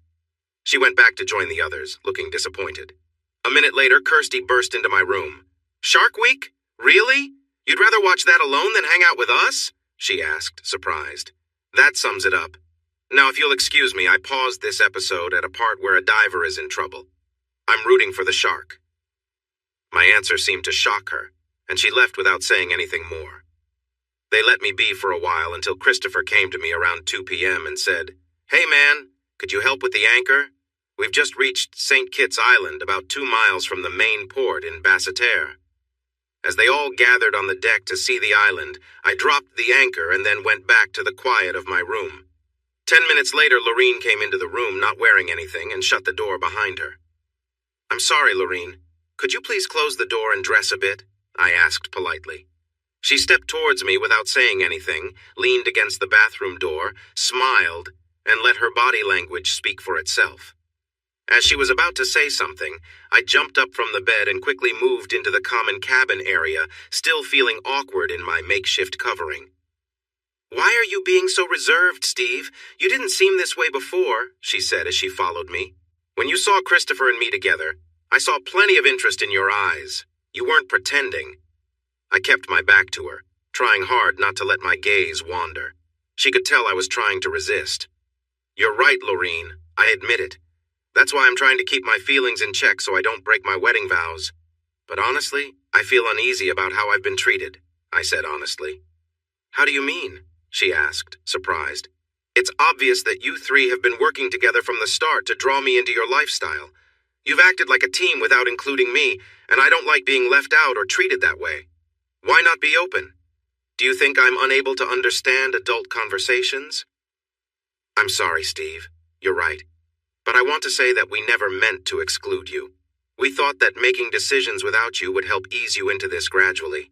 She went back to join the others, looking disappointed. A minute later, Kirsty burst into my room. "Shark Week? Really? You'd rather watch that alone than hang out with us?" she asked, surprised. That sums it up. Now, if you'll excuse me, I paused this episode at a part where a diver is in trouble. I'm rooting for the shark. My answer seemed to shock her, and she left without saying anything more. They let me be for a while until Christopher came to me around 2 p.m. and said, "Hey man, could you help with the anchor? We've just reached St. Kitts Island, about 2 miles from the main port in Basseterre." As they all gathered on the deck to see the island, I dropped the anchor and then went back to the quiet of my room. 10 minutes later, Lorene came into the room not wearing anything and shut the door behind her. "I'm sorry, Lorene. Could you please close the door and dress a bit?" I asked politely. She stepped towards me without saying anything, leaned against the bathroom door, smiled, and let her body language speak for itself. As she was about to say something, I jumped up from the bed and quickly moved into the common cabin area, still feeling awkward in my makeshift covering. "Why are you being so reserved, Steve? You didn't seem this way before," she said as she followed me. "When you saw Christopher and me together, I saw plenty of interest in your eyes. You weren't pretending." I kept my back to her, trying hard not to let my gaze wander. She could tell I was trying to resist. "You're right, Lorene. I admit it. That's why I'm trying to keep my feelings in check so I don't break my wedding vows. But honestly, I feel uneasy about how I've been treated," I said honestly. "How do you mean?" she asked, surprised. "It's obvious that you three have been working together from the start to draw me into your lifestyle. You've acted like a team without including me, and I don't like being left out or treated that way. Why not be open? Do you think I'm unable to understand adult conversations?" "I'm sorry, Steve. You're right. But I want to say that we never meant to exclude you. We thought that making decisions without you would help ease you into this gradually.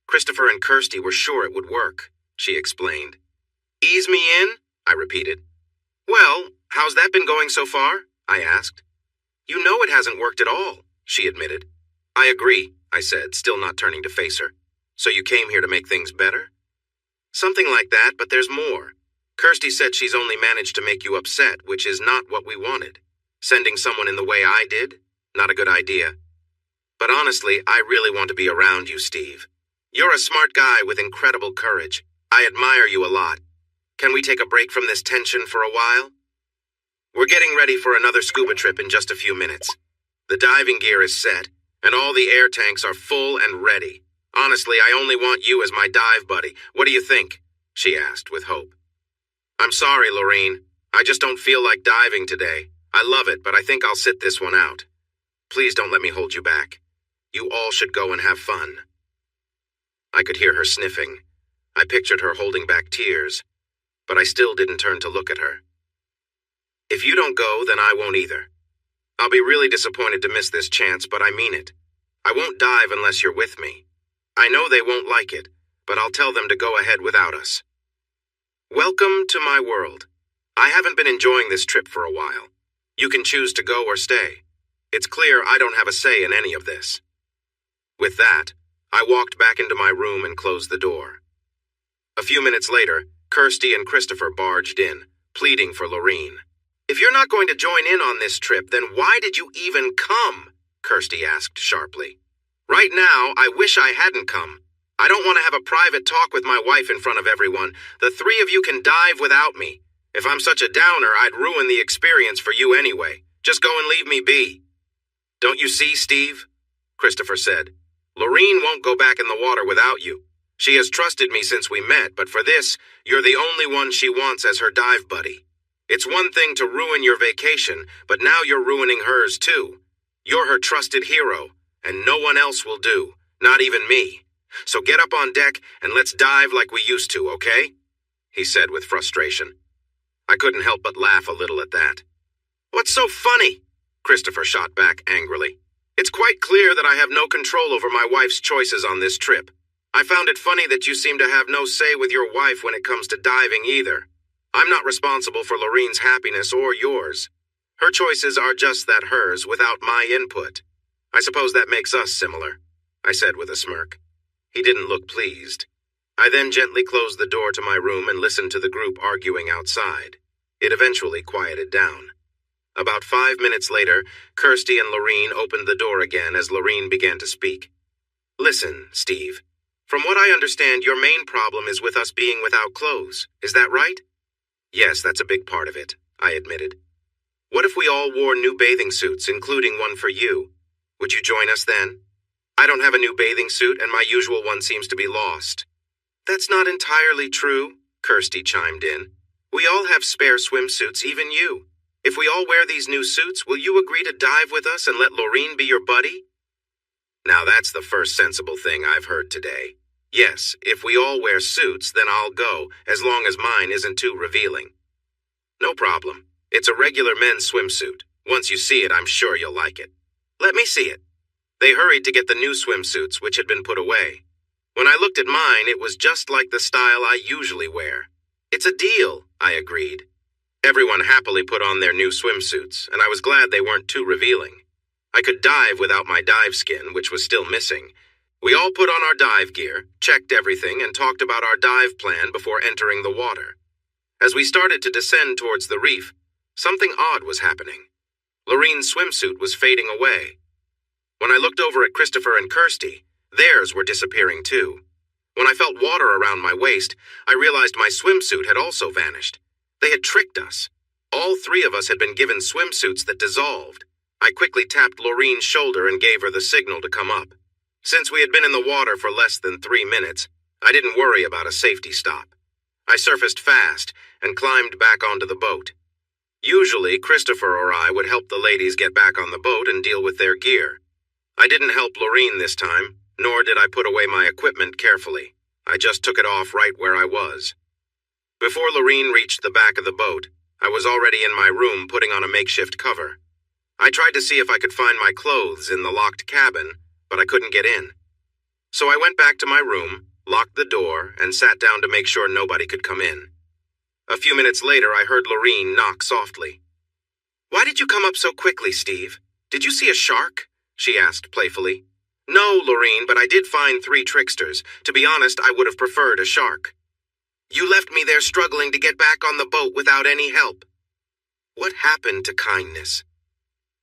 Christopher and Kirsty were sure it would work," she explained. "Ease me in?" I repeated. "Well, how's that been going so far?" I asked. "You know it hasn't worked at all," she admitted. "I agree," I said, still not turning to face her. "So you came here to make things better?" "Something like that, but there's more. Kirsty said she's only managed to make you upset, which is not what we wanted. Sending someone in the way I did? Not a good idea. But honestly, I really want to be around you, Steve. You're a smart guy with incredible courage. I admire you a lot. Can we take a break from this tension for a while? We're getting ready for another scuba trip in just a few minutes. The diving gear is set, and all the air tanks are full and ready. Honestly, I only want you as my dive buddy. What do you think? She asked with hope. I'm sorry, Lorene. I just don't feel like diving today. I love it, but I think I'll sit this one out. Please don't let me hold you back. You all should go and have fun. I could hear her sniffing. I pictured her holding back tears, but I still didn't turn to look at her. If you don't go, then I won't either. I'll be really disappointed to miss this chance, but I mean it. I won't dive unless you're with me. I know they won't like it, but I'll tell them to go ahead without us. Welcome to my world. I haven't been enjoying this trip for a while. You can choose to go or stay. It's clear I don't have a say in any of this. With that, I walked back into my room and closed the door. A few minutes later, Kirsty and Christopher barged in, pleading for Lorene. If you're not going to join in on this trip, then why did you even come? Kirsty asked sharply. Right now, I wish I hadn't come. I don't want to have a private talk with my wife in front of everyone. The three of you can dive without me. If I'm such a downer, I'd ruin the experience for you anyway. Just go and leave me be. Don't you see, Steve? Christopher said. Lorene won't go back in the water without you. She has trusted me since we met, but for this, you're the only one she wants as her dive buddy. It's one thing to ruin your vacation, but now you're ruining hers too. You're her trusted hero, and no one else will do, not even me. So get up on deck and let's dive like we used to, okay? He said with frustration. I couldn't help but laugh a little at that. What's so funny? Christopher shot back angrily. It's quite clear that I have no control over my wife's choices on this trip. I found it funny that you seem to have no say with your wife when it comes to diving either. I'm not responsible for Lorene's happiness or yours. Her choices are just that hers without my input. I suppose that makes us similar, I said with a smirk. He didn't look pleased. I then gently closed the door to my room and listened to the group arguing outside. It eventually quieted down. About 5 minutes later, Kirsty and Lorene opened the door again as Lorene began to speak. Listen, Steve. From what I understand, your main problem is with us being without clothes. Is that right? Yes, that's a big part of it, I admitted. What if we all wore new bathing suits, including one for you? Would you join us then? I don't have a new bathing suit, and my usual one seems to be lost. That's not entirely true, Kirsty chimed in. We all have spare swimsuits, even you. If we all wear these new suits, will you agree to dive with us and let Lorene be your buddy? Now that's the first sensible thing I've heard today. Yes, if we all wear suits, then I'll go, as long as mine isn't too revealing. No problem. It's a regular men's swimsuit. Once you see it, I'm sure you'll like it. Let me see it. They hurried to get the new swimsuits, which had been put away. When I looked at mine, it was just like the style I usually wear. It's a deal, I agreed. Everyone happily put on their new swimsuits, and I was glad they weren't too revealing. I could dive without my dive skin, which was still missing. We all put on our dive gear, checked everything, and talked about our dive plan before entering the water. As we started to descend towards the reef, something odd was happening. Lorene's swimsuit was fading away. When I looked over at Christopher and Kirsty, theirs were disappearing too. When I felt water around my waist, I realized my swimsuit had also vanished. They had tricked us. All three of us had been given swimsuits that dissolved. I quickly tapped Lorene's shoulder and gave her the signal to come up. Since we had been in the water for less than 3 minutes, I didn't worry about a safety stop. I surfaced fast and climbed back onto the boat. Usually, Christopher or I would help the ladies get back on the boat and deal with their gear. I didn't help Lorene this time, nor did I put away my equipment carefully. I just took it off right where I was. Before Lorene reached the back of the boat, I was already in my room putting on a makeshift cover. I tried to see if I could find my clothes in the locked cabin, but I couldn't get in. So I went back to my room, locked the door, and sat down to make sure nobody could come in. A few minutes later, I heard Lorene knock softly. Why did you come up so quickly, Steve? Did you see a shark? She asked playfully. No, Lorene, but I did find 3 tricksters. To be honest, I would have preferred a shark. You left me there struggling to get back on the boat without any help. What happened to kindness?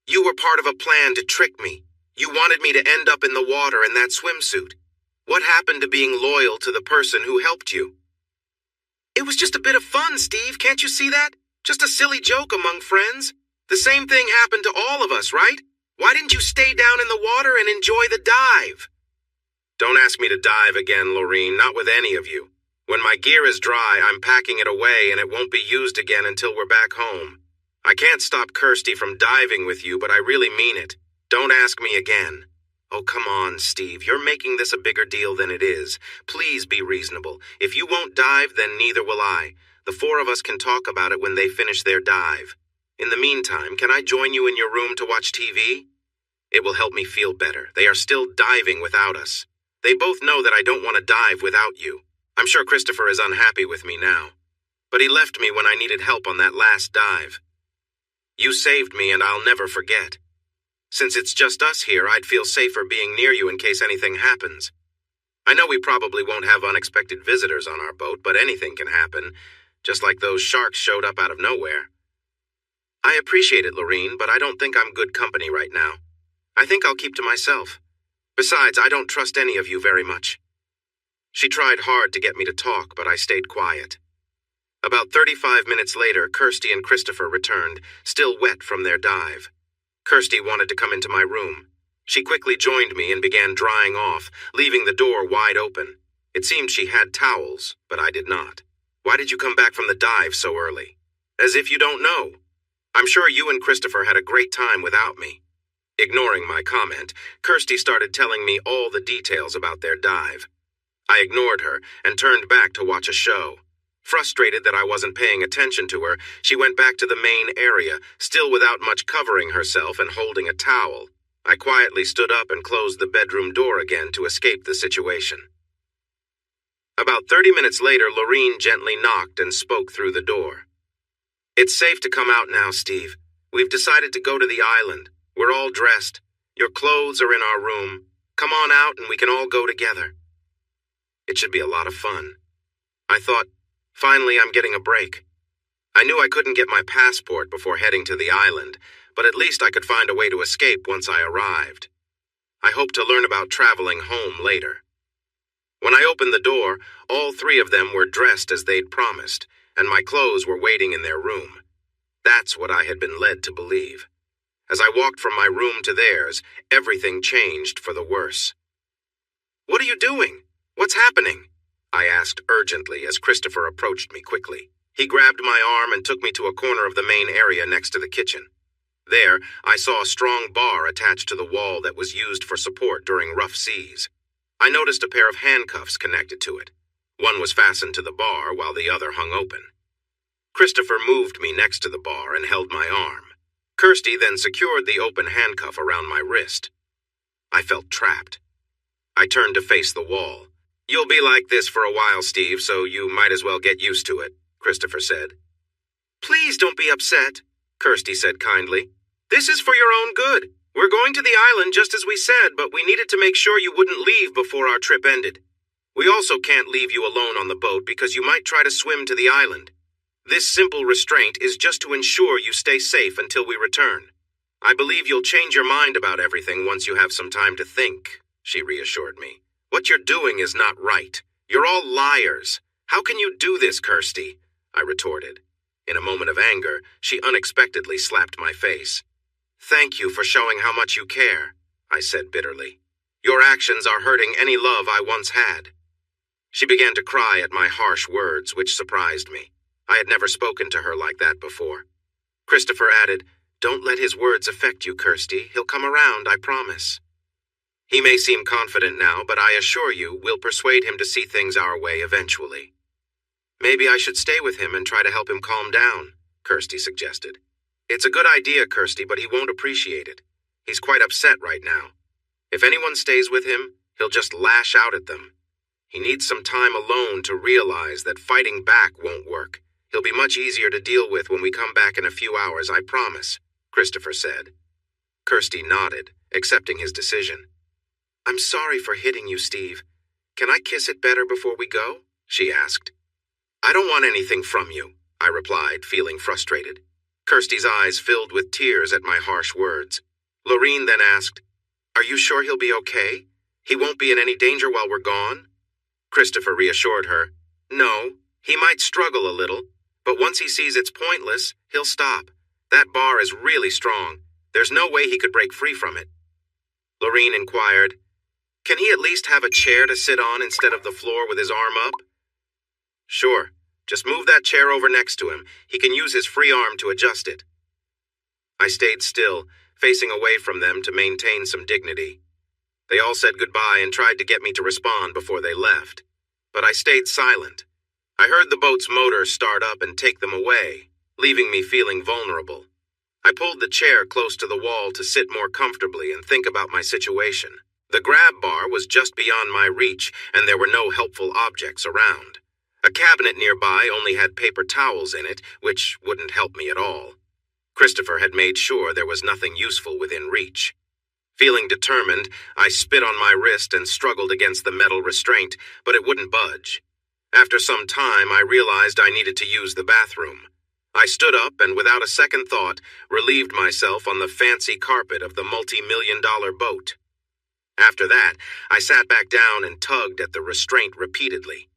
You were part of a plan to trick me. You wanted me to end up in the water in that swimsuit. What happened to being loyal to the person who helped you? It It was just a bit of fun, Steve. Can't you see that? Just a silly joke among friends. The same thing happened to all of us, right? Why didn't you stay down in the water and enjoy the dive? Don't ask me to dive again, Lorene, not with any of you. When my gear is dry, I'm packing it away and it won't be used again until we're back home. I can't stop Kirsty from diving with you, but I really mean it. Don't ask me again. Oh, come on, Steve. You're making this a bigger deal than it is. Please be reasonable. If you won't dive, then neither will I. The four of us can talk about it when they finish their dive. In the meantime, can I join you in your room to watch TV? It will help me feel better. They are still diving without us. They both know that I don't want to dive without you. I'm sure Christopher is unhappy with me now. But he left me when I needed help on that last dive. You saved me and I'll never forget. Since it's just us here, I'd feel safer being near you in case anything happens. I know we probably won't have unexpected visitors on our boat, but anything can happen, just like those sharks showed up out of nowhere. I appreciate it, Lorene, but I don't think I'm good company right now. I think I'll keep to myself. Besides, I don't trust any of you very much. She tried hard to get me to talk, but I stayed quiet. About 35 minutes later, Kirsty and Christopher returned, still wet from their dive. Kirsty wanted to come into my room. She quickly joined me and began drying off, leaving the door wide open. It seemed she had towels, but I did not. Why did you come back from the dive so early? As if you don't know. I'm sure you and Christopher had a great time without me. Ignoring my comment, Kirsty started telling me all the details about their dive. I ignored her and turned back to watch a show. Frustrated that I wasn't paying attention to her, she went back to the main area, still without much covering herself and holding a towel. I quietly stood up and closed the bedroom door again to escape the situation. About 30 minutes later, Lorene gently knocked and spoke through the door. It's safe to come out now, Steve. We've decided to go to the island. We're all dressed. Your clothes are in our room. Come on out and we can all go together. It should be a lot of fun. I thought, finally I'm getting a break. I knew I couldn't get my passport before heading to the island, but at least I could find a way to escape once I arrived. I hoped to learn about traveling home later. When I opened the door, all three of them were dressed as they'd promised, and my clothes were waiting in their room. That's what I had been led to believe. As I walked from my room to theirs, everything changed for the worse. What are you doing? What's happening? I asked urgently as Christopher approached me quickly. He grabbed my arm and took me to a corner of the main area next to the kitchen. There, I saw a strong bar attached to the wall that was used for support during rough seas. I noticed a pair of handcuffs connected to it. One was fastened to the bar while the other hung open. Christopher moved me next to the bar and held my arm. Kirsty then secured the open handcuff around my wrist. I felt trapped. I turned to face the wall. You'll be like this for a while, Steve, so you might as well get used to it, Christopher said. Please don't be upset, Kirsty said kindly. This is for your own good. We're going to the island just as we said, but we needed to make sure you wouldn't leave before our trip ended. We also can't leave you alone on the boat because you might try to swim to the island. This simple restraint is just to ensure you stay safe until we return. I believe you'll change your mind about everything once you have some time to think, she reassured me. What you're doing is not right. You're all liars. How can you do this, Kirsty? I retorted. In a moment of anger, she unexpectedly slapped my face. Thank you for showing how much you care, I said bitterly. Your actions are hurting any love I once had. She began to cry at my harsh words, which surprised me. I had never spoken to her like that before. Christopher added, Don't let his words affect you, Kirsty. He'll come around, I promise. He may seem confident now, but I assure you, we'll persuade him to see things our way eventually. Maybe I should stay with him and try to help him calm down, Kirsty suggested. It's a good idea, Kirsty, but he won't appreciate it. He's quite upset right now. If anyone stays with him, he'll just lash out at them. He needs some time alone to realize that fighting back won't work. He'll be much easier to deal with when we come back in a few hours, I promise, Christopher said. Kirsty nodded, accepting his decision. I'm sorry for hitting you, Steve. Can I kiss it better before we go? She asked. I don't want anything from you, I replied, feeling frustrated. Kirsty's eyes filled with tears at my harsh words. Lorene then asked, Are you sure he'll be okay? He won't be in any danger while we're gone? Christopher reassured her, No, He might struggle a little, but once he sees it's pointless, he'll stop. That bar is really strong. There's no way he could break free from it. Lorene inquired, "Can he at least have a chair to sit on instead of the floor with his arm up?" "Sure. Just move that chair over next to him. He can use his free arm to adjust it." I stayed still, facing away from them to maintain some dignity. They all said goodbye and tried to get me to respond before they left. But I stayed silent. I heard the boat's motor start up and take them away, leaving me feeling vulnerable. I pulled the chair close to the wall to sit more comfortably and think about my situation. The grab bar was just beyond my reach, and there were no helpful objects around. A cabinet nearby only had paper towels in it, which wouldn't help me at all. Christopher had made sure there was nothing useful within reach. Feeling determined, I spit on my wrist and struggled against the metal restraint, but it wouldn't budge. After some time, I realized I needed to use the bathroom. I stood up and, without a second thought, relieved myself on the fancy carpet of the multi-million-dollar boat. After that, I sat back down and tugged at the restraint repeatedly.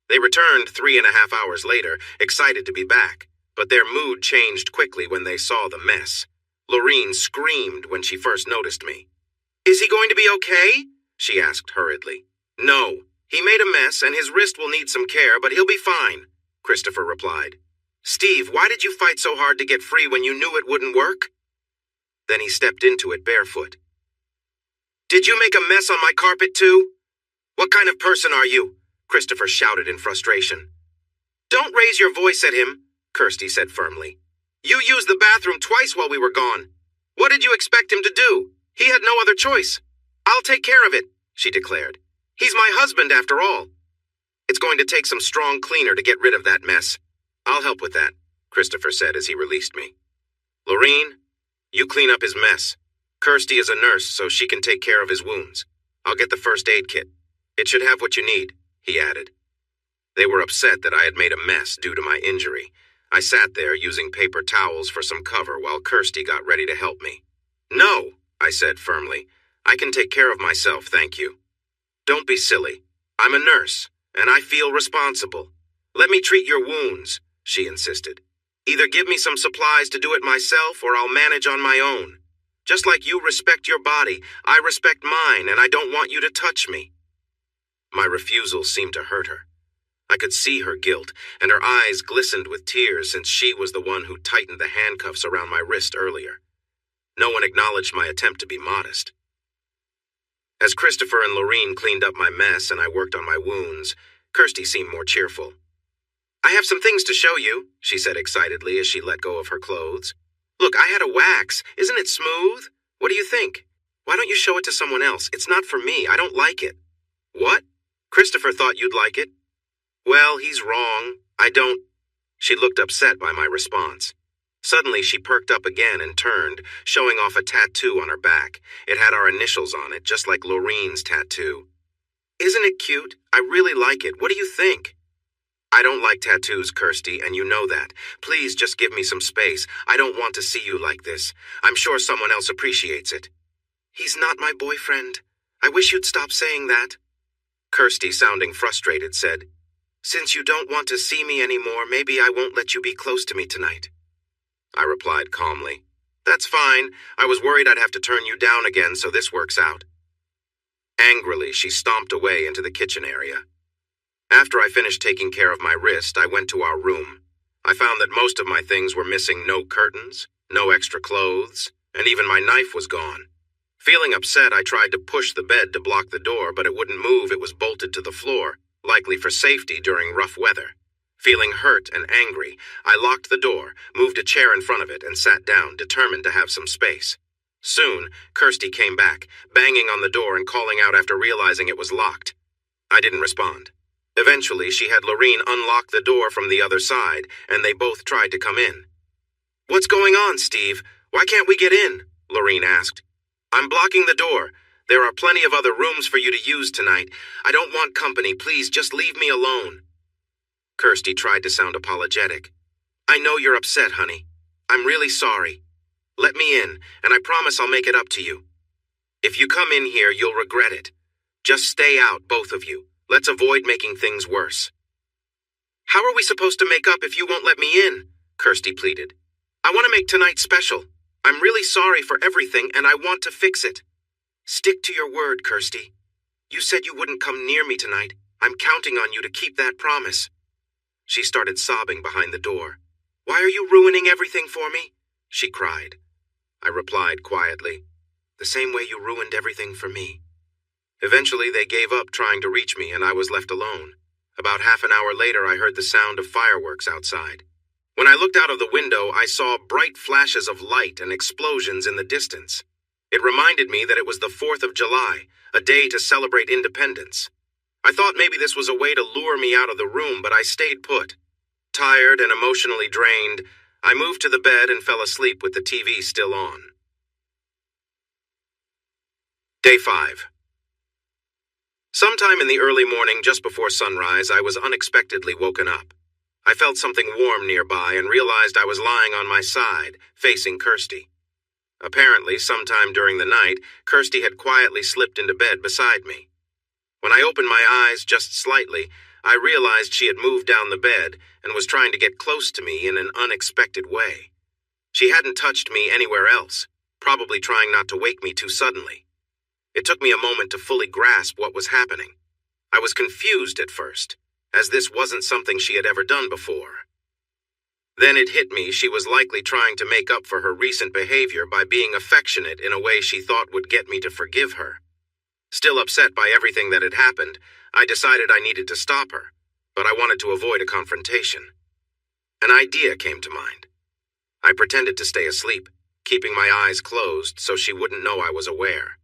They returned 3.5 hours later, excited to be back, but their mood changed quickly when they saw the mess. Lorene screamed when she first noticed me. "Is he going to be okay?" she asked hurriedly. "No. He made a mess and his wrist will need some care, but he'll be fine," Christopher replied. "Steve, why did you fight so hard to get free when you knew it wouldn't work?" Then he stepped into it barefoot. "Did you make a mess on my carpet too? What kind of person are you?" Christopher shouted in frustration. "Don't raise your voice at him," Kirsty said firmly. "You used the bathroom twice while we were gone. What did you expect him to do? He had no other choice. I'll take care of it," she declared. "He's my husband after all. It's going to take some strong cleaner to get rid of that mess." "I'll help with that," Christopher said as he released me. "Lorene, you clean up his mess. Kirsty is a nurse, so she can take care of his wounds. I'll get the first aid kit. It should have what you need," he added. They were upset that I had made a mess due to my injury. I sat there using paper towels for some cover while Kirsty got ready to help me. "No," I said firmly. "I can take care of myself, thank you." "Don't be silly. I'm a nurse, and I feel responsible. Let me treat your wounds," she insisted. "Either give me some supplies to do it myself or I'll manage on my own. Just like you respect your body, I respect mine, and I don't want you to touch me." My refusal seemed to hurt her. I could see her guilt, and her eyes glistened with tears since she was the one who tightened the handcuffs around my wrist earlier. No one acknowledged my attempt to be modest. As Christopher and Lorene cleaned up my mess and I worked on my wounds, Kirsty seemed more cheerful. "I have some things to show you," she said excitedly as she let go of her clothes. "Look, I had a wax. Isn't it smooth? What do you think? Why don't you show it to someone else? It's not for me. I don't like it." "What? Christopher thought you'd like it." "Well, he's wrong. I don't—" She looked upset by my response. Suddenly, she perked up again and turned, showing off a tattoo on her back. It had our initials on it, just like Lorene's tattoo. "Isn't it cute? I really like it. What do you think?" "I don't like tattoos, Kirsty, and you know that. Please just give me some space. I don't want to see you like this. I'm sure someone else appreciates it." "He's not my boyfriend. I wish you'd stop saying that." Kirsty, sounding frustrated, said, "Since you don't want to see me anymore, maybe I won't let you be close to me tonight." I replied calmly, "That's fine. I was worried I'd have to turn you down again, so this works out." Angrily, she stomped away into the kitchen area. After I finished taking care of my wrist, I went to our room. I found that most of my things were missing: no curtains, no extra clothes, and even my knife was gone. Feeling upset, I tried to push the bed to block the door, but it wouldn't move. It was bolted to the floor, likely for safety during rough weather. Feeling hurt and angry, I locked the door, moved a chair in front of it, and sat down, determined to have some space. Soon, Kirsty came back, banging on the door and calling out after realizing it was locked. I didn't respond. Eventually, she had Lorene unlock the door from the other side, and they both tried to come in. "What's going on, Steve? Why can't we get in?" Lorene asked. "I'm blocking the door. There are plenty of other rooms for you to use tonight. I don't want company. Please, just leave me alone." Kirsty tried to sound apologetic. "I know you're upset, honey. I'm really sorry. Let me in, and I promise I'll make it up to you. If you come in here, you'll regret it. Just stay out, both of you. Let's avoid making things worse." How are we supposed to make up if you won't let me in? Kirsty pleaded. I want to make tonight special. I'm really sorry for everything, and I want to fix it. Stick to your word, Kirsty. You said you wouldn't come near me tonight. I'm counting on you to keep that promise. She started sobbing behind the door. Why are you ruining everything for me? She cried. I replied quietly. The same way you ruined everything for me. Eventually, they gave up trying to reach me, and I was left alone. About half an hour later, I heard the sound of fireworks outside. When I looked out of the window, I saw bright flashes of light and explosions in the distance. It reminded me that it was the 4th of July, a day to celebrate independence. I thought maybe this was a way to lure me out of the room, but I stayed put. Tired and emotionally drained, I moved to the bed and fell asleep with the TV still on. Day 5. Sometime in the early morning, just before sunrise, I was unexpectedly woken up. I felt something warm nearby and realized I was lying on my side, facing Kirsty. Apparently, sometime during the night, Kirsty had quietly slipped into bed beside me. When I opened my eyes just slightly, I realized she had moved down the bed and was trying to get close to me in an unexpected way. She hadn't touched me anywhere else, probably trying not to wake me too suddenly. It took me a moment to fully grasp what was happening. I was confused at first, as this wasn't something she had ever done before. Then it hit me she was likely trying to make up for her recent behavior by being affectionate in a way she thought would get me to forgive her. Still upset by everything that had happened, I decided I needed to stop her, but I wanted to avoid a confrontation. An idea came to mind. I pretended to stay asleep, keeping my eyes closed so she wouldn't know I was aware.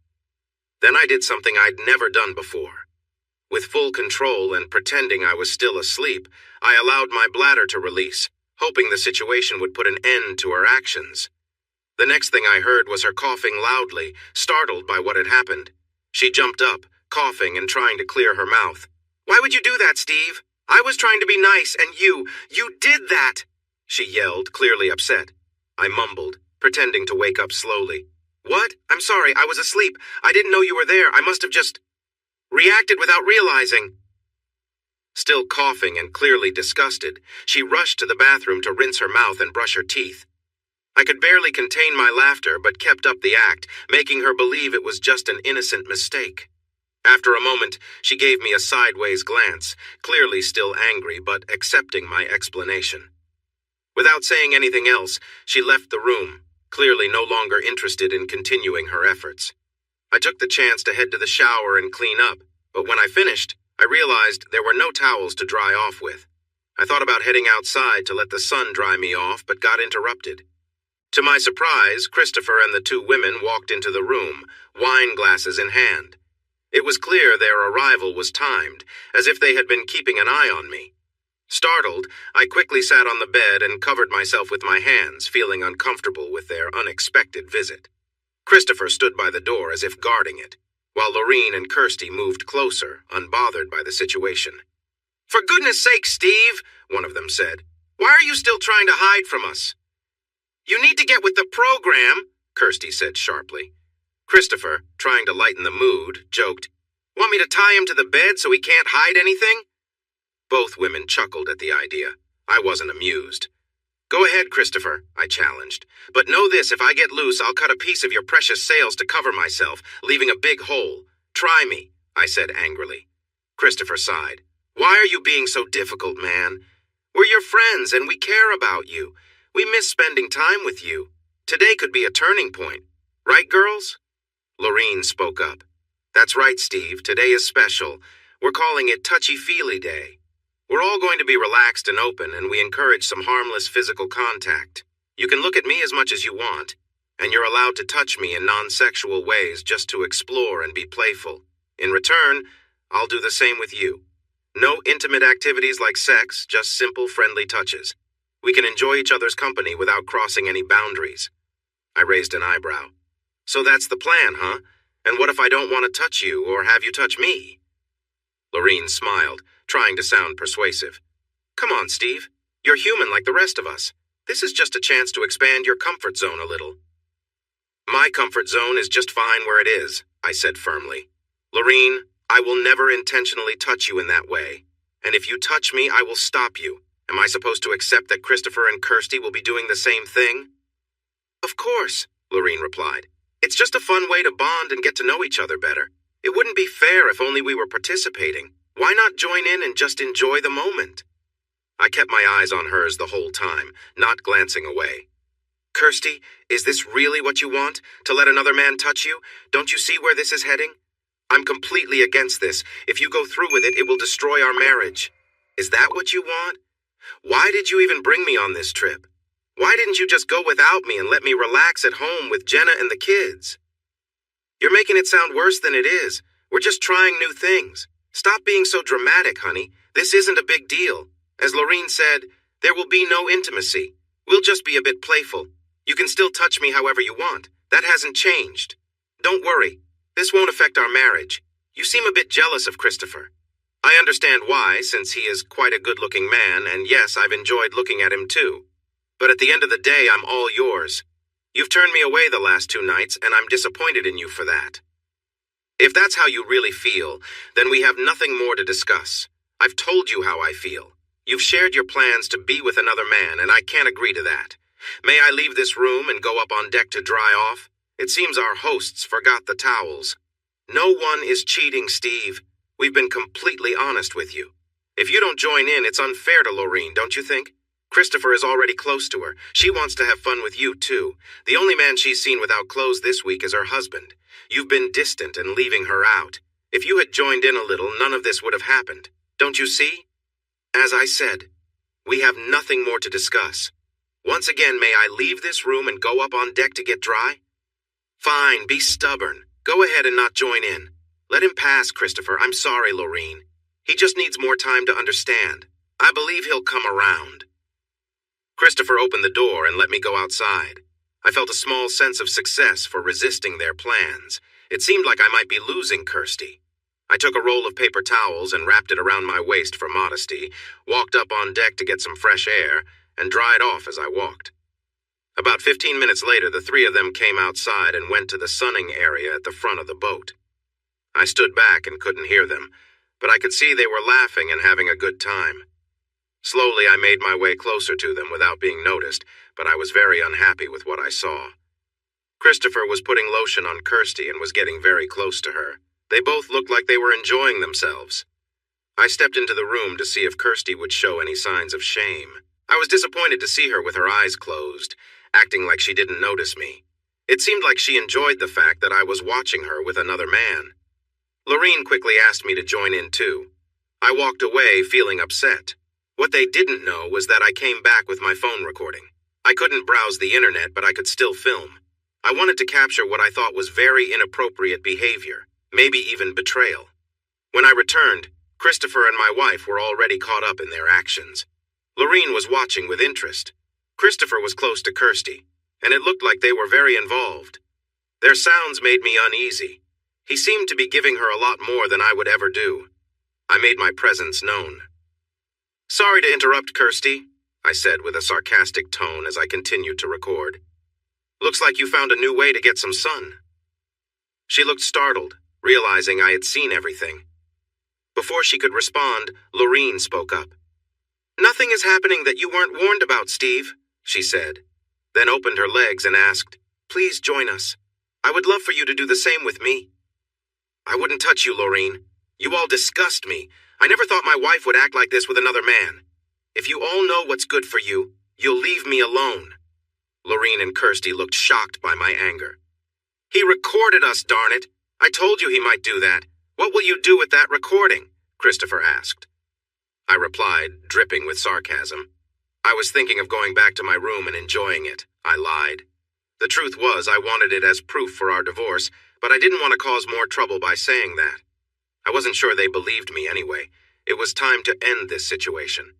Then I did something I'd never done before. With full control and pretending I was still asleep, I allowed my bladder to release, hoping the situation would put an end to her actions. The next thing I heard was her coughing loudly, startled by what had happened. She jumped up, coughing and trying to clear her mouth. Why would you do that, Steve? I was trying to be nice, and you did that! She yelled, clearly upset. I mumbled, pretending to wake up slowly. What? I'm sorry, I was asleep. I didn't know you were there. I must have just reacted without realizing. Still coughing and clearly disgusted, she rushed to the bathroom to rinse her mouth and brush her teeth. I could barely contain my laughter, but kept up the act, making her believe it was just an innocent mistake. After a moment, she gave me a sideways glance, clearly still angry, but accepting my explanation. Without saying anything else, she left the room, clearly no longer interested in continuing her efforts. I took the chance to head to the shower and clean up, but when I finished, I realized there were no towels to dry off with. I thought about heading outside to let the sun dry me off, but got interrupted. To my surprise, Christopher and the two women walked into the room, wine glasses in hand. It was clear their arrival was timed, as if they had been keeping an eye on me. Startled, I quickly sat on the bed and covered myself with my hands, feeling uncomfortable with their unexpected visit. Christopher stood by the door as if guarding it, while Lorene and Kirsty moved closer, unbothered by the situation. For goodness sake, Steve, one of them said. Why are you still trying to hide from us? You need to get with the program, Kirsty said sharply. Christopher, trying to lighten the mood, joked, Want me to tie him to the bed so he can't hide anything? Both women chuckled at the idea. I wasn't amused. Go ahead, Christopher, I challenged. But know this, if I get loose, I'll cut a piece of your precious sails to cover myself, leaving a big hole. Try me, I said angrily. Christopher sighed. Why are you being so difficult, man? We're your friends and we care about you. We miss spending time with you. Today could be a turning point. Right, girls? Lorene spoke up. That's right, Steve. Today is special. We're calling it Touchy-Feely Day. We're all going to be relaxed and open, and we encourage some harmless physical contact. You can look at me as much as you want, and you're allowed to touch me in non-sexual ways just to explore and be playful. In return, I'll do the same with you. No intimate activities like sex, just simple, friendly touches. We can enjoy each other's company without crossing any boundaries. I raised an eyebrow. So that's the plan, huh? And what if I don't want to touch you or have you touch me? Lorene smiled, trying to sound persuasive. Come on, Steve. You're human like the rest of us. This is just a chance to expand your comfort zone a little. My comfort zone is just fine where it is, I said firmly. Lorene, I will never intentionally touch you in that way. And if you touch me, I will stop you. Am I supposed to accept that Christopher and Kirsty will be doing the same thing? Of course, Lorene replied. It's just a fun way to bond and get to know each other better. It wouldn't be fair if only we were participating. Why not join in and just enjoy the moment? I kept my eyes on hers the whole time, not glancing away. Kirsty, is this really what you want? To let another man touch you? Don't you see where this is heading? I'm completely against this. If you go through with it, it will destroy our marriage. Is that what you want? Why did you even bring me on this trip? Why didn't you just go without me and let me relax at home with Jenna and the kids? You're making it sound worse than it is. We're just trying new things. Stop being so dramatic, honey. This isn't a big deal. As Lorene said, there will be no intimacy. We'll just be a bit playful. You can still touch me however you want. That hasn't changed. Don't worry. This won't affect our marriage. You seem a bit jealous of Christopher. I understand why, since he is quite a good-looking man, and yes, I've enjoyed looking at him too. But at the end of the day, I'm all yours. You've turned me away the last 2 nights, and I'm disappointed in you for that. If that's how you really feel, then we have nothing more to discuss. I've told you how I feel. You've shared your plans to be with another man, and I can't agree to that. May I leave this room and go up on deck to dry off? It seems our hosts forgot the towels. No one is cheating, Steve. We've been completely honest with you. If you don't join in, it's unfair to Lorene, don't you think? Christopher is already close to her. She wants to have fun with you, too. The only man she's seen without clothes this week is her husband. You've been distant and leaving her out. If you had joined in a little, none of this would have happened. Don't you see? As I said, we have nothing more to discuss. Once again, may I leave this room and go up on deck to get dry? Fine, be stubborn. Go ahead and not join in. Let him pass, Christopher. I'm sorry, Lorene. He just needs more time to understand. I believe he'll come around. Christopher opened the door and let me go outside. I felt a small sense of success for resisting their plans. It seemed like I might be losing Kirsty. I took a roll of paper towels and wrapped it around my waist for modesty, walked up on deck to get some fresh air, and dried off as I walked. About 15 minutes later, the 3 of them came outside and went to the sunning area at the front of the boat. I stood back and couldn't hear them, but I could see they were laughing and having a good time. Slowly, I made my way closer to them without being noticed, but I was very unhappy with what I saw. Christopher was putting lotion on Kirsty and was getting very close to her. They both looked like they were enjoying themselves. I stepped into the room to see if Kirsty would show any signs of shame. I was disappointed to see her with her eyes closed, acting like she didn't notice me. It seemed like she enjoyed the fact that I was watching her with another man. Lorene quickly asked me to join in too. I walked away feeling upset. What they didn't know was that I came back with my phone recording. I couldn't browse the internet, but I could still film. I wanted to capture what I thought was very inappropriate behavior, maybe even betrayal. When I returned, Christopher and my wife were already caught up in their actions. Lorene was watching with interest. Christopher was close to Kirsty, and it looked like they were very involved. Their sounds made me uneasy. He seemed to be giving her a lot more than I would ever do. I made my presence known. Sorry to interrupt, Kirsty, I said with a sarcastic tone as I continued to record. Looks like you found a new way to get some sun. She looked startled, realizing I had seen everything. Before she could respond, Lorene spoke up. Nothing is happening that you weren't warned about, Steve, she said, then opened her legs and asked, Please join us. I would love for you to do the same with me. I wouldn't touch you, Lorene. You all disgust me. I never thought my wife would act like this with another man. If you all know what's good for you, you'll leave me alone. Lorene and Kirsty looked shocked by my anger. He recorded us, darn it. I told you he might do that. What will you do with that recording? Christopher asked. I replied, dripping with sarcasm. I was thinking of going back to my room and enjoying it. I lied. The truth was I wanted it as proof for our divorce, but I didn't want to cause more trouble by saying that. I wasn't sure they believed me anyway. It was time to end this situation.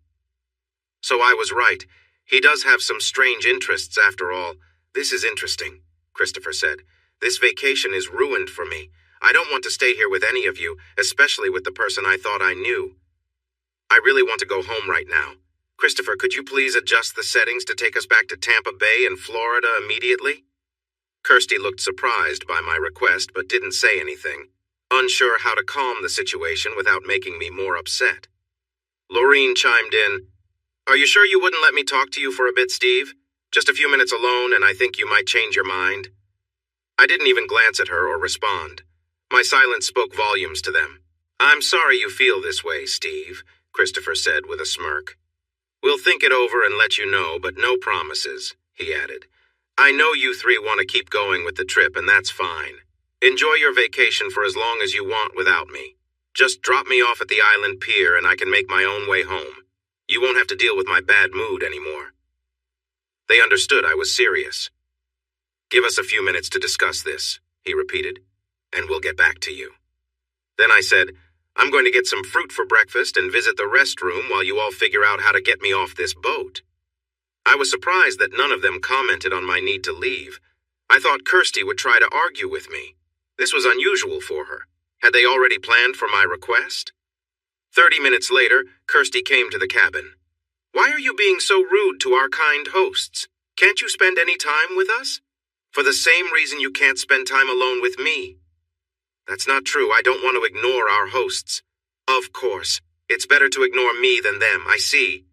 So I was right. He does have some strange interests after all. This is interesting, Christopher said. This vacation is ruined for me. I don't want to stay here with any of you, especially with the person I thought I knew. I really want to go home right now. Christopher, could you please adjust the settings to take us back to Tampa Bay in Florida immediately? Kirsty looked surprised by my request but didn't say anything, unsure how to calm the situation without making me more upset. Lorene chimed in. Are you sure you wouldn't let me talk to you for a bit, Steve? Just a few minutes alone, and I think you might change your mind. I didn't even glance at her or respond. My silence spoke volumes to them. I'm sorry you feel this way, Steve, Christopher said with a smirk. We'll think it over and let you know, but no promises, he added. I know you three want to keep going with the trip, and that's fine. Enjoy your vacation for as long as you want without me. Just drop me off at the island pier and I can make my own way home. You won't have to deal with my bad mood anymore. They understood I was serious. Give us a few minutes to discuss this, he repeated, and we'll get back to you. Then I said, I'm going to get some fruit for breakfast and visit the restroom while you all figure out how to get me off this boat. I was surprised that none of them commented on my need to leave. I thought Kirsty would try to argue with me. This was unusual for her. Had they already planned for my request? 30 minutes later, Kirsty came to the cabin. Why are you being so rude to our kind hosts? Can't you spend any time with us? For the same reason you can't spend time alone with me. That's not true. I don't want to ignore our hosts. Of course. It's better to ignore me than them, I see.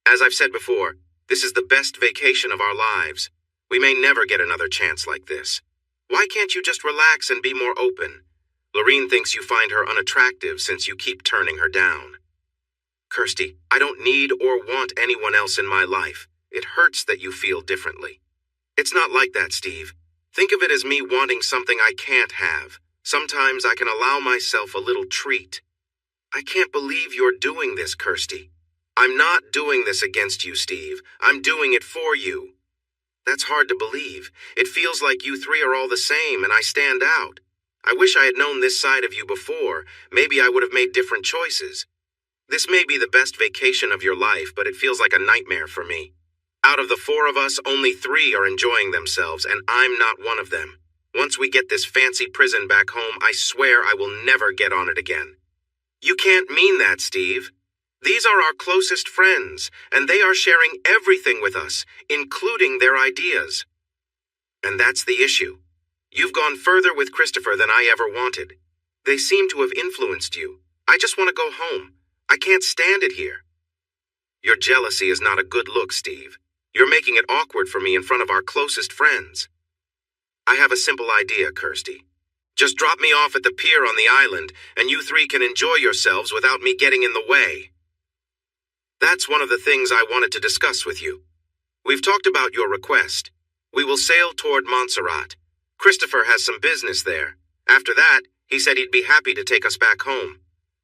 As I've said before, this is the best vacation of our lives. We may never get another chance like this. Why can't you just relax and be more open? Lorene thinks you find her unattractive since you keep turning her down. Kirsty, I don't need or want anyone else in my life. It hurts that you feel differently. It's not like that, Steve. Think of it as me wanting something I can't have. Sometimes I can allow myself a little treat. I can't believe you're doing this, Kirsty. I'm not doing this against you, Steve. I'm doing it for you. That's hard to believe. It feels like you three are all the same and I stand out. I wish I had known this side of you before. Maybe I would have made different choices. This may be the best vacation of your life, but it feels like a nightmare for me. Out of the four of us, only 3 are enjoying themselves, and I'm not one of them. Once we get this fancy prison back home, I swear I will never get on it again. You can't mean that, Steve. These are our closest friends, and they are sharing everything with us, including their ideas. And that's the issue. You've gone further with Christopher than I ever wanted. They seem to have influenced you. I just want to go home. I can't stand it here. Your jealousy is not a good look, Steve. You're making it awkward for me in front of our closest friends. I have a simple idea, Kirsty. Just drop me off at the pier on the island, and you 3 can enjoy yourselves without me getting in the way. That's one of the things I wanted to discuss with you. We've talked about your request. We will sail toward Montserrat. Christopher has some business there. After that, he said he'd be happy to take us back home.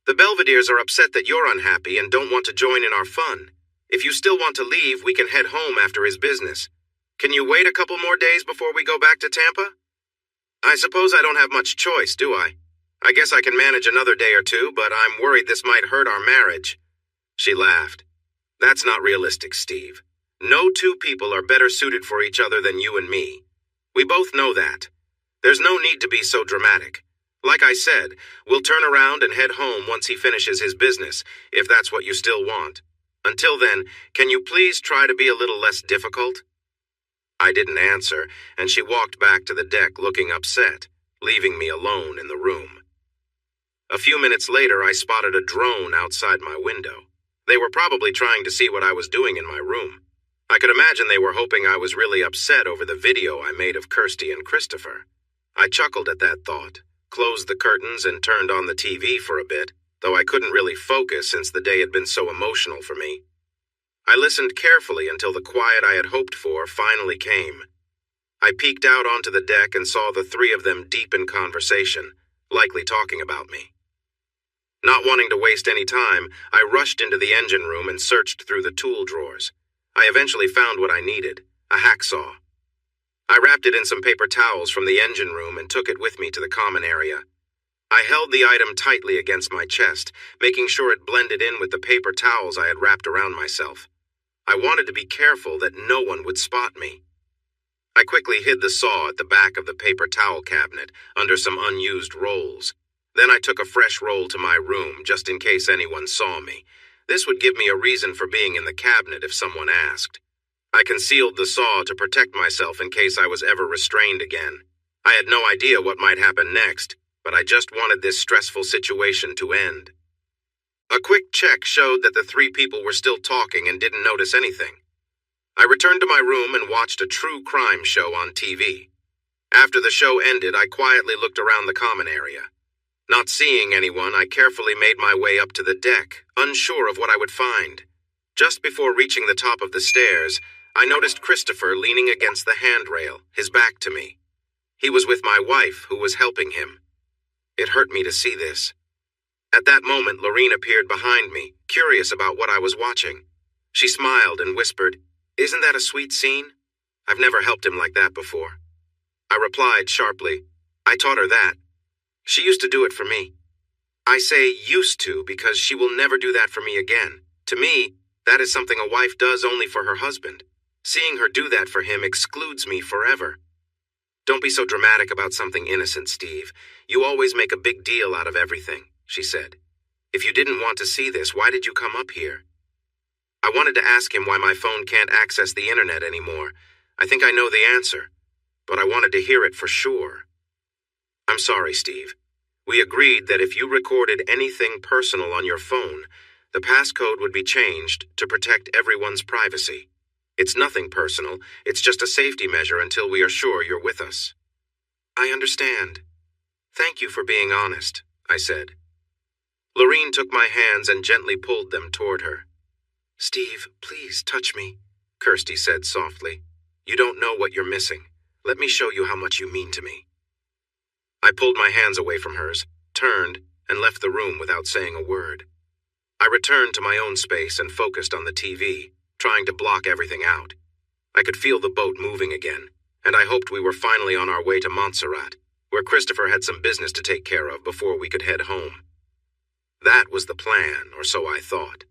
The Belvederes are upset that you're unhappy and don't want to join in our fun. If you still want to leave, we can head home after his business. Can you wait a couple more days before we go back to Tampa? I suppose I don't have much choice, do I? I guess I can manage another day or 2, but I'm worried this might hurt our marriage. She laughed. That's not realistic, Steve. No 2 people are better suited for each other than you and me. We both know that. There's no need to be so dramatic. Like I said, we'll turn around and head home once he finishes his business, if that's what you still want. Until then, can you please try to be a little less difficult? I didn't answer, and she walked back to the deck looking upset, leaving me alone in the room. A few minutes later, I spotted a drone outside my window. They were probably trying to see what I was doing in my room. I could imagine they were hoping I was really upset over the video I made of Kirsty and Christopher. I chuckled at that thought, closed the curtains, and turned on the TV for a bit, though I couldn't really focus since the day had been so emotional for me. I listened carefully until the quiet I had hoped for finally came. I peeked out onto the deck and saw the 3 of them deep in conversation, likely talking about me. Not wanting to waste any time, I rushed into the engine room and searched through the tool drawers. I eventually found what I needed, a hacksaw. I wrapped it in some paper towels from the engine room and took it with me to the common area. I held the item tightly against my chest, making sure it blended in with the paper towels I had wrapped around myself. I wanted to be careful that no one would spot me. I quickly hid the saw at the back of the paper towel cabinet, under some unused rolls. Then I took a fresh roll to my room, just in case anyone saw me. This would give me a reason for being in the cabinet if someone asked. I concealed the saw to protect myself in case I was ever restrained again. I had no idea what might happen next, but I just wanted this stressful situation to end. A quick check showed that the three people were still talking and didn't notice anything. I returned to my room and watched a true crime show on TV. After the show ended, I quietly looked around the common area. Not seeing anyone, I carefully made my way up to the deck, unsure of what I would find. Just before reaching the top of the stairs, I noticed Christopher leaning against the handrail, his back to me. He was with my wife, who was helping him. It hurt me to see this. At that moment, Lorene appeared behind me, curious about what I was watching. She smiled and whispered, "Isn't that a sweet scene? I've never helped him like that before." I replied sharply, "I taught her that. She used to do it for me." I say used to because she will never do that for me again. To me, that is something a wife does only for her husband. Seeing her do that for him excludes me forever. "Don't be so dramatic about something innocent, Steve. You always make a big deal out of everything," she said. "If you didn't want to see this, why did you come up here?" I wanted to ask him why my phone can't access the internet anymore. I think I know the answer, but I wanted to hear it for sure. "I'm sorry, Steve. We agreed that if you recorded anything personal on your phone, the passcode would be changed to protect everyone's privacy. It's nothing personal, it's just a safety measure until we are sure you're with us." "I understand. Thank you for being honest," I said. Lorene took my hands and gently pulled them toward her. "Steve, please touch me," Kirsty said softly. "You don't know what you're missing. Let me show you how much you mean to me." I pulled my hands away from hers, turned, and left the room without saying a word. I returned to my own space and focused on the TV, trying to block everything out. I could feel the boat moving again, and I hoped we were finally on our way to Montserrat, where Christopher had some business to take care of before we could head home. That was the plan, or so I thought.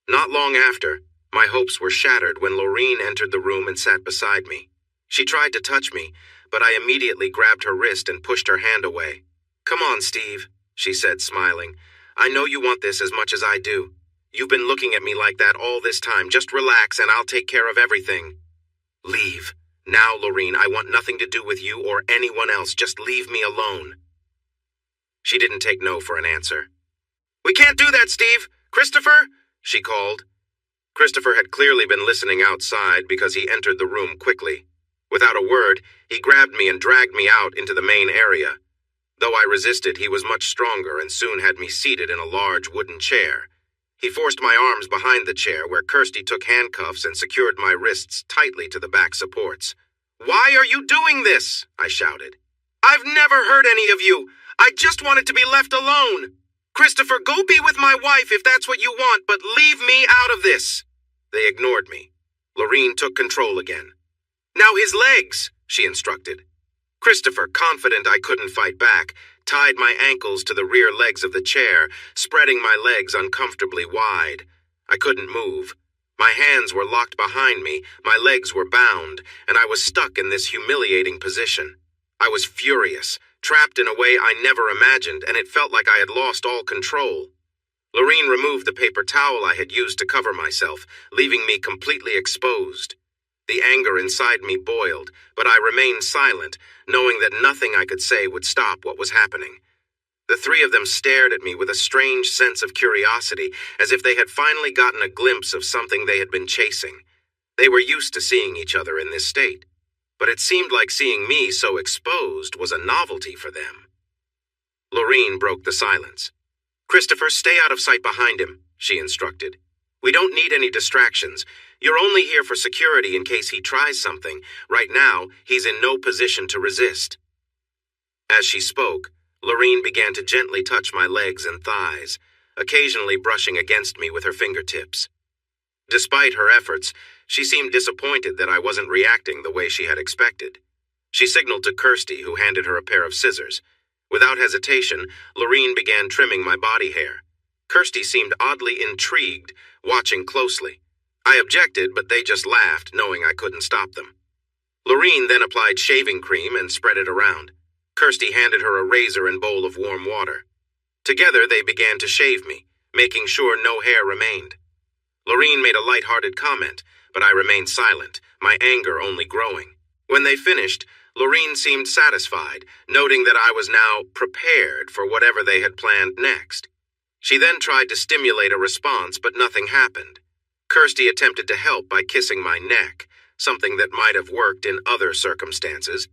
Not long after, my hopes were shattered when Lorene entered the room and sat beside me. She tried to touch me, but I immediately grabbed her wrist and pushed her hand away. "Come on, Steve," she said, smiling. "I know you want this as much as I do. You've been looking at me like that all this time. Just relax and I'll take care of everything." "Leave. Now, Lorene, I want nothing to do with you or anyone else. Just leave me alone." She didn't take no for an answer. "We can't do that, Steve! Christopher!" she called. Christopher had clearly been listening outside because he entered the room quickly. Without a word, he grabbed me and dragged me out into the main area. Though I resisted, he was much stronger and soon had me seated in a large wooden chair. He forced my arms behind the chair where Kirsty took handcuffs and secured my wrists tightly to the back supports. "Why are you doing this?" I shouted. "I've never hurt any of you. I just wanted to be left alone. Christopher, go be with my wife if that's what you want, but leave me out of this." They ignored me. Lorene took control again. "Now his legs," she instructed. Christopher, confident I couldn't fight back, tied my ankles to the rear legs of the chair, spreading my legs uncomfortably wide. I couldn't move. My hands were locked behind me, my legs were bound, and I was stuck in this humiliating position. I was furious, trapped in a way I never imagined, and it felt like I had lost all control. Lorene removed the paper towel I had used to cover myself, leaving me completely exposed. The anger inside me boiled, but I remained silent, knowing that nothing I could say would stop what was happening. The three of them stared at me with a strange sense of curiosity, as if they had finally gotten a glimpse of something they had been chasing. They were used to seeing each other in this state, but it seemed like seeing me so exposed was a novelty for them. Lorene broke the silence. "Christopher, stay out of sight behind him," she instructed. "We don't need any distractions. You're only here for security in case he tries something. Right now, he's in no position to resist." As she spoke, Lorene began to gently touch my legs and thighs, occasionally brushing against me with her fingertips. Despite her efforts, she seemed disappointed that I wasn't reacting the way she had expected. She signaled to Kirsty, who handed her a pair of scissors. Without hesitation, Lorene began trimming my body hair. Kirsty seemed oddly intrigued, watching closely. I objected, but they just laughed, knowing I couldn't stop them. Lorene then applied shaving cream and spread it around. Kirsty handed her a razor and bowl of warm water. Together they began to shave me, making sure no hair remained. Lorene made a light-hearted comment, but I remained silent, my anger only growing. When they finished, Lorene seemed satisfied, noting that I was now prepared for whatever they had planned next. She then tried to stimulate a response, but nothing happened. Kirsty attempted to help by kissing my neck, something that might have worked in other circumstances,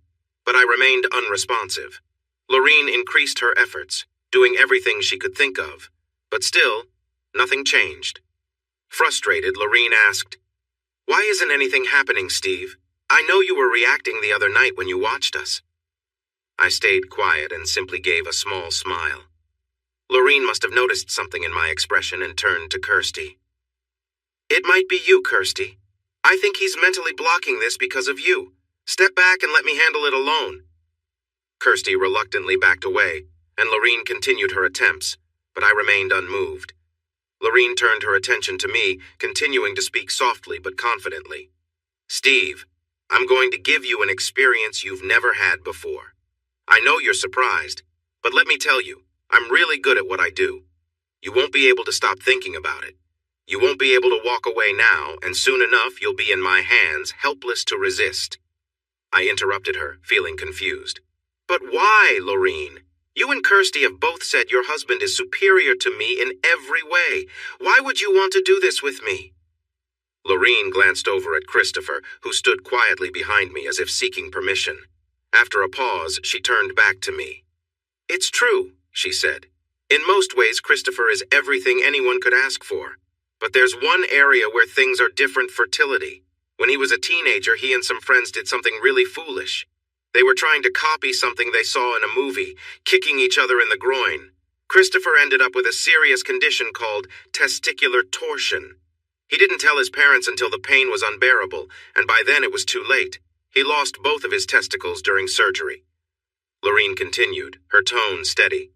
but I remained unresponsive. Lorene increased her efforts, doing everything she could think of, but still, nothing changed. Frustrated, Lorene asked, "Why isn't anything happening, Steve? I know you were reacting the other night when you watched us." I stayed quiet and simply gave a small smile. Lorene must have noticed something in my expression and turned to Kirsty. "It might be you, Kirsty. I think he's mentally blocking this because of you. Step back and let me handle it alone." Kirsty reluctantly backed away, and Lorene continued her attempts, but I remained unmoved. Lorene turned her attention to me, continuing to speak softly but confidently. "Steve, I'm going to give you an experience you've never had before. I know you're surprised, but let me tell you, I'm really good at what I do. You won't be able to stop thinking about it. You won't be able to walk away now, and soon enough you'll be in my hands, helpless to resist." I interrupted her, feeling confused. "But why, Lorene? You and Kirsty have both said your husband is superior to me in every way. Why would you want to do this with me?" Lorene glanced over at Christopher, who stood quietly behind me as if seeking permission. After a pause, she turned back to me. "It's true," she said. "In most ways, Christopher is everything anyone could ask for. But there's one area where things are different: fertility. When he was a teenager, he and some friends did something really foolish. They were trying to copy something they saw in a movie, kicking each other in the groin. Christopher ended up with a serious condition called testicular torsion. He didn't tell his parents until the pain was unbearable, and by then it was too late. He lost both of his testicles during surgery." Lorene continued, her tone steady.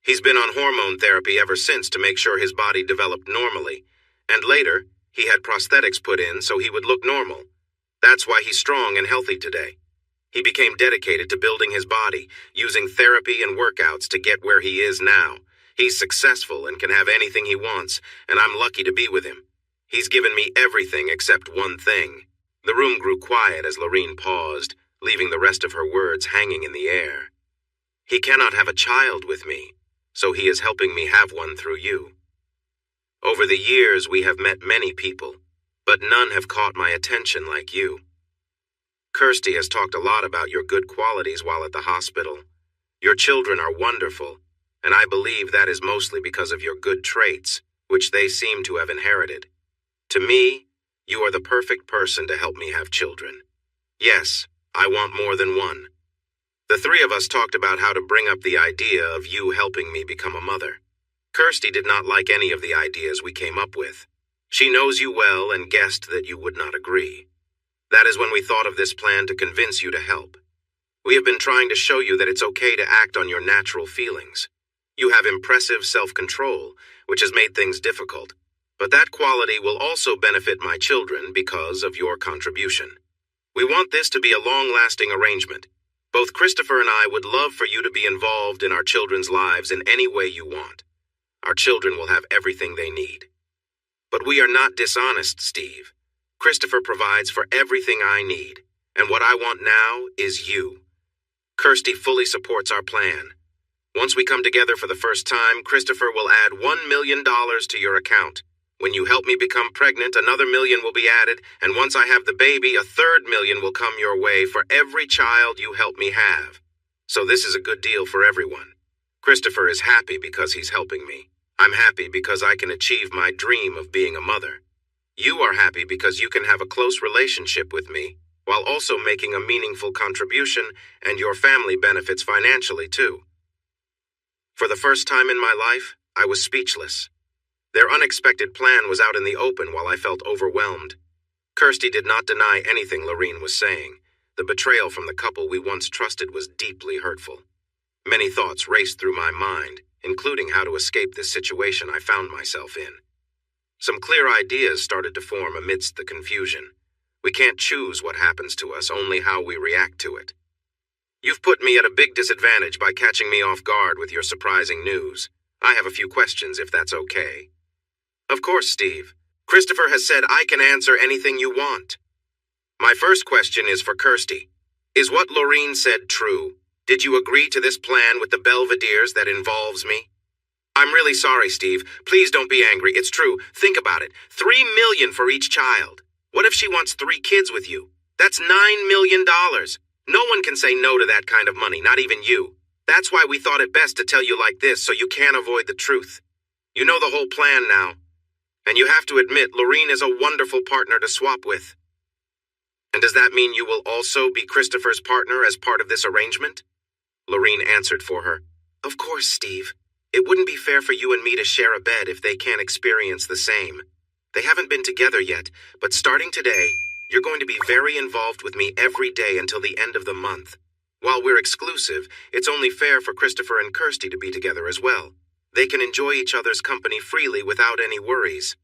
"He's been on hormone therapy ever since to make sure his body developed normally, and later, he had prosthetics put in so he would look normal. That's why he's strong and healthy today. He became dedicated to building his body, using therapy and workouts to get where he is now. He's successful and can have anything he wants, and I'm lucky to be with him. He's given me everything except one thing." The room grew quiet as Lorene paused, leaving the rest of her words hanging in the air. "He cannot have a child with me, so he is helping me have one through you. Over the years, we have met many people, but none have caught my attention like you. Kirsty has talked a lot about your good qualities while at the hospital. Your children are wonderful, and I believe that is mostly because of your good traits, which they seem to have inherited. To me, you are the perfect person to help me have children. Yes, I want more than one." The three of us talked about how to bring up the idea of you helping me become a mother. Kirsty did not like any of the ideas we came up with. She knows you well and guessed that you would not agree. That is when we thought of this plan to convince you to help. We have been trying to show you that it's okay to act on your natural feelings. You have impressive self-control, which has made things difficult, but that quality will also benefit my children because of your contribution. We want this to be a long-lasting arrangement. Both Christopher and I would love for you to be involved in our children's lives in any way you want. Our children will have everything they need. But we are not dishonest, Steve. Christopher provides for everything I need, and what I want now is you. Kirsty fully supports our plan. Once we come together for the first time, Christopher will add $1 million to your account. When you help me become pregnant, another $1 million will be added, and once I have the baby, a third $1 million will come your way for every child you help me have. So this is a good deal for everyone. Christopher is happy because he's helping me. I'm happy because I can achieve my dream of being a mother. You are happy because you can have a close relationship with me, while also making a meaningful contribution, and your family benefits financially too. For the first time in my life, I was speechless. Their unexpected plan was out in the open while I felt overwhelmed. Kirsty did not deny anything Lorene was saying. The betrayal from the couple we once trusted was deeply hurtful. Many thoughts raced through my mind, including how to escape this situation I found myself in. Some clear ideas started to form amidst the confusion. We can't choose what happens to us, only how we react to it. You've put me at a big disadvantage by catching me off guard with your surprising news. I have a few questions, if that's okay. Of course, Steve. Christopher has said I can answer anything you want. My first question is for Kirsty. Is what Lorene said true? Did you agree to this plan with the Belvederes that involves me? I'm really really sorry, Steve. Please don't be angry. It's true. Think about it. $3 million for each child. What if she wants 3 kids with you? That's $9 million. No one can say no to that kind of money, not even you. That's why we thought it best to tell you like this so you can't avoid the truth. You know the whole plan now. And you have to admit, Lorene is a wonderful partner to swap with. And does that mean you will also be Christopher's partner as part of this arrangement? Lorene answered for her. Of course, Steve. It wouldn't be fair for you and me to share a bed if they can't experience the same. They haven't been together yet, but starting today, you're going to be very involved with me every day until the end of the month. While we're exclusive, it's only fair for Christopher and Kirsty to be together as well. They can enjoy each other's company freely without any worries.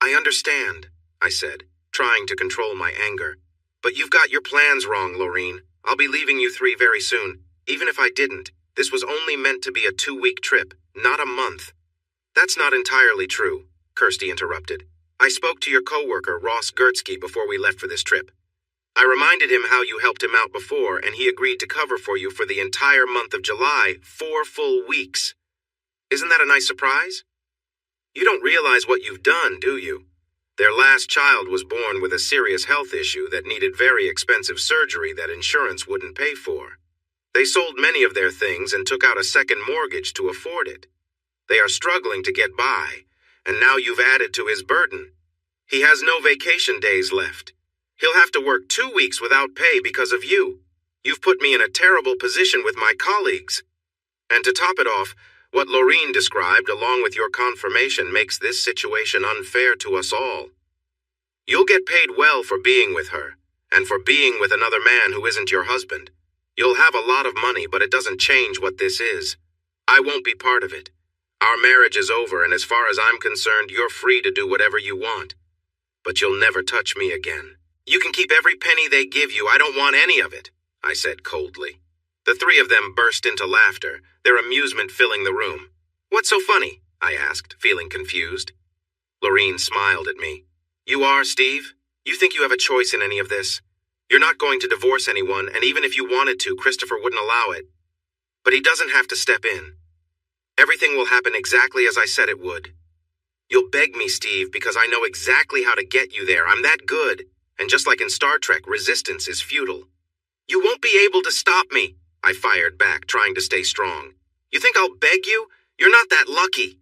I understand, I said, trying to control my anger. But you've got your plans wrong, Lorene. I'll be leaving you 3 very soon. Even if I didn't, this was only meant to be a 2-week trip, not a month. That's not entirely true, Kirsty interrupted. I spoke to your coworker, Ross Gertzky, before we left for this trip. I reminded him how you helped him out before, and he agreed to cover for you for the entire month of July, 4 full weeks. Isn't that a nice surprise? You don't realize what you've done, do you? Their last child was born with a serious health issue that needed very expensive surgery that insurance wouldn't pay for. They sold many of their things and took out a second mortgage to afford it. They are struggling to get by, and now you've added to his burden. He has no vacation days left. He'll have to work 2 weeks without pay because of you. You've put me in a terrible position with my colleagues. And to top it off, what Lorene described, along with your confirmation, makes this situation unfair to us all. You'll get paid well for being with her, and for being with another man who isn't your husband. You'll have a lot of money, but it doesn't change what this is. I won't be part of it. Our marriage is over, and as far as I'm concerned, you're free to do whatever you want. But you'll never touch me again. You can keep every penny they give you. I don't want any of it, I said coldly. The 3 of them burst into laughter, their amusement filling the room. What's so funny? I asked, feeling confused. Lorene smiled at me. You are, Steve? You think you have a choice in any of this? You're not going to divorce anyone, and even if you wanted to, Christopher wouldn't allow it. But he doesn't have to step in. Everything will happen exactly as I said it would. You'll beg me, Steve, because I know exactly how to get you there. I'm that good. And just like in Star Trek, resistance is futile. You won't be able to stop me, I fired back, trying to stay strong. You think I'll beg you? You're not that lucky.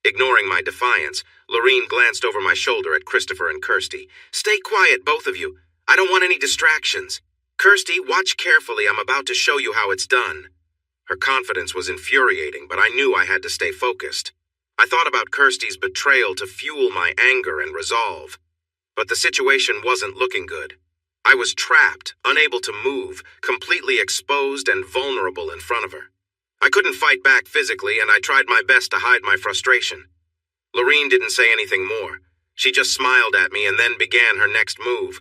Ignoring my defiance, Lorene glanced over my shoulder at Christopher and Kirsty. Stay quiet, both of you. I don't want any distractions. Kirsty, watch carefully. I'm about to show you how it's done. Her confidence was infuriating, but I knew I had to stay focused. I thought about Kirsty's betrayal to fuel my anger and resolve. But the situation wasn't looking good. I was trapped, unable to move, completely exposed and vulnerable in front of her. I couldn't fight back physically, and I tried my best to hide my frustration. Lorene didn't say anything more. She just smiled at me and then began her next move.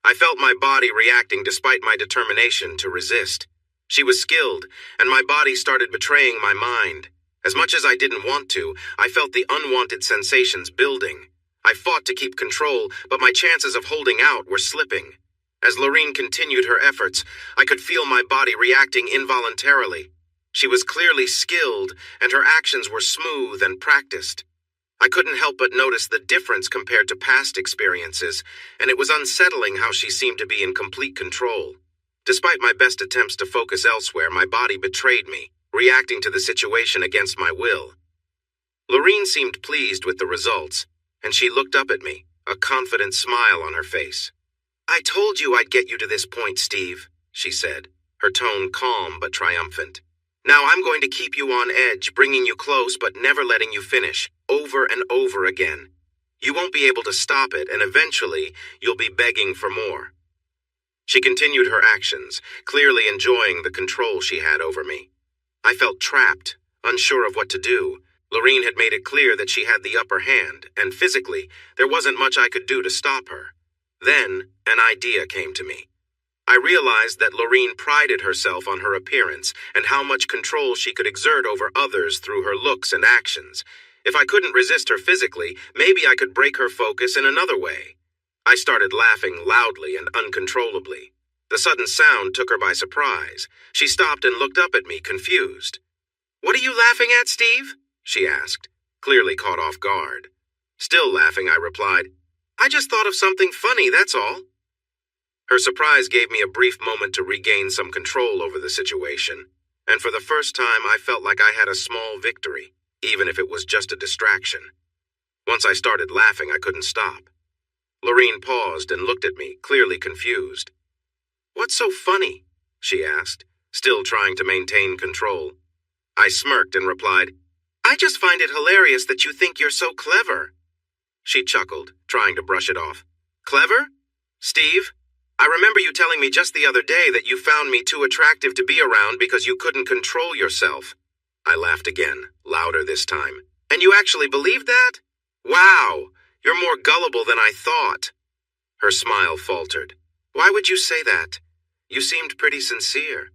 I felt my body reacting despite my determination to resist. She was skilled, and my body started betraying my mind. As much as I didn't want to, I felt the unwanted sensations building. I fought to keep control, but my chances of holding out were slipping. As Lorene continued her efforts, I could feel my body reacting involuntarily. She was clearly skilled, and her actions were smooth and practiced. I couldn't help but notice the difference compared to past experiences, and it was unsettling how she seemed to be in complete control. Despite my best attempts to focus elsewhere, my body betrayed me, reacting to the situation against my will. Lorene seemed pleased with the results, and she looked up at me, a confident smile on her face. I told you I'd get you to this point, Steve, she said, her tone calm but triumphant. Now I'm going to keep you on edge, bringing you close but never letting you finish, over and over again. You won't be able to stop it, and eventually you'll be begging for more. She continued her actions, clearly enjoying the control she had over me. I felt trapped, unsure of what to do. Lorene had made it clear that she had the upper hand, and physically, there wasn't much I could do to stop her. Then, an idea came to me. I realized that Lorene prided herself on her appearance and how much control she could exert over others through her looks and actions. If I couldn't resist her physically, maybe I could break her focus in another way. I started laughing loudly and uncontrollably. The sudden sound took her by surprise. She stopped and looked up at me, confused. What are you laughing at, Steve? she asked, clearly caught off guard. Still laughing, I replied, I just thought of something funny, that's all. Her surprise gave me a brief moment to regain some control over the situation, and for the first time I felt like I had a small victory, even if it was just a distraction. Once I started laughing, I couldn't stop. Lorene paused and looked at me, clearly confused. What's so funny? She asked, still trying to maintain control. I smirked and replied, I just find it hilarious that you think you're so clever. She chuckled, trying to brush it off. Clever? Steve, I remember you telling me just the other day that you found me too attractive to be around because you couldn't control yourself. I laughed again, louder this time. And you actually believed that? Wow, you're more gullible than I thought. Her smile faltered. Why would you say that? You seemed pretty sincere.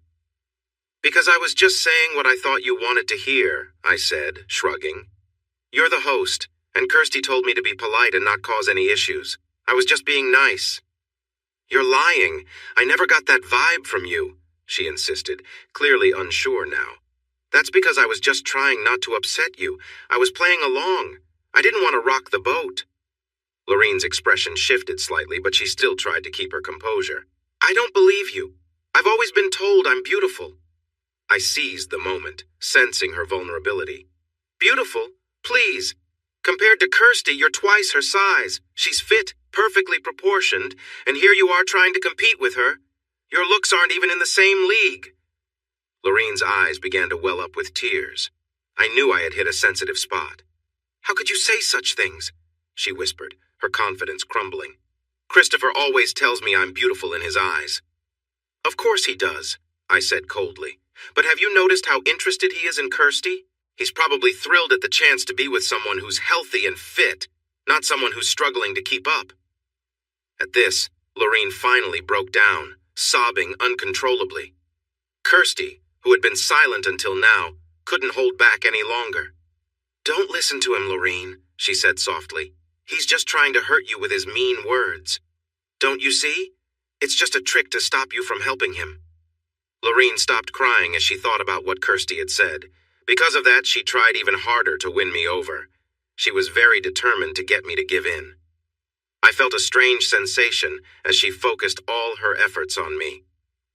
Because I was just saying what I thought you wanted to hear, I said, shrugging. You're the host, and Kirsty told me to be polite and not cause any issues. I was just being nice. You're lying. I never got that vibe from you, she insisted, clearly unsure now. That's because I was just trying not to upset you. I was playing along. I didn't want to rock the boat. Lorene's expression shifted slightly, but she still tried to keep her composure. I don't believe you. I've always been told I'm beautiful. I seized the moment, sensing her vulnerability. Beautiful? Please. Compared to Kirsty, you're twice her size. She's fit, perfectly proportioned, and here you are trying to compete with her. Your looks aren't even in the same league. Lorene's eyes began to well up with tears. I knew I had hit a sensitive spot. How could you say such things? She whispered, her confidence crumbling. Christopher always tells me I'm beautiful in his eyes. Of course he does, I said coldly. But have you noticed how interested he is in Kirsty? He's probably thrilled at the chance to be with someone who's healthy and fit, not someone who's struggling to keep up. At this, Lorene finally broke down, sobbing uncontrollably. Kirsty, who had been silent until now, couldn't hold back any longer. Don't listen to him, Lorene, she said softly. He's just trying to hurt you with his mean words. Don't you see? It's just a trick to stop you from helping him. Lorene stopped crying as she thought about what Kirsty had said. Because of that, she tried even harder to win me over. She was very determined to get me to give in. I felt a strange sensation as she focused all her efforts on me.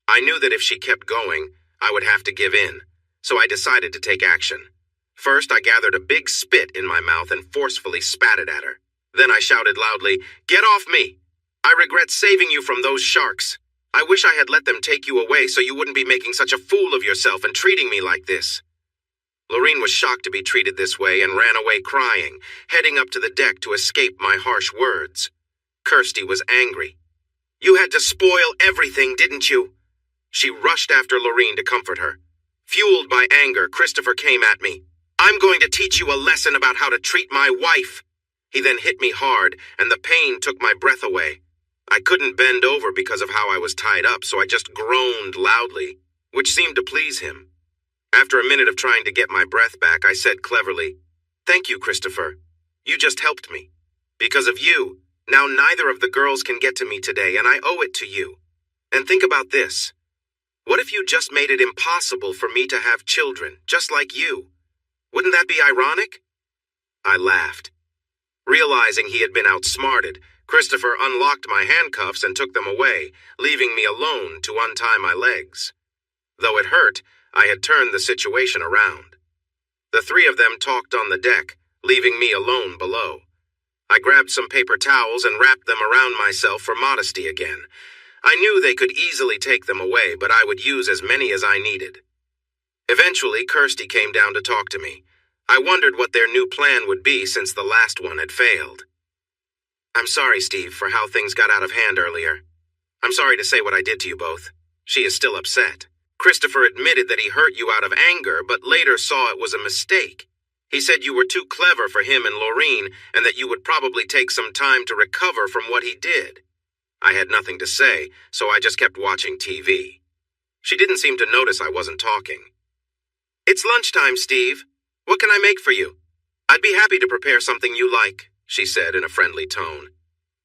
I knew that if she kept going, I would have to give in, so I decided to take action. First, I gathered a big spit in my mouth and forcefully spat it at her. Then I shouted loudly, Get off me! I regret saving you from those sharks. I wish I had let them take you away so you wouldn't be making such a fool of yourself and treating me like this. Lorene was shocked to be treated this way and ran away crying, heading up to the deck to escape my harsh words. Kirsty was angry. You had to spoil everything, didn't you? She rushed after Lorene to comfort her. Fueled by anger, Christopher came at me. I'm going to teach you a lesson about how to treat my wife. He then hit me hard, and the pain took my breath away. I couldn't bend over because of how I was tied up, so I just groaned loudly, which seemed to please him. After a minute of trying to get my breath back, I said cleverly, Thank you, Christopher. You just helped me. Because of you, now neither of the girls can get to me today, and I owe it to you. And think about this. What if you just made it impossible for me to have children, just like you? Wouldn't that be ironic? I laughed. Realizing he had been outsmarted, Christopher unlocked my handcuffs and took them away, leaving me alone to untie my legs. Though it hurt, I had turned the situation around. The three of them talked on the deck, leaving me alone below. I grabbed some paper towels and wrapped them around myself for modesty again. I knew they could easily take them away, but I would use as many as I needed. Eventually, Kirsty came down to talk to me. I wondered what their new plan would be since the last one had failed. I'm sorry, Steve, for how things got out of hand earlier. I'm sorry to say what I did to you both. She is still upset. Christopher admitted that he hurt you out of anger, but later saw it was a mistake. He said you were too clever for him and Lorene, and that you would probably take some time to recover from what he did. I had nothing to say, so I just kept watching TV. She didn't seem to notice I wasn't talking. It's lunchtime, Steve. What can I make for you? I'd be happy to prepare something you like, she said in a friendly tone.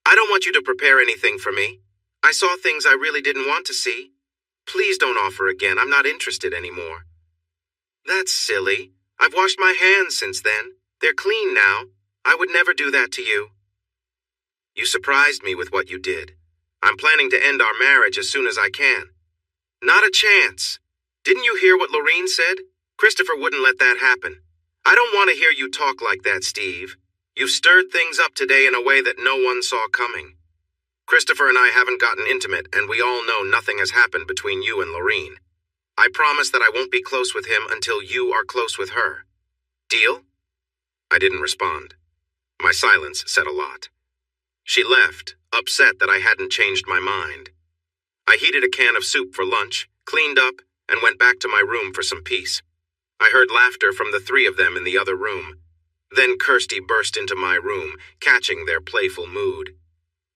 I don't want you to prepare anything for me. I saw things I really didn't want to see. Please don't offer again. I'm not interested anymore. That's silly. I've washed my hands since then. They're clean now. I would never do that to you. You surprised me with what you did. I'm planning to end our marriage as soon as I can. Not a chance. Didn't you hear what Lorene said? Christopher wouldn't let that happen. I don't want to hear you talk like that, Steve. You've stirred things up today in a way that no one saw coming. Christopher and I haven't gotten intimate, and we all know nothing has happened between you and Lorene. I promise that I won't be close with him until you are close with her. Deal? I didn't respond. My silence said a lot. She left, upset that I hadn't changed my mind. I heated a can of soup for lunch, cleaned up, and went back to my room for some peace. I heard laughter from the three of them in the other room. Then Kirsty burst into my room, catching their playful mood.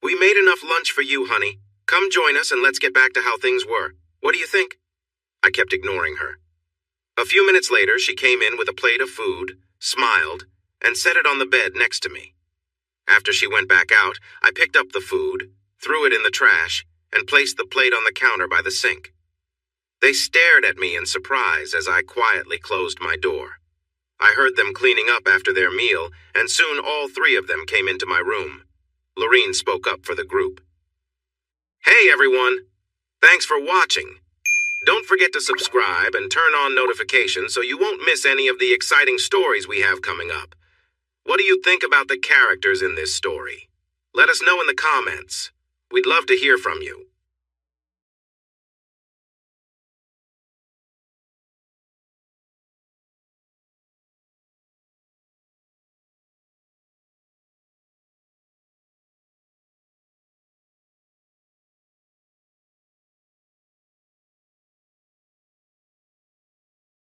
We made enough lunch for you, honey. Come join us and let's get back to how things were. What do you think? I kept ignoring her. A few minutes later, she came in with a plate of food, smiled, and set it on the bed next to me. After she went back out, I picked up the food, threw it in the trash, and placed the plate on the counter by the sink. They stared at me in surprise as I quietly closed my door. I heard them cleaning up after their meal, and soon all three of them came into my room. Lorene spoke up for the group. Hey everyone! Thanks for watching. Don't forget to subscribe and turn on notifications so you won't miss any of the exciting stories we have coming up. What do you think about the characters in this story? Let us know in the comments. We'd love to hear from you.